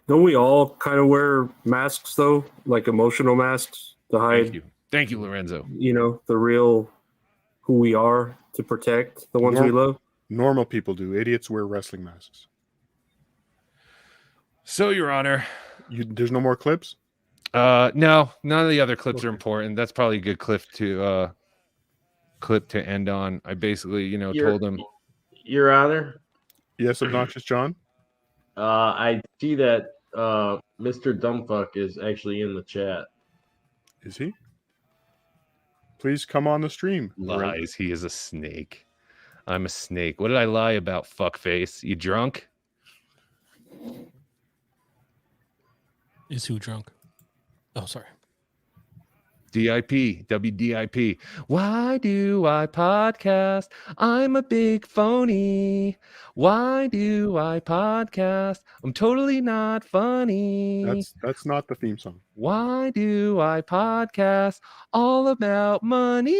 Don't we all kind of wear masks though, like emotional masks to hide? Thank you, Lorenzo. You know, the real who we are to protect the ones we love. Normal people do. Idiots wear wrestling masks. So, Your Honor, there's no more clips? No, none of the other clips are important. That's probably a good clip to end on. I basically, told him. Your Honor. Yes, Obnoxious John. I see that Mr. Dumbfuck is actually in the chat. Is he? Please come on the stream. Lies. He is a snake. I'm a snake. What did I lie about, fuckface? You drunk? Is who drunk? Oh, sorry. DIP, WDIP. Why do I podcast? I'm a big phony. Why do I podcast? I'm totally not funny. That's not the theme song. Why do I podcast? All about money.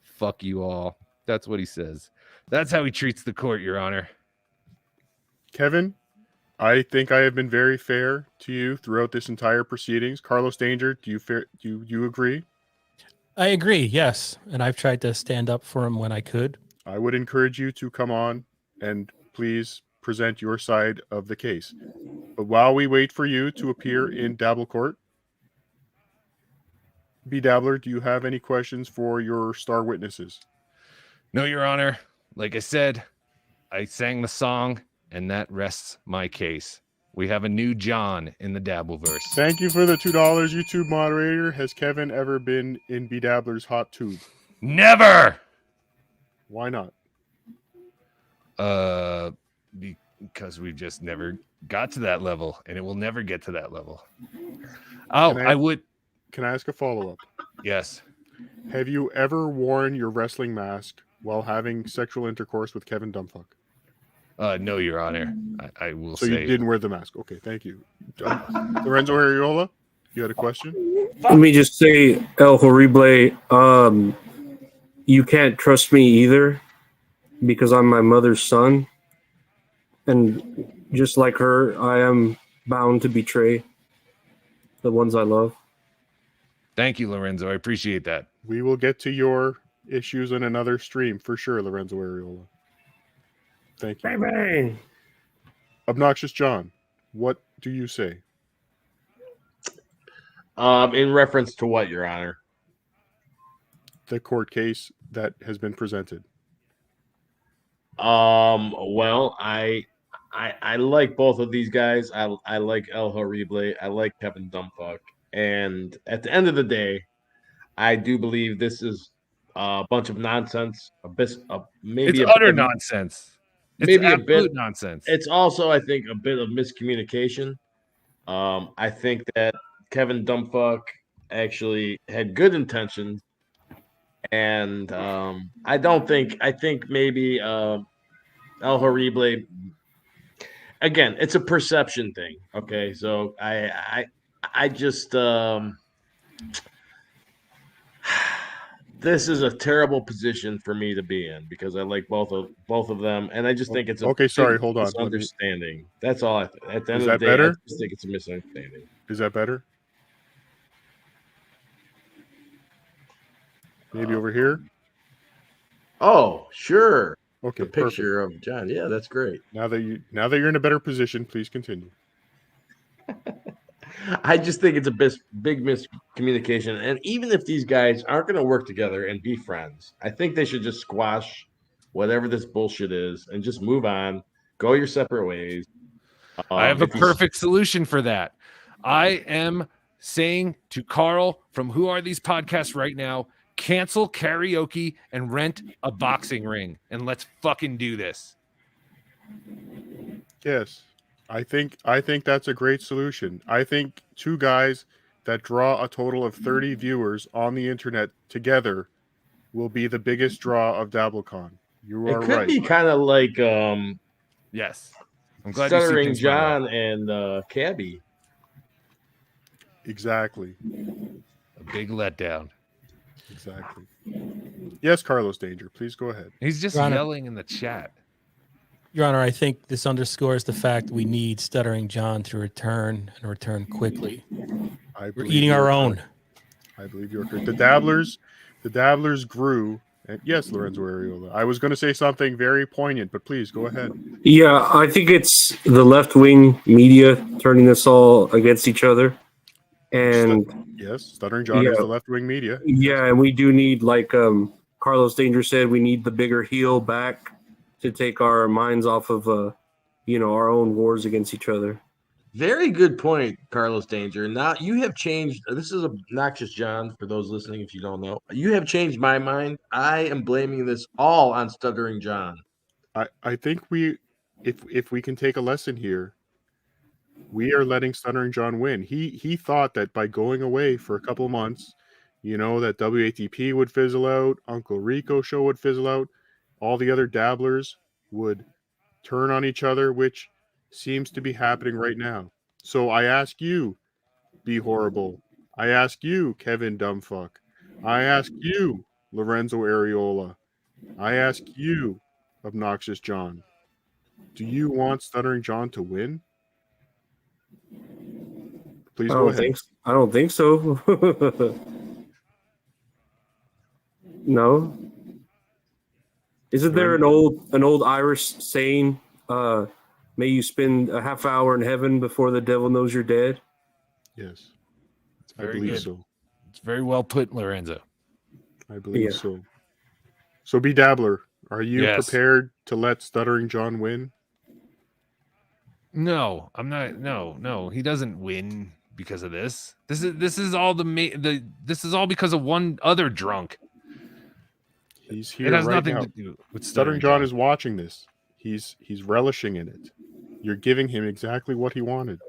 Fuck you all. That's what he says. That's how he treats the court, Your Honor. Kevin, I think I have been very fair to you throughout this entire proceedings. Carlos Danger, do you agree? I agree, yes. And I've tried to stand up for him when I could. I would encourage you to come on and please present your side of the case. But while we wait for you to appear in Dabble Court, B. Dabbler, do you have any questions for your star witnesses? No, Your Honor. Like I said, I sang the song. And that rests my case. We have a new John in the Dabbleverse. Thank you for the $2, YouTube moderator. Has Kevin ever been in B Dabbler's hot tube? Never. Why not? Because we've just never got to that level, and it will never get to that level. I would. Can I ask a follow-up? Yes. Have you ever worn your wrestling mask while having sexual intercourse with Kevin Dumbfuck? No, Your Honor. I will say. So you didn't wear the mask. Okay, thank you. Lorenzo Ariola, you had a question? Let me just say, El Horrible, you can't trust me either because I'm my mother's son. And just like her, I am bound to betray the ones I love. Thank you, Lorenzo. I appreciate that. We will get to your issues in another stream for sure, Lorenzo Ariola. Thank you. Bang. Obnoxious John, what do you say? In reference to what, Your Honor? The court case that has been presented. Well, I like both of these guys. I like El Horrible. I like Kevin Dumbfuck. And at the end of the day, I do believe this is a bunch of nonsense. It's utter nonsense. maybe a bit nonsense. It's also, I think, a bit of miscommunication. I think that Kevin Dumpfuck actually had good intentions, and I think maybe El Horrible. Again, it's a perception thing. Okay, so I just this is a terrible position for me to be in because I like both of them, and I just think it's a Okay, sorry, big hold on. misunderstanding. That's all. At the end Is of the that day, I better? just think it's a misunderstanding. Is that better? Maybe over here. Oh, sure. Okay, the picture of John. Yeah, that's great. Now that you're in a better position, please continue. I just think it's a big miscommunication, and even if these guys aren't going to work together and be friends, I think they should just squash whatever this bullshit is and just move on, go your separate ways. I have a perfect solution for that. I am saying to Carl from Who Are These Podcasts right now, cancel karaoke and rent a boxing ring, and let's fucking do this. Yes. I think that's a great solution. I think two guys that draw a total of 30 viewers on the internet together will be the biggest draw of DabbleCon. You are It could right. be kind of like yes. I'm glad you see Stuttering things my way. John and Cabby. Exactly. A big letdown. Exactly. Yes, Carlos Danger, please go ahead. He's just Your Honor. yelling in the chat. Your Honor, I think this underscores the fact we need Stuttering John to return and return quickly. We're eating our own. I believe you're correct. The Dabblers grew. And yes, Lorenzo Areola. I was going to say something very poignant, but please go ahead. Yeah, I think it's the left-wing media turning this all against each other. And Yes, Stuttering John is the left-wing media. Yeah, and we do need, like Carlos Danger said, we need the bigger heel back to take our minds off of, our own wars against each other. Very good point, Carlos Danger. Now you have changed. This is obnoxious, John, for those listening. If you don't know, you have changed my mind. I am blaming this all on Stuttering John. I think if we can take a lesson here, we are letting Stuttering John win. He thought that by going away for a couple months, that WATP would fizzle out, Uncle Rico show would fizzle out, all the other dabblers would turn on each other, which seems to be happening right now. So I ask you, Be Horrible. I ask you, Kevin Dumbfuck. I ask you, Lorenzo Areola. I ask you, Obnoxious John. Do you want Stuttering John to win? Please go ahead. I don't think so. No. Isn't there an old Irish saying, may you spend a half hour in heaven before the devil knows you're dead? Yes. I believe good. so. It's very well put, Lorenzo. I believe so. So, Be Dabbler, are you prepared to let Stuttering John win? No, I'm not. No, he doesn't win because of this. This is all this is all because of one other drunk. He's here. It has right nothing now. to do with Stuttering John is watching this. He's relishing in it. You're giving him exactly what he wanted.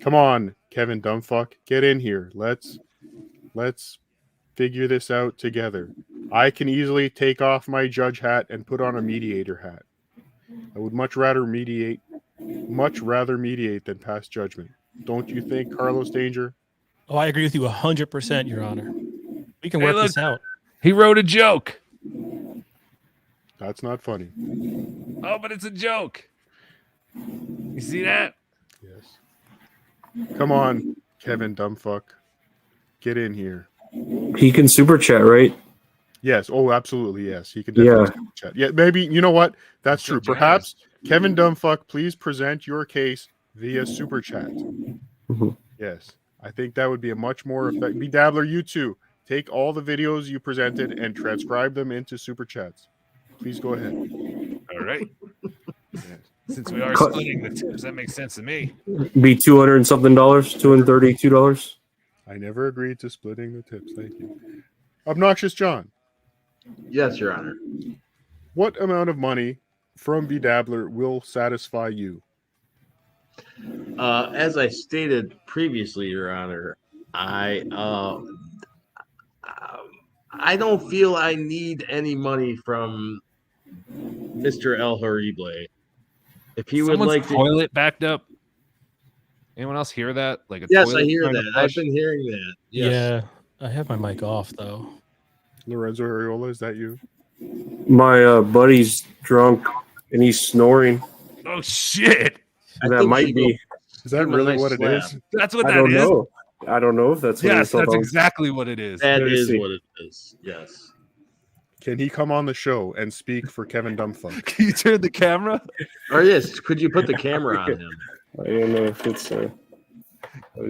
Come on, Kevin Dumbfuck, get in here. Let's figure this out together. I can easily take off my judge hat and put on a mediator hat. I would much rather mediate than pass judgment. Don't you think, Carlos Danger? Oh, I agree with you 100%, Your Honor. We can work this out. He wrote a joke. That's not funny. Oh, but it's a joke. You see that? Yes. Come on, Kevin Dumbfuck. Get in here. He can super chat, right? Yes. Oh, absolutely. Yes. He can definitely super chat. Yeah, maybe. You know what? That's true. Perhaps, Kevin Dumbfuck, please present your case via super chat. Mm-hmm. Yes. I think that would be a much more effective. Be Dabbler, you too. Take all the videos you presented and transcribe them into super chats. Please go ahead. All right. Since we are splitting the tips, that makes sense to me. Be $200 and something, $232. I never agreed to splitting the tips. Thank you. Obnoxious John. Yes, Your Honor. What amount of money from B Dabbler will satisfy you? As I stated previously, Your Honor, I don't feel I need any money from Mr. El Harible. If he would Someone's like to, toilet backed up. Anyone else hear that? Like a yes, toilet I hear trying to that. flush? I've been hearing that. Yes. Yeah, I have my mic off though. Lorenzo Ariola, is that you? My buddy's drunk and he's snoring. Oh shit! That might be. Is that really what it is? That's what I that don't is. know. I don't know if that's what Yes, it is. that's exactly what it is. That Let me is see. what it is. Yes. Can he come on the show and speak for Kevin Dumbfuck? Can you turn the camera? Or yes, could you put the camera on him? I don't know if it's oh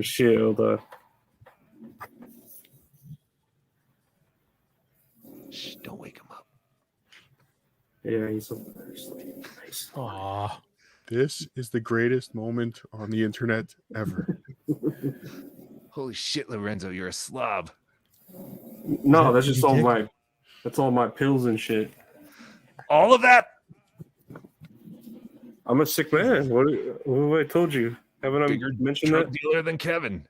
shit, hold on. Shh, don't wake him up. Yeah, he's over there sleeping. Nice. Aw. This is the greatest moment on the internet ever. Holy shit, Lorenzo, you're a slob. No, that's just all my pills and shit. All of that? I'm a sick man. What have I told you? Haven't I Bigger mentioned drug that? dealer than Kevin.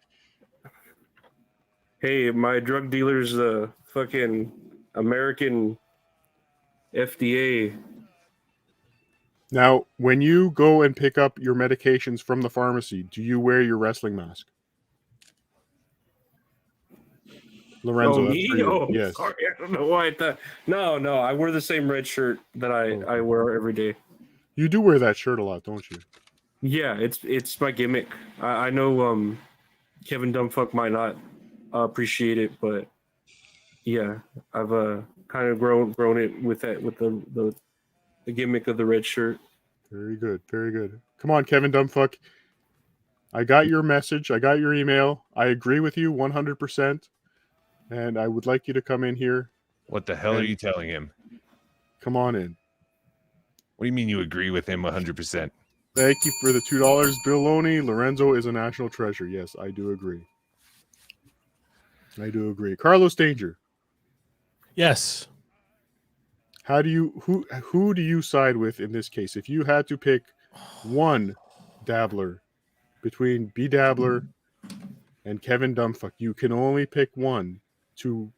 Hey, my drug dealer's the fucking American FDA. Now, when you go and pick up your medications from the pharmacy, do you wear your wrestling mask? Lorenzo, Oh, that's me? for you. Oh, Yes. sorry. I don't know why I thought. No, I wear the same red shirt that I wear every day. You do wear that shirt a lot, don't you? Yeah, it's my gimmick. I know Kevin Dumbfuck might not appreciate it, but yeah, I've kind of grown it with the gimmick of the red shirt. Very good. Very good. Come on, Kevin Dumbfuck. I got your message. I got your email. I agree with you 100%. And I would like you to come in here. What the hell are you telling him? Come on in. What do you mean you agree with him 100%? Thank you for the $2, Bill Loney. Lorenzo is a national treasure. Yes, I do agree. I do agree. Carlos Danger. Yes. Who do you side with in this case? If you had to pick one dabbler between B Dabbler and Kevin Dumbfuck, you can only pick one to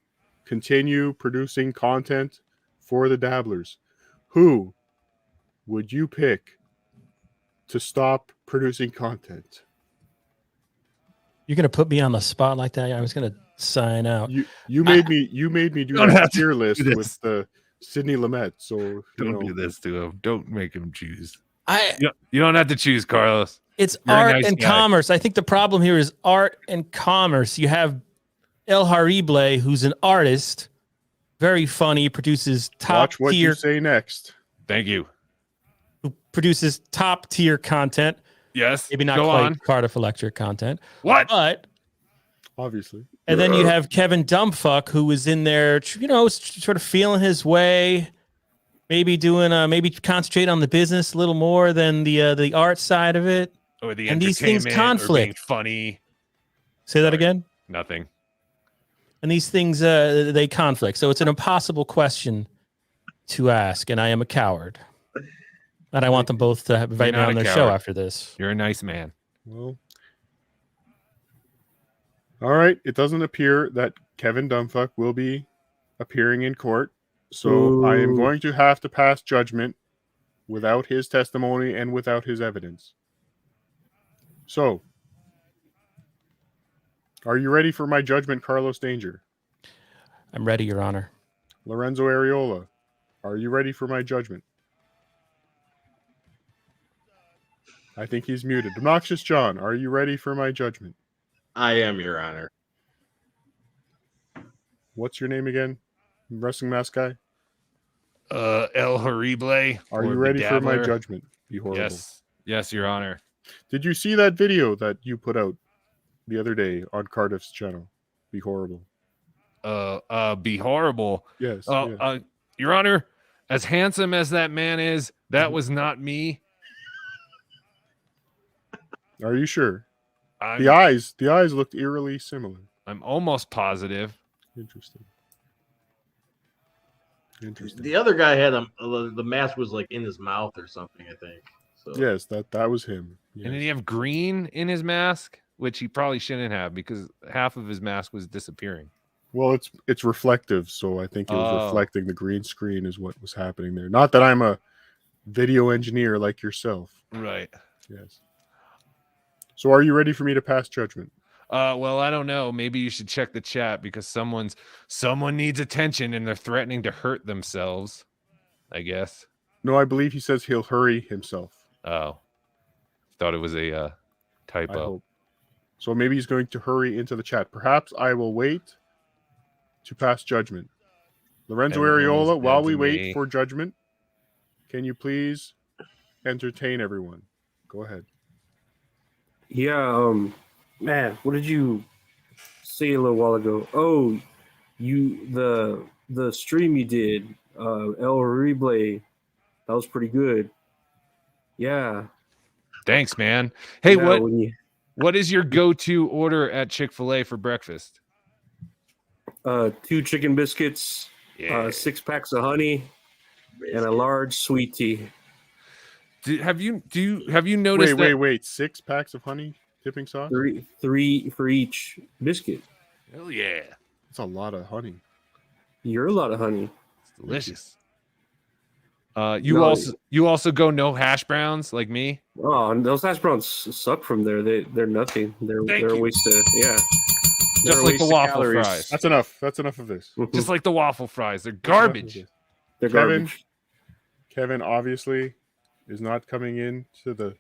continue producing content for the dabblers. Who would you pick to stop producing content? You're gonna put me on the spot like that? I was gonna sign out. You made me do Don't that have to tier do list this. with the Sidney Lumet. So Don't do this to him. Don't make him choose. I You don't have to choose, Carlos. It's You're a art nice and guy. commerce. I think the problem here is art and commerce. You have El Harible, who's an artist, very funny, produces top watch what tier. you say next. Thank you. Who produces top tier content? Yes. Maybe not Go quite on. Cardiff Electric content. What? But obviously. And then you have Kevin Dumbfuck, who is in there, sort of feeling his way, maybe doing, maybe concentrate on the business a little more than the art side of it. Or the and these things entertainment, or being conflict. funny. Say that again. Nothing. And these things, they conflict. So it's an impossible question to ask, and I am a coward. And I want them both to invite me not on a their show coward. after this. You're a nice man. Well, all right. It doesn't appear that Kevin Dumbfuck will be appearing in court. So I am Ooh. going to have to pass judgment without his testimony and without his evidence. So, are you ready for my judgment, Carlos Danger? I'm ready, Your Honor. Lorenzo Ariola, are you ready for my judgment? I think he's muted. Obnoxious John, are you ready for my judgment? I am, Your Honor. What's your name again? Wrestling mask guy? El Harible. Are or you the ready for my Dabbler. judgment? Be horrible. Yes. Yes, Your Honor. Did you see that video that you put out the other day on Cardiff's channel? Be horrible. Be horrible. Yes. Your Honor, as handsome as that man is, that was not me. Are you sure? I'm- The eyes looked eerily similar. I'm almost positive. Interesting. Interesting. The other guy had the mask was like in his mouth or something, I think. So Yes, that was him. Yes. And did he have green in his mask, which he probably shouldn't have because half of his mask was disappearing. Well, it's reflective, so I think it was reflecting the green screen is what was happening there. Not that I'm a video engineer like yourself. Right. Yes. So are you ready for me to pass judgment? Well, I don't know. Maybe you should check the chat because someone needs attention and they're threatening to hurt themselves, I guess. No, I believe he says he'll hurry himself. Oh. Thought it was a typo. I hope. So maybe he's going to hurry into the chat. Perhaps I will wait to pass judgment. Lorenzo Areola, while we wait for judgment, can you please entertain everyone? Go ahead. Yeah, man, what did you say a little while ago? Oh, the stream you did, El Replay, that was pretty good. Yeah. Thanks, man. Hey, Yeah, what is your go-to order at Chick-fil-A for breakfast? 2 chicken biscuits, 6 packs of honey, and a large sweet tea. Have you noticed? Wait! 6 packs of honey dipping sauce? 3 for each biscuit. Hell yeah! That's a lot of honey. You're a lot of honey. It's delicious. You also go no hash browns like me. Oh, those hash browns suck from there. They're nothing. They're a waste of Just like the waffle fries. That's enough. That's enough of this. Just like the waffle fries. They're garbage. They're garbage. Kevin obviously is not coming in to the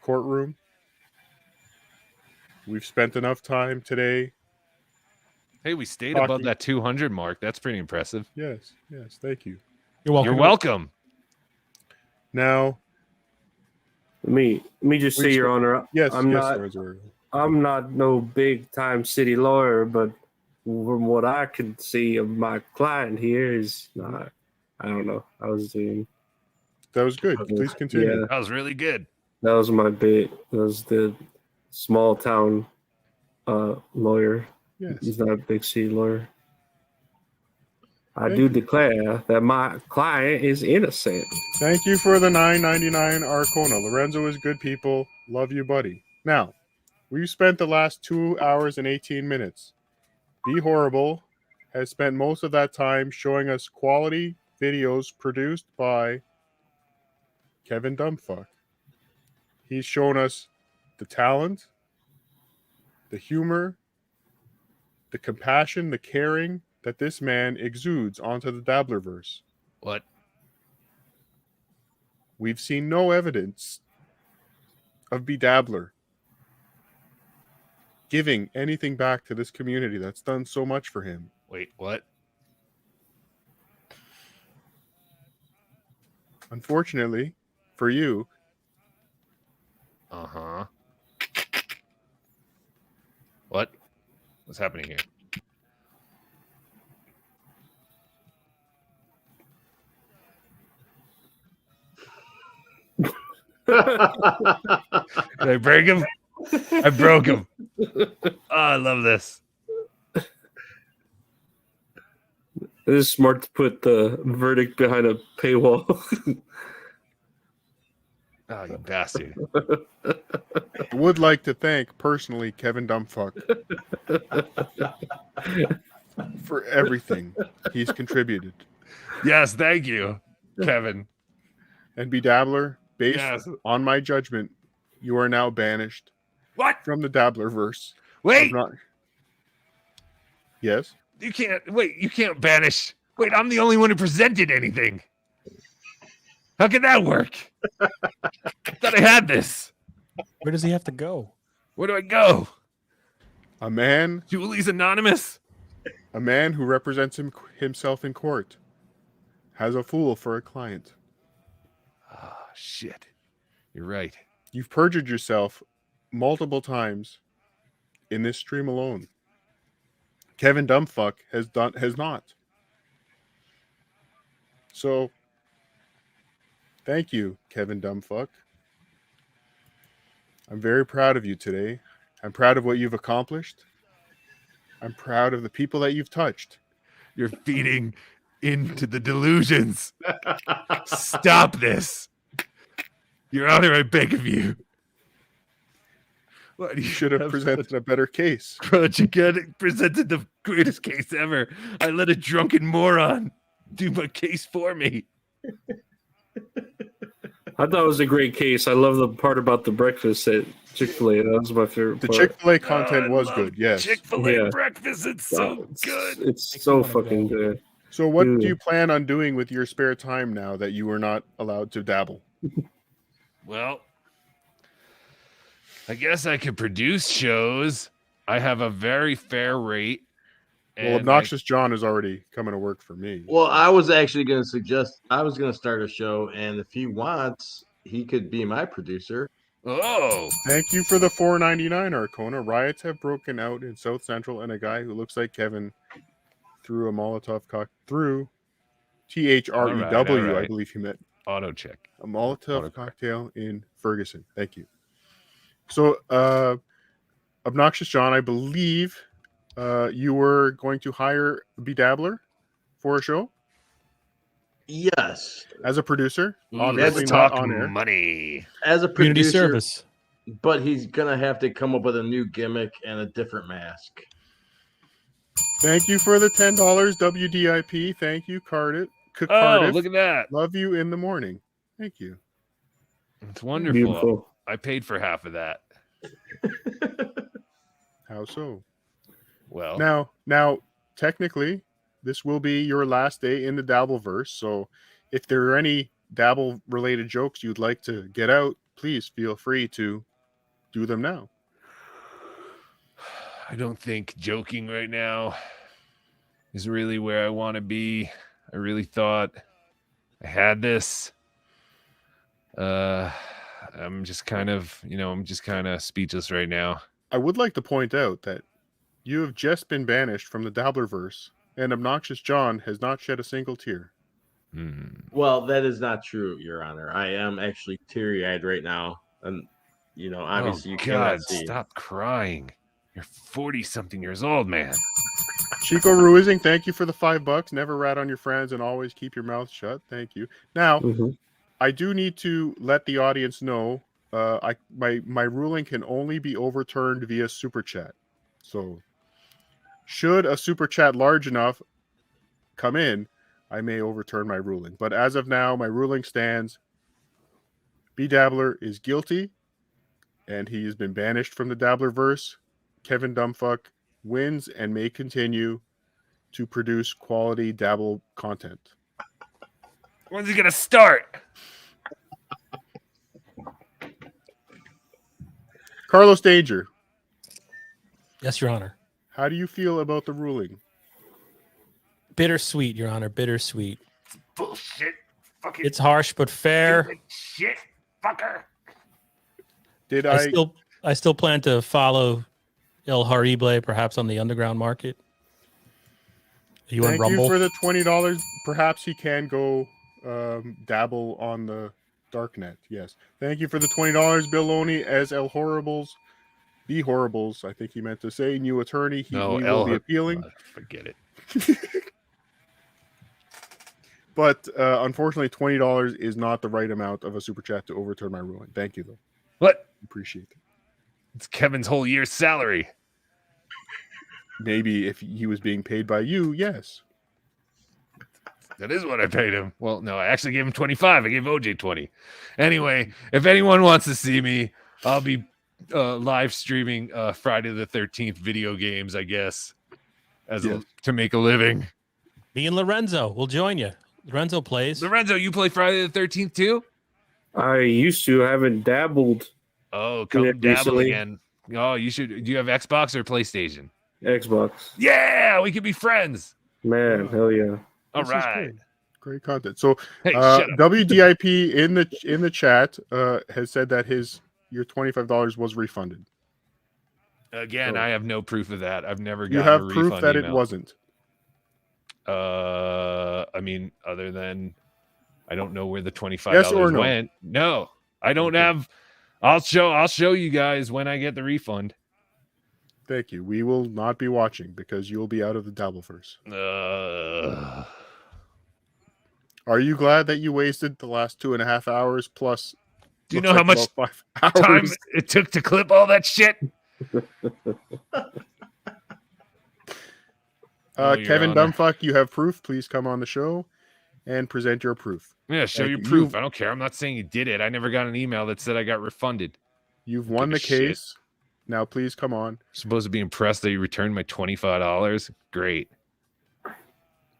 courtroom. We've spent enough time today. Hey, we stayed above that 200 mark. That's pretty impressive. Yes. Thank you. You're welcome. You're welcome. Now, let me just say, Your Honor. Yes, I'm not no big time city lawyer, but from what I can see of my client here is not. I don't know. That was good. Please continue. Yeah. That was really good. That was my bit. That was the small town lawyer. Yes. He's not a big city lawyer. I do declare that my client is innocent. Thank you for the $9.99 Arcona. Lorenzo is good people. Love you, buddy. Now, we've spent the last 2 hours and 18 minutes. Be Horrible has spent most of that time showing us quality videos produced by Kevin Dumbfuck. He's shown us the talent, the humor, the compassion, the caring that this man exudes onto the Dabblerverse. What? We've seen no evidence of Dabbler giving anything back to this community that's done so much for him. Wait, what? Unfortunately, for you. Uh-huh. What? What's happening here? Did I break him? I broke him. Oh, I love this. It is smart to put the verdict behind a paywall. Oh, you bastard. I would like to thank personally Kevin Dumbfuck for everything he's contributed. Yes, thank you, Kevin. And Dabbler, based on my judgment, you are now banished. What? From the Dabblerverse. Wait. Yes? You can't banish. Wait, I'm the only one who presented anything. How can that work? I thought I had this. Where does he have to go? Where do I go? A man. Julie's anonymous. A man who represents himself in court has a fool for a client. Ah, shit. You're right. You've perjured yourself multiple times in this stream alone. Kevin Dumbfuck has not. So, thank you, Kevin Dumbfuck. I'm very proud of you today. I'm proud of what you've accomplished. I'm proud of the people that you've touched. You're feeding into the delusions. Stop this. Your Honor, I beg of you. What, You should have presented a better case. Crunch, you presented the greatest case ever. I let a drunken moron do my case for me. I thought it was a great case. I love the part about the breakfast at Chick-fil-A. That was my favorite The part. Chick-fil-A content was good, yes. Chick-fil-A Yeah. breakfast, it's so good. It's so fucking good. So what Dude. do you plan on doing with your spare time now that you were not allowed to dabble? Well, I guess I could produce shows. I have a very fair rate. Well, Obnoxious John is already coming to work for me. Well, I was actually going to suggest I was going to start a show, and if he wants, he could be my producer. Oh, thank you for the $4.99, Arcona. Riots have broken out in South Central, and a guy who looks like Kevin threw a Molotov through THREW, all right. I believe he meant. Auto check. A Molotov cocktail in Ferguson. Thank you. So, Obnoxious John, I believe you were going to hire Bedabbler for a show? Yes. As a producer? Obviously Talk not on air. money. As a Community producer, service. but he's going to have to come up with a new gimmick and a different mask. Thank you for the $10 WDIP. Thank you, Cardiff. Oh, look at that. Love you in the morning. Thank you. It's wonderful. Beautiful. I paid for half of that. How so? Well, Now, technically, this will be your last day in the Dabbleverse. So if there are any Dabble-related jokes you'd like to get out, please feel free to do them now. I don't think joking right now is really where I want to be. I really thought I had this. I'm just kind of speechless right now. I would like to point out that you have just been banished from the Dabblerverse, and Obnoxious John has not shed a single tear. Well, that is not true, Your Honor. I am actually teary-eyed right now. And, obviously you cannot see. Stop crying. You're 40-something years old, man. Chico Ruizing, thank you for the $5. Never rat on your friends and always keep your mouth shut. Thank you. Now, I do need to let the audience know my ruling can only be overturned via super chat. So, should a super chat large enough come in, I may overturn my ruling. But as of now, my ruling stands. Bedabbler is guilty, and he has been banished from the Dabblerverse. Kevin Dumbfuck wins and may continue to produce quality Dabble content. When's he gonna start? Carlos Danger. Yes, Your Honor. How do you feel about the ruling? Bittersweet, Your Honor. Bittersweet. Bullshit. Fucking It's harsh but fair. shit, fucker. I still plan to follow El Horrible, perhaps on the underground market. Are you on Thank Rumble? you for the $20. Perhaps he can go dabble on the darknet. Yes. Thank you for the $20, Bill Loney, as El Horribles. The Horribles, I think he meant to say. New attorney. He will be appealing. Forget it. But unfortunately, $20 is not the right amount of a super chat to overturn my ruling. Thank you, though. What? Appreciate it. It's Kevin's whole year's salary. Maybe if he was being paid by you, yes. That is what I paid him. Well, no, I actually gave him 25. I gave OJ 20. Anyway, if anyone wants to see me, I'll be live streaming Friday the 13th video games, I guess, to make a living. Me and Lorenzo will join you. Lorenzo plays. Lorenzo, you play Friday the 13th too? I used to. I haven't dabbled. Oh, come dabble recently. Again. Oh, you should. Do you have Xbox or PlayStation? Xbox. Yeah, we could be friends. Man, hell yeah. All right. Great content. So hey, shut up. WDIP in the chat has said that your $25 was refunded. Again, I have no proof of that. I've never gotten You have a proof refund that email. It wasn't. I mean, other than I don't know where the $25 yes or no? went. No, I don't have. I'll show you guys when I get the refund. Thank you. We will not be watching because you'll be out of the Dabbleverse. Are you glad that you wasted the last 2.5 hours plus? Do you know how much about 5 time hours? it took to clip all that shit? Your Kevin Honor. Dumbfuck, you have proof. Please come on the show and present your proof. Yeah, show your proof. I don't care. I'm not saying you did it. I never got an email that said I got refunded. You've won the case. Now please come on. Supposed to be impressed that you returned my $25. Great.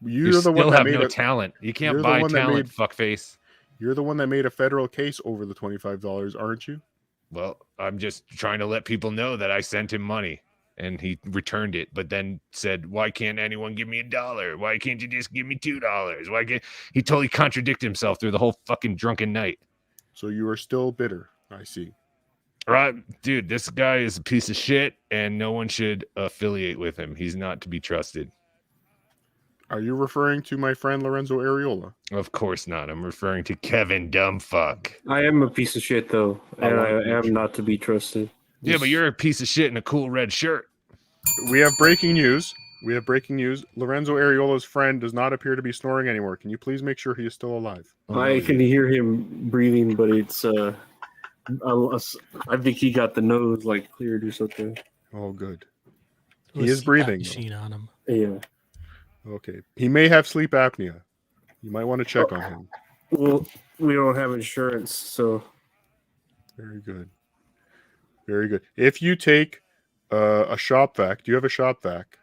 You You're the one still that have made no a, talent. You can't you're the buy one that talent, made- fuckface. You're the one that made a federal case over the $25, aren't you? Well, I'm just trying to let people know that I sent him money and he returned it, but then said, why can't anyone give me $1? Why can't you just give me $2? Why can't he totally contradicted himself through the whole fucking drunken night. So you are still bitter. I see. Right, dude, this guy is a piece of shit and no one should affiliate with him. He's not to be trusted. Are you referring to my friend Lorenzo Areola? Of course not. I'm referring to Kevin Dumbfuck. I am a piece of shit, though, and I am not to be trusted. Yeah, but you're a piece of shit in a cool red shirt. We have breaking news. Lorenzo Areola's friend does not appear to be snoring anymore. Can you please make sure he is still alive? I can hear him breathing, but it's I think he got the nose like cleared or something. Oh, good. He He is breathing. Machine on him. Yeah. Okay. He may have sleep apnea. You might want to check on him. Well, we don't have insurance, so. Very good. Very good. If you take a shop vac, do you have a shop vac?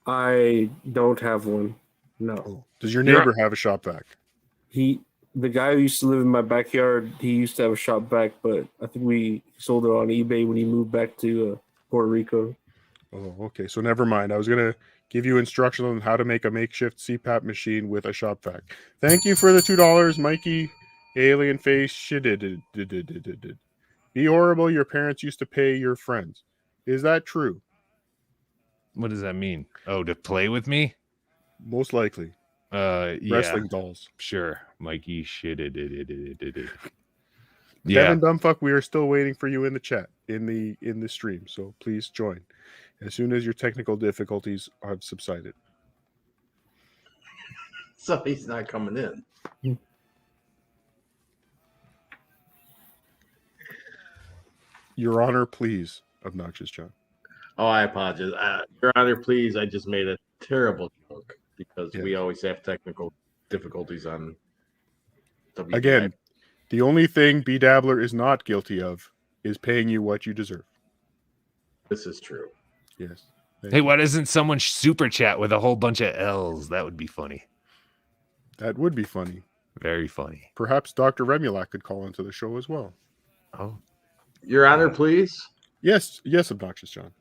I don't have one. No. Does your neighbor have a shop vac? The guy who used to live in my backyard, he used to have a shop vac, but I think we sold it on eBay when he moved back to Puerto Rico. Oh, okay. So never mind. I was gonna give you instructions on how to make a makeshift CPAP machine with a shop vac. Thank you for the $2, Mikey. Alien face. Be horrible. Your parents used to pay your friends. Is that true? What does that mean? Oh, to play with me? Most likely. Yeah. Wrestling dolls. Sure. Mikey shit. Kevin Dumbfuck, we are still waiting for you in the chat, in the stream. So please join as soon as your technical difficulties have subsided. So he's not coming in. Your Honor, please, Obnoxious John. Oh, I apologize. Your Honor, please. I just made a terrible joke because we always have technical difficulties on WPI. Again, the only thing B Dabbler is not guilty of is paying you what you deserve. This is true. Yes. Hey, why doesn't someone super chat with a whole bunch of L's? That would be funny. That would be funny. Very funny. Perhaps Dr. Remulac could call into the show as well. Oh. Your Honor, please. Yes, Obnoxious John.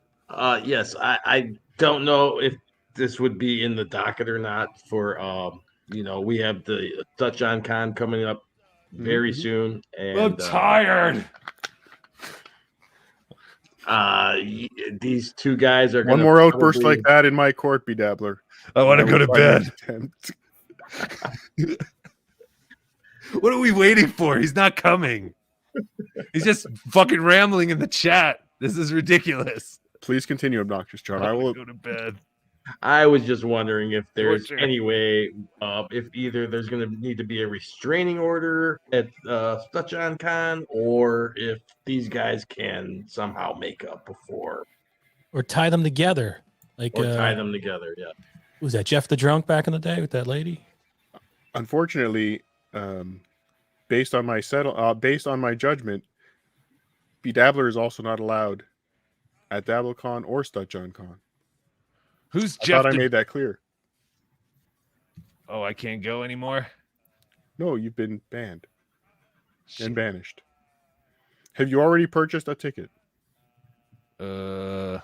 Yes, I don't know if this would be in the docket or not for we have the Touch on Con coming up very soon. And I'm tired. These two guys are one more outburst like that in my court, B Dabbler. I want to go to bed. What are we waiting for? He's not coming. He's just fucking rambling in the chat. This is ridiculous. Please continue, Obnoxious John. I will go to bed. I was just wondering if there's any way, if either there's going to need to be a restraining order at Touch on Con, or if these guys can somehow make up before, or tie them together, or tie them together. Yeah. Was that Jeff the Drunk back in the day with that lady? Unfortunately, based on my judgment, B Dabbler is also not allowed at DabbleCon or StutJohnCon. Who's I Jeff? thought I made that clear. Oh, I can't go anymore? No, you've been banned and banished. Have you already purchased a ticket? Yeah.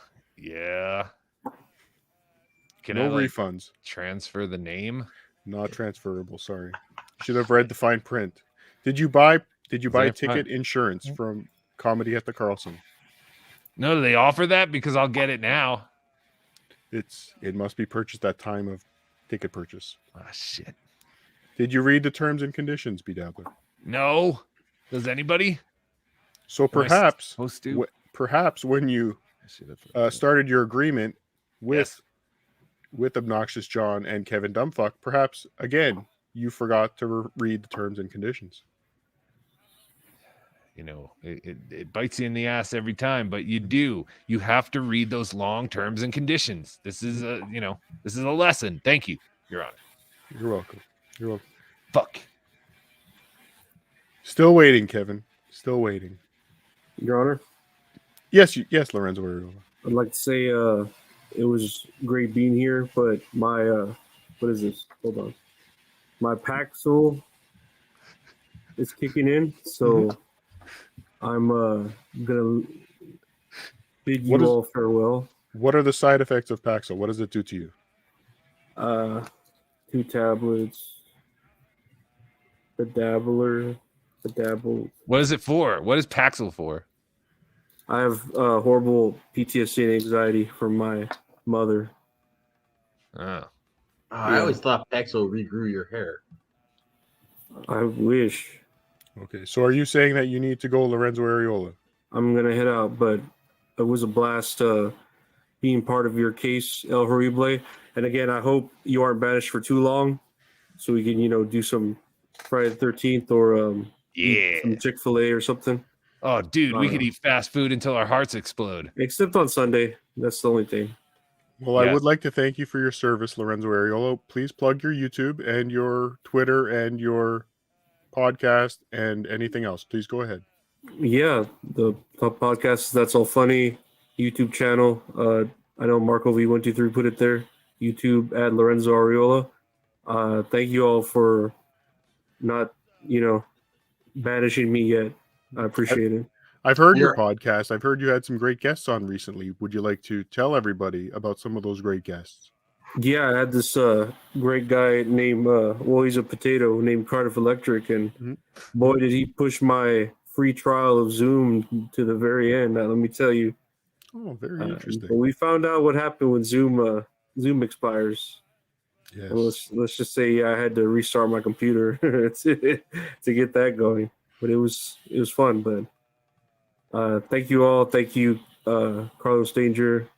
Can no I refunds. Transfer the name? Not transferable. Sorry. Should have read the fine print. Did you buy ticket insurance from Comedy at the Carlson? No, do they offer that? Because I'll get it now. It must be purchased at time of ticket purchase. Ah, shit. Did you read the terms and conditions, B Dabbler? No. Does anybody? So perhaps when you started your agreement with Obnoxious John and Kevin Dumbfuck, perhaps again you forgot to read the terms and conditions. You know, it bites you in the ass every time, but you do. You have to read those long terms and conditions. This is a, this is a lesson. Thank you, Your Honor. You're welcome. You're welcome. Fuck. Still waiting, Kevin. Still waiting. Your Honor? Yes, yes, Lorenzo Ariola. I'd like to say it was great being here, but my, what is this? Hold on. My Paxil is kicking in, so I'm going to bid you all farewell. What are the side effects of Paxil? What does it do to you? 2 tablets, the Dabble. What is it for? What is Paxil for? I have horrible PTSD and anxiety from my mother. Oh. I always thought Paxil regrew your hair. I wish. Okay, so are you saying that you need to go Lorenzo Ariola? I'm going to head out, but it was a blast being part of your case, El Horrible. And again, I hope you aren't banished for too long so we can, do some Friday the 13th or some Chick-fil-A or something. Oh, dude, we could eat fast food until our hearts explode. Except on Sunday. That's the only thing. Well, I would like to thank you for your service, Lorenzo Ariola. Please plug your YouTube and your Twitter and your podcast and anything else. Please go ahead. Yeah, the podcast, That's All Funny, YouTube channel. I know Marco V123 put it there. YouTube at Lorenzo Ariola. Thank you all for not, banishing me yet. I appreciate it. I've heard your podcast. I've heard you had some great guests on recently. Would you like to tell everybody about some of those great guests? Yeah, I had this great guy named, he's a potato, named Cardiff Electric, and boy, did he push my free trial of Zoom to the very end. Let me tell you. Oh, very interesting. But we found out what happened when Zoom expires. Yes. And let's just say I had to restart my computer to get that going. But it was fun. But thank you all. Thank you, Carlos Danger.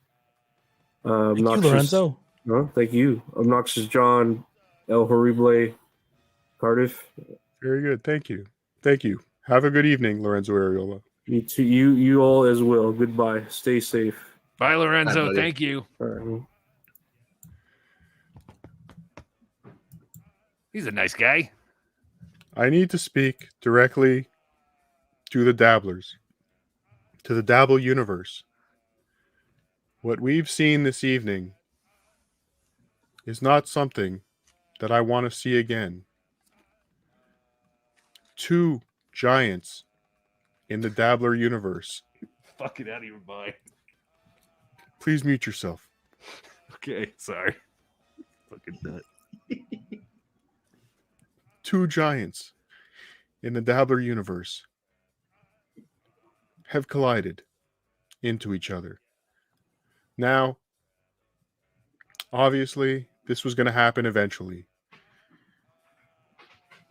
Thank you, Lorenzo. No, thank you, Obnoxious John, El Horrible, Cardiff. Very good. Thank you. Thank you. Have a good evening, Lorenzo Ariola. Me too. You all as well. Goodbye. Stay safe. Bye, Lorenzo. Thank you. All right. He's a nice guy. I need to speak directly to the dabblers, to the Dabble universe. What we've seen this evening is not something that I want to see again. 2 giants in the Dabbler universe. Fucking out of your mind. Please mute yourself. Okay, sorry. Fucking nut. 2 giants in the Dabbler universe have collided into each other. Now, obviously, this was going to happen eventually.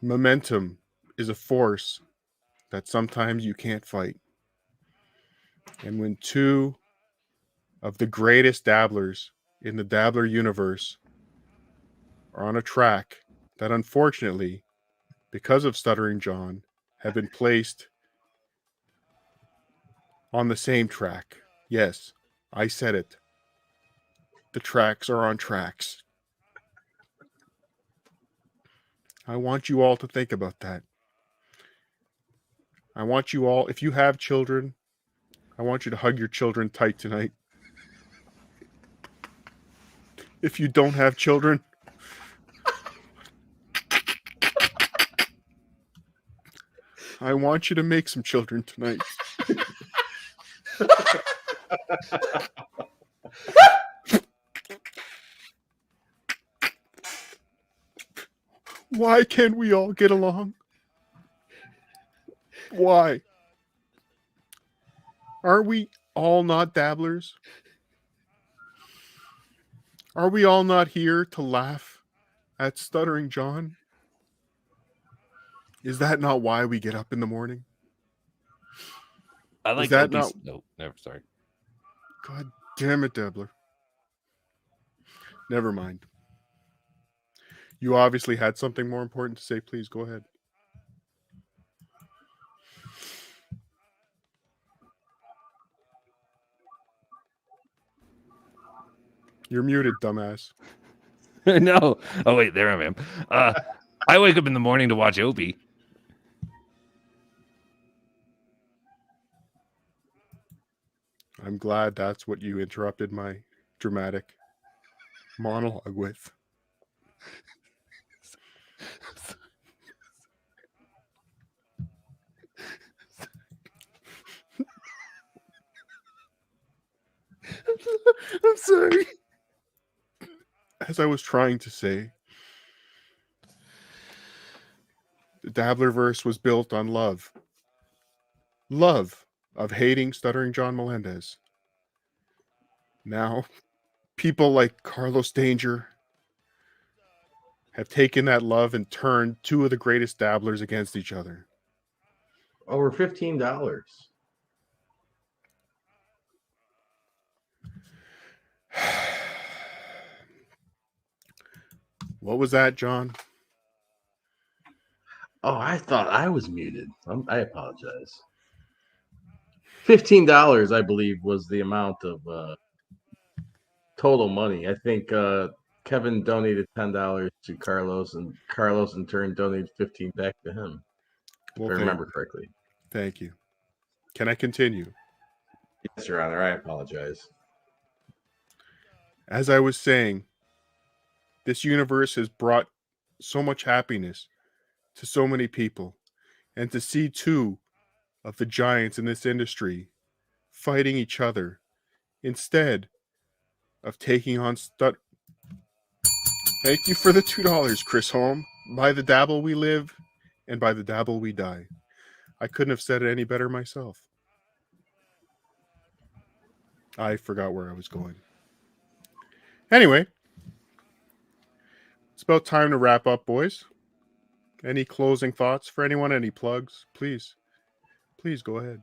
Momentum is a force that sometimes you can't fight. And when 2 of the greatest dabblers in the Dabbler universe are on a track that unfortunately, because of Stuttering John, have been placed on the same track. Yes, I said it. The tracks are on tracks. I want you all to think about that. I want you all, if you have children, I want you to hug your children tight tonight. If you don't have children, I want you to make some children tonight. Why can't we all get along? Why? Are we all not dabblers? Are we all not here to laugh at Stuttering John? Is that not why we get up in the morning? I like Is that Opie's... not... No, never. Sorry. God damn it, Dabbler. Never mind. You obviously had something more important to say. Please go ahead. You're muted, dumbass. No. Oh wait, there I am. I wake up in the morning to watch Opie. I'm glad that's what you interrupted my dramatic monologue with. I'm sorry. As I was trying to say, the Dabblerverse was built on love. Love of hating Stuttering John Melendez. Now, people like Carlos Danger have taken that love and turned two of the greatest dabblers against each other. Over $15. What was that, John? Oh, I thought I was muted. I apologize. $15, I believe, was the amount of total money. I think Kevin donated $10 to Carlos, and Carlos in turn donated 15 back to him. Well, if I remember correctly. Thank you. Can I continue? Yes, Your Honor. I apologize. As I was saying, this universe has brought so much happiness to so many people. And to see two of the giants in this industry fighting each other instead of taking on Thank you for the $2, Chris Holm. By the dabble we live, and by the dabble we die. I couldn't have said it any better myself. I forgot where I was going. Anyway, it's about time to wrap up, boys. Any closing thoughts for anyone? Any plugs? Please go ahead.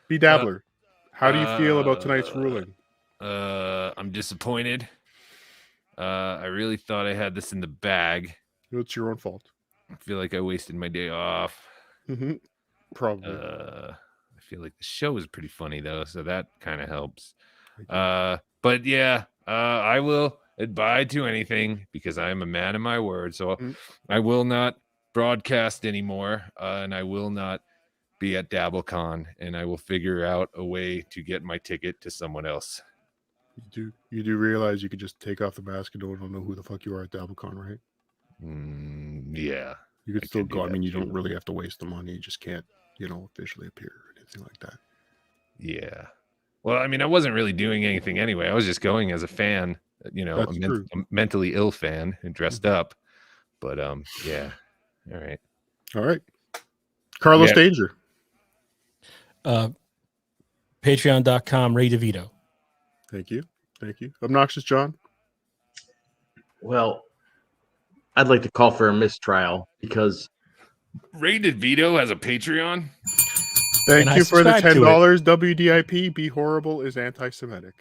Be Dabbler. How do you feel about tonight's ruling? I'm disappointed. I really thought I had this in the bag. It's your own fault. I feel like I wasted my day off. Probably. I feel like the show was pretty funny though, so that kind of helps. But yeah, I will abide to anything because I am a man of my word. So I will not broadcast anymore, and I will not be at DabbleCon, and I will figure out a way to get my ticket to someone else. You do realize you could just take off the mask and no one will know who the fuck you are at DabbleCon, right? Yeah. You could still go. I mean, you don't really have to waste the money. You just can't, officially appear or anything like that. Yeah. Well, I mean, I wasn't really doing anything anyway. I was just going as a fan, a mentally ill fan and dressed up. But yeah. All right. Carlos Danger. Patreon.com, Ray DeVito. Thank you. Obnoxious John. Well, I'd like to call for a mistrial because Ray DeVito has a Patreon. Thank you for the $10. WDIP. Be horrible is anti-Semitic.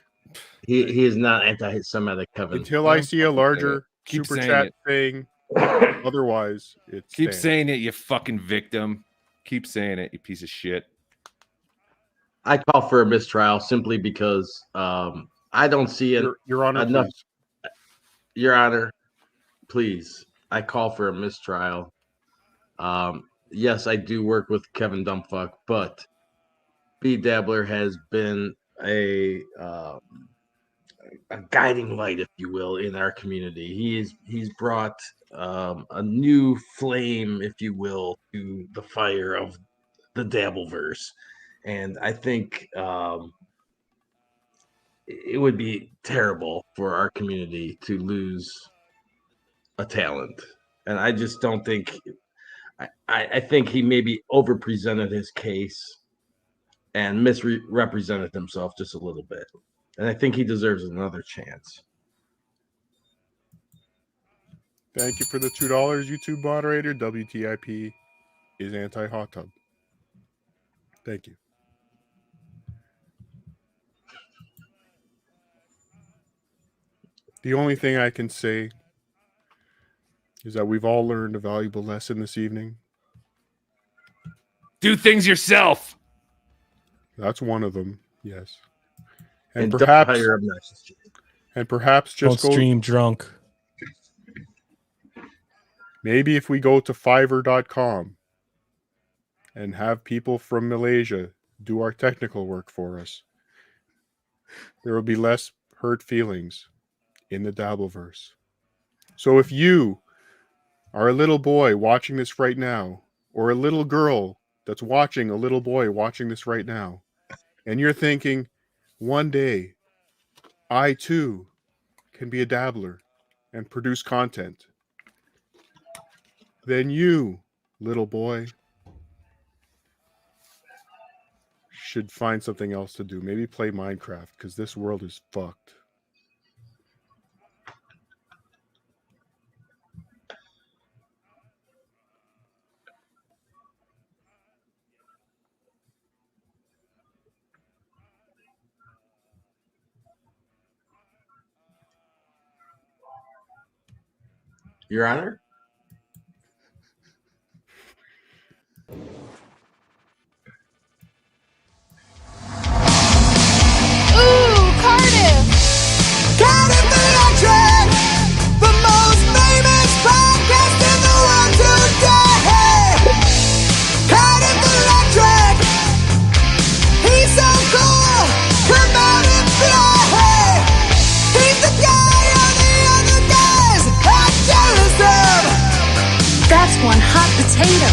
He is not anti-Semitic, Kevin. Until I see a larger super chat thing. Otherwise, it's keep saying it, you fucking victim. Keep saying it, you piece of shit. I call for a mistrial simply because I don't see it. Your Honor, enough. Please. Your Honor, please. I call for a mistrial. Yes, I do work with Kevin Dumpfuck, but B Dabbler has been a guiding light, if you will, in our community. He's brought a new flame, if you will, to the fire of the Dabbleverse. And I think it would be terrible for our community to lose a talent. And I just don't think, I think he maybe overpresented his case and misrepresented himself just a little bit. And I think he deserves another chance. Thank you for the $2, YouTube moderator. WTIP is anti-hot tub. Thank you. The only thing I can say is that we've all learned a valuable lesson this evening. Do things yourself. That's one of them, yes. And don't perhaps hire obnoxious. and perhaps just Don't stream drunk. Maybe if we go to Fiverr.com and have people from Malaysia do our technical work for us, there will be less hurt feelings in the Dabbleverse. So if you are a little boy watching this right now, or a little girl that's watching a little boy watching this right now, and you're thinking, one day, I too can be a dabbler and produce content, then you, little boy, should find something else to do. Maybe play Minecraft, because this world is fucked. Your Honor? Ooh, Cardiff! Cardiff Electric! The most famous podcast in the world today! Cardiff Electric! He's so cool! Come out and play! He's the guy all the other guys are jealous of! That's one hot potato.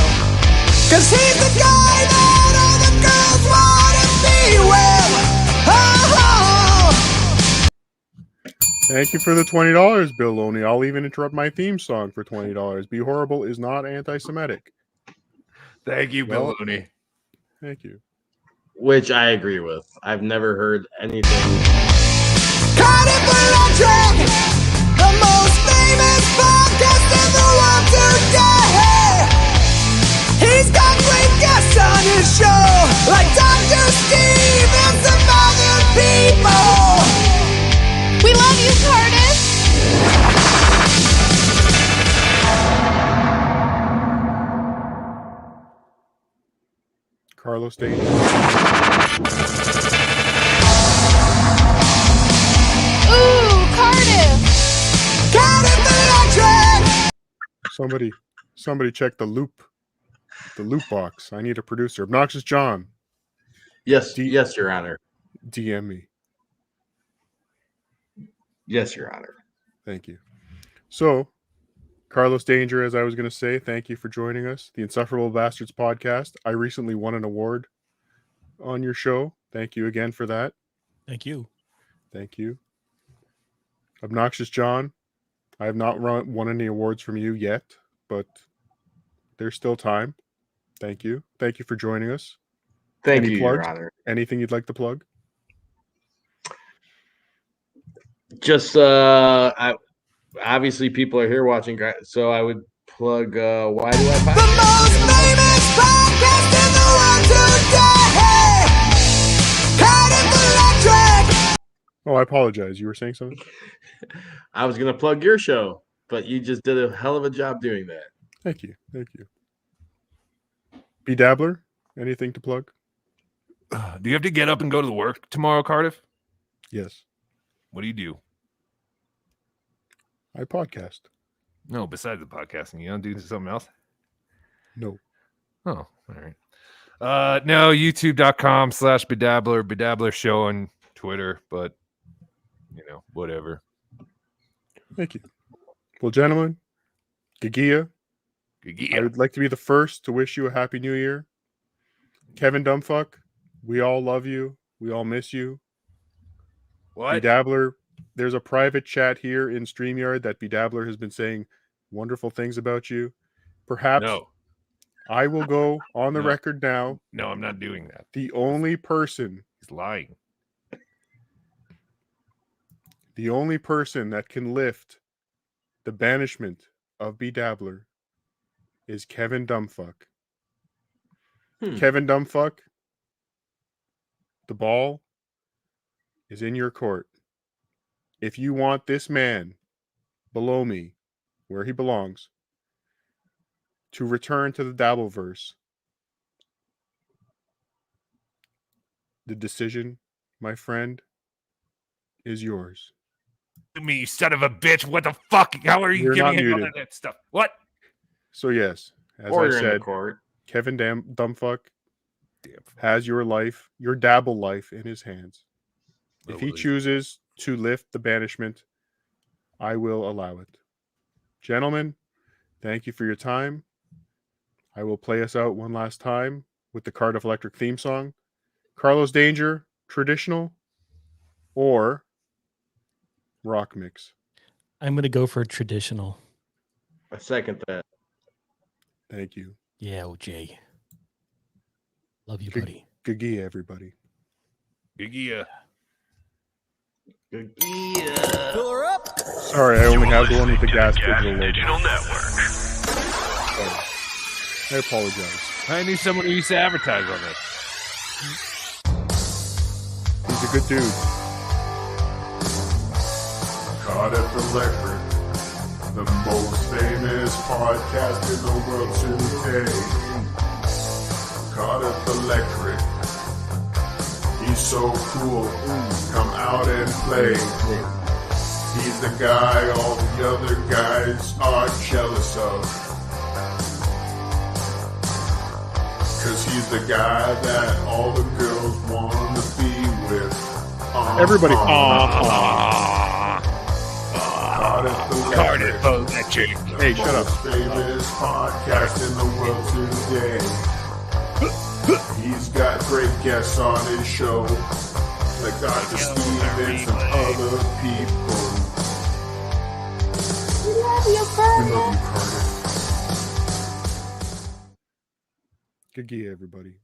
'Cause he's the guy that all the girls wanna be with! Oh! Thank you for the $20, Bill Loney. I'll even interrupt my theme song for $20. Be Horrible is not anti-Semitic. Thank you, Bill Loney. Thank you. Which I agree with. I've never heard anything. Cardiff Electric, the most famous podcast in the world today. He's got great guests on his show, like Dr. Steve and some other people. We love you, Cardiff. Carlos Danger. Ooh, Cardiff. Cardiff Electric. Somebody check the loop box. I need a producer. Obnoxious John. Yes, yes, Your Honor. DM me. Yes, Your Honor. Thank you. So, Carlos Danger, as I was going to say, thank you for joining us. The Insufferable Bastards podcast. I recently won an award on your show. Thank you again for that. Thank you. Thank you. Obnoxious John, I have not won any awards from you yet, but there's still time. Thank you. Thank you for joining us. Thank Any you, plugs? Your Honor. Anything you'd like to plug? Just obviously people are here watching, so I would plug Why Do I Podcast? The most famous podcast in the world today. Cardiff Electric. Oh, I apologize. You were saying something? I was gonna plug your show, but you just did a hell of a job doing that. Thank you. Thank you. B Dabbler, anything to plug? Do you have to get up and go to the work tomorrow, Cardiff? Yes. What do you do? I podcast. No, besides the podcasting, you don't do something else? No. Oh, all right. No, youtube.com/bedabbler, bedabbler show on Twitter, but whatever. Thank you. Well, gentlemen, Gagia, I would like to be the first to wish you a happy new year. Kevin Dumbfuck, we all love you. We all miss you. What? Bedabbler, there's a private chat here in StreamYard that Bedabbler has been saying wonderful things about you. Perhaps I will go on the record now. No, I'm not doing that. The only person He's lying. The only person that can lift the banishment of Bedabbler is Kevin Dumbfuck. Kevin Dumbfuck, the ball is in your court. If you want this man below me, where he belongs, to return to the Dabbleverse. The decision, my friend, is yours. Me, you son of a bitch. What the fuck? How are you You're not giving me all muted. of that stuff? What? So yes, as Or I you're in the said, court. Kevin Dumbfuck has your life, your Dabble life in his hands. If he chooses to lift the banishment, I will allow it. Gentlemen, thank you for your time. I will play us out one last time with the Cardiff Electric theme song. Carlos Danger, traditional or rock mix? I'm going to go for traditional. I second that. Thank you. Yeah, OJ. Love you, buddy. Good gear, everybody. Good gear. Good gear. Fill her up. Sorry, I only have the one with the gas digital logo. Digital Network. Oh, I apologize. I knew someone who used to advertise on this. He's a good dude. Cardiff Electric, the most famous podcast in the world today. Cardiff Electric, he's so cool. Come out and play. He's the guy all the other guys are jealous of. 'Cause he's the guy that all the girls want to be with. Everybody. Cardiff Electric. Hey, shut up. Famous podcast in the world today. He's got great guests on his show, like Dr. Stevens and other people. We love you, We Cardiff. love you, Cardiff. Good gear, everybody.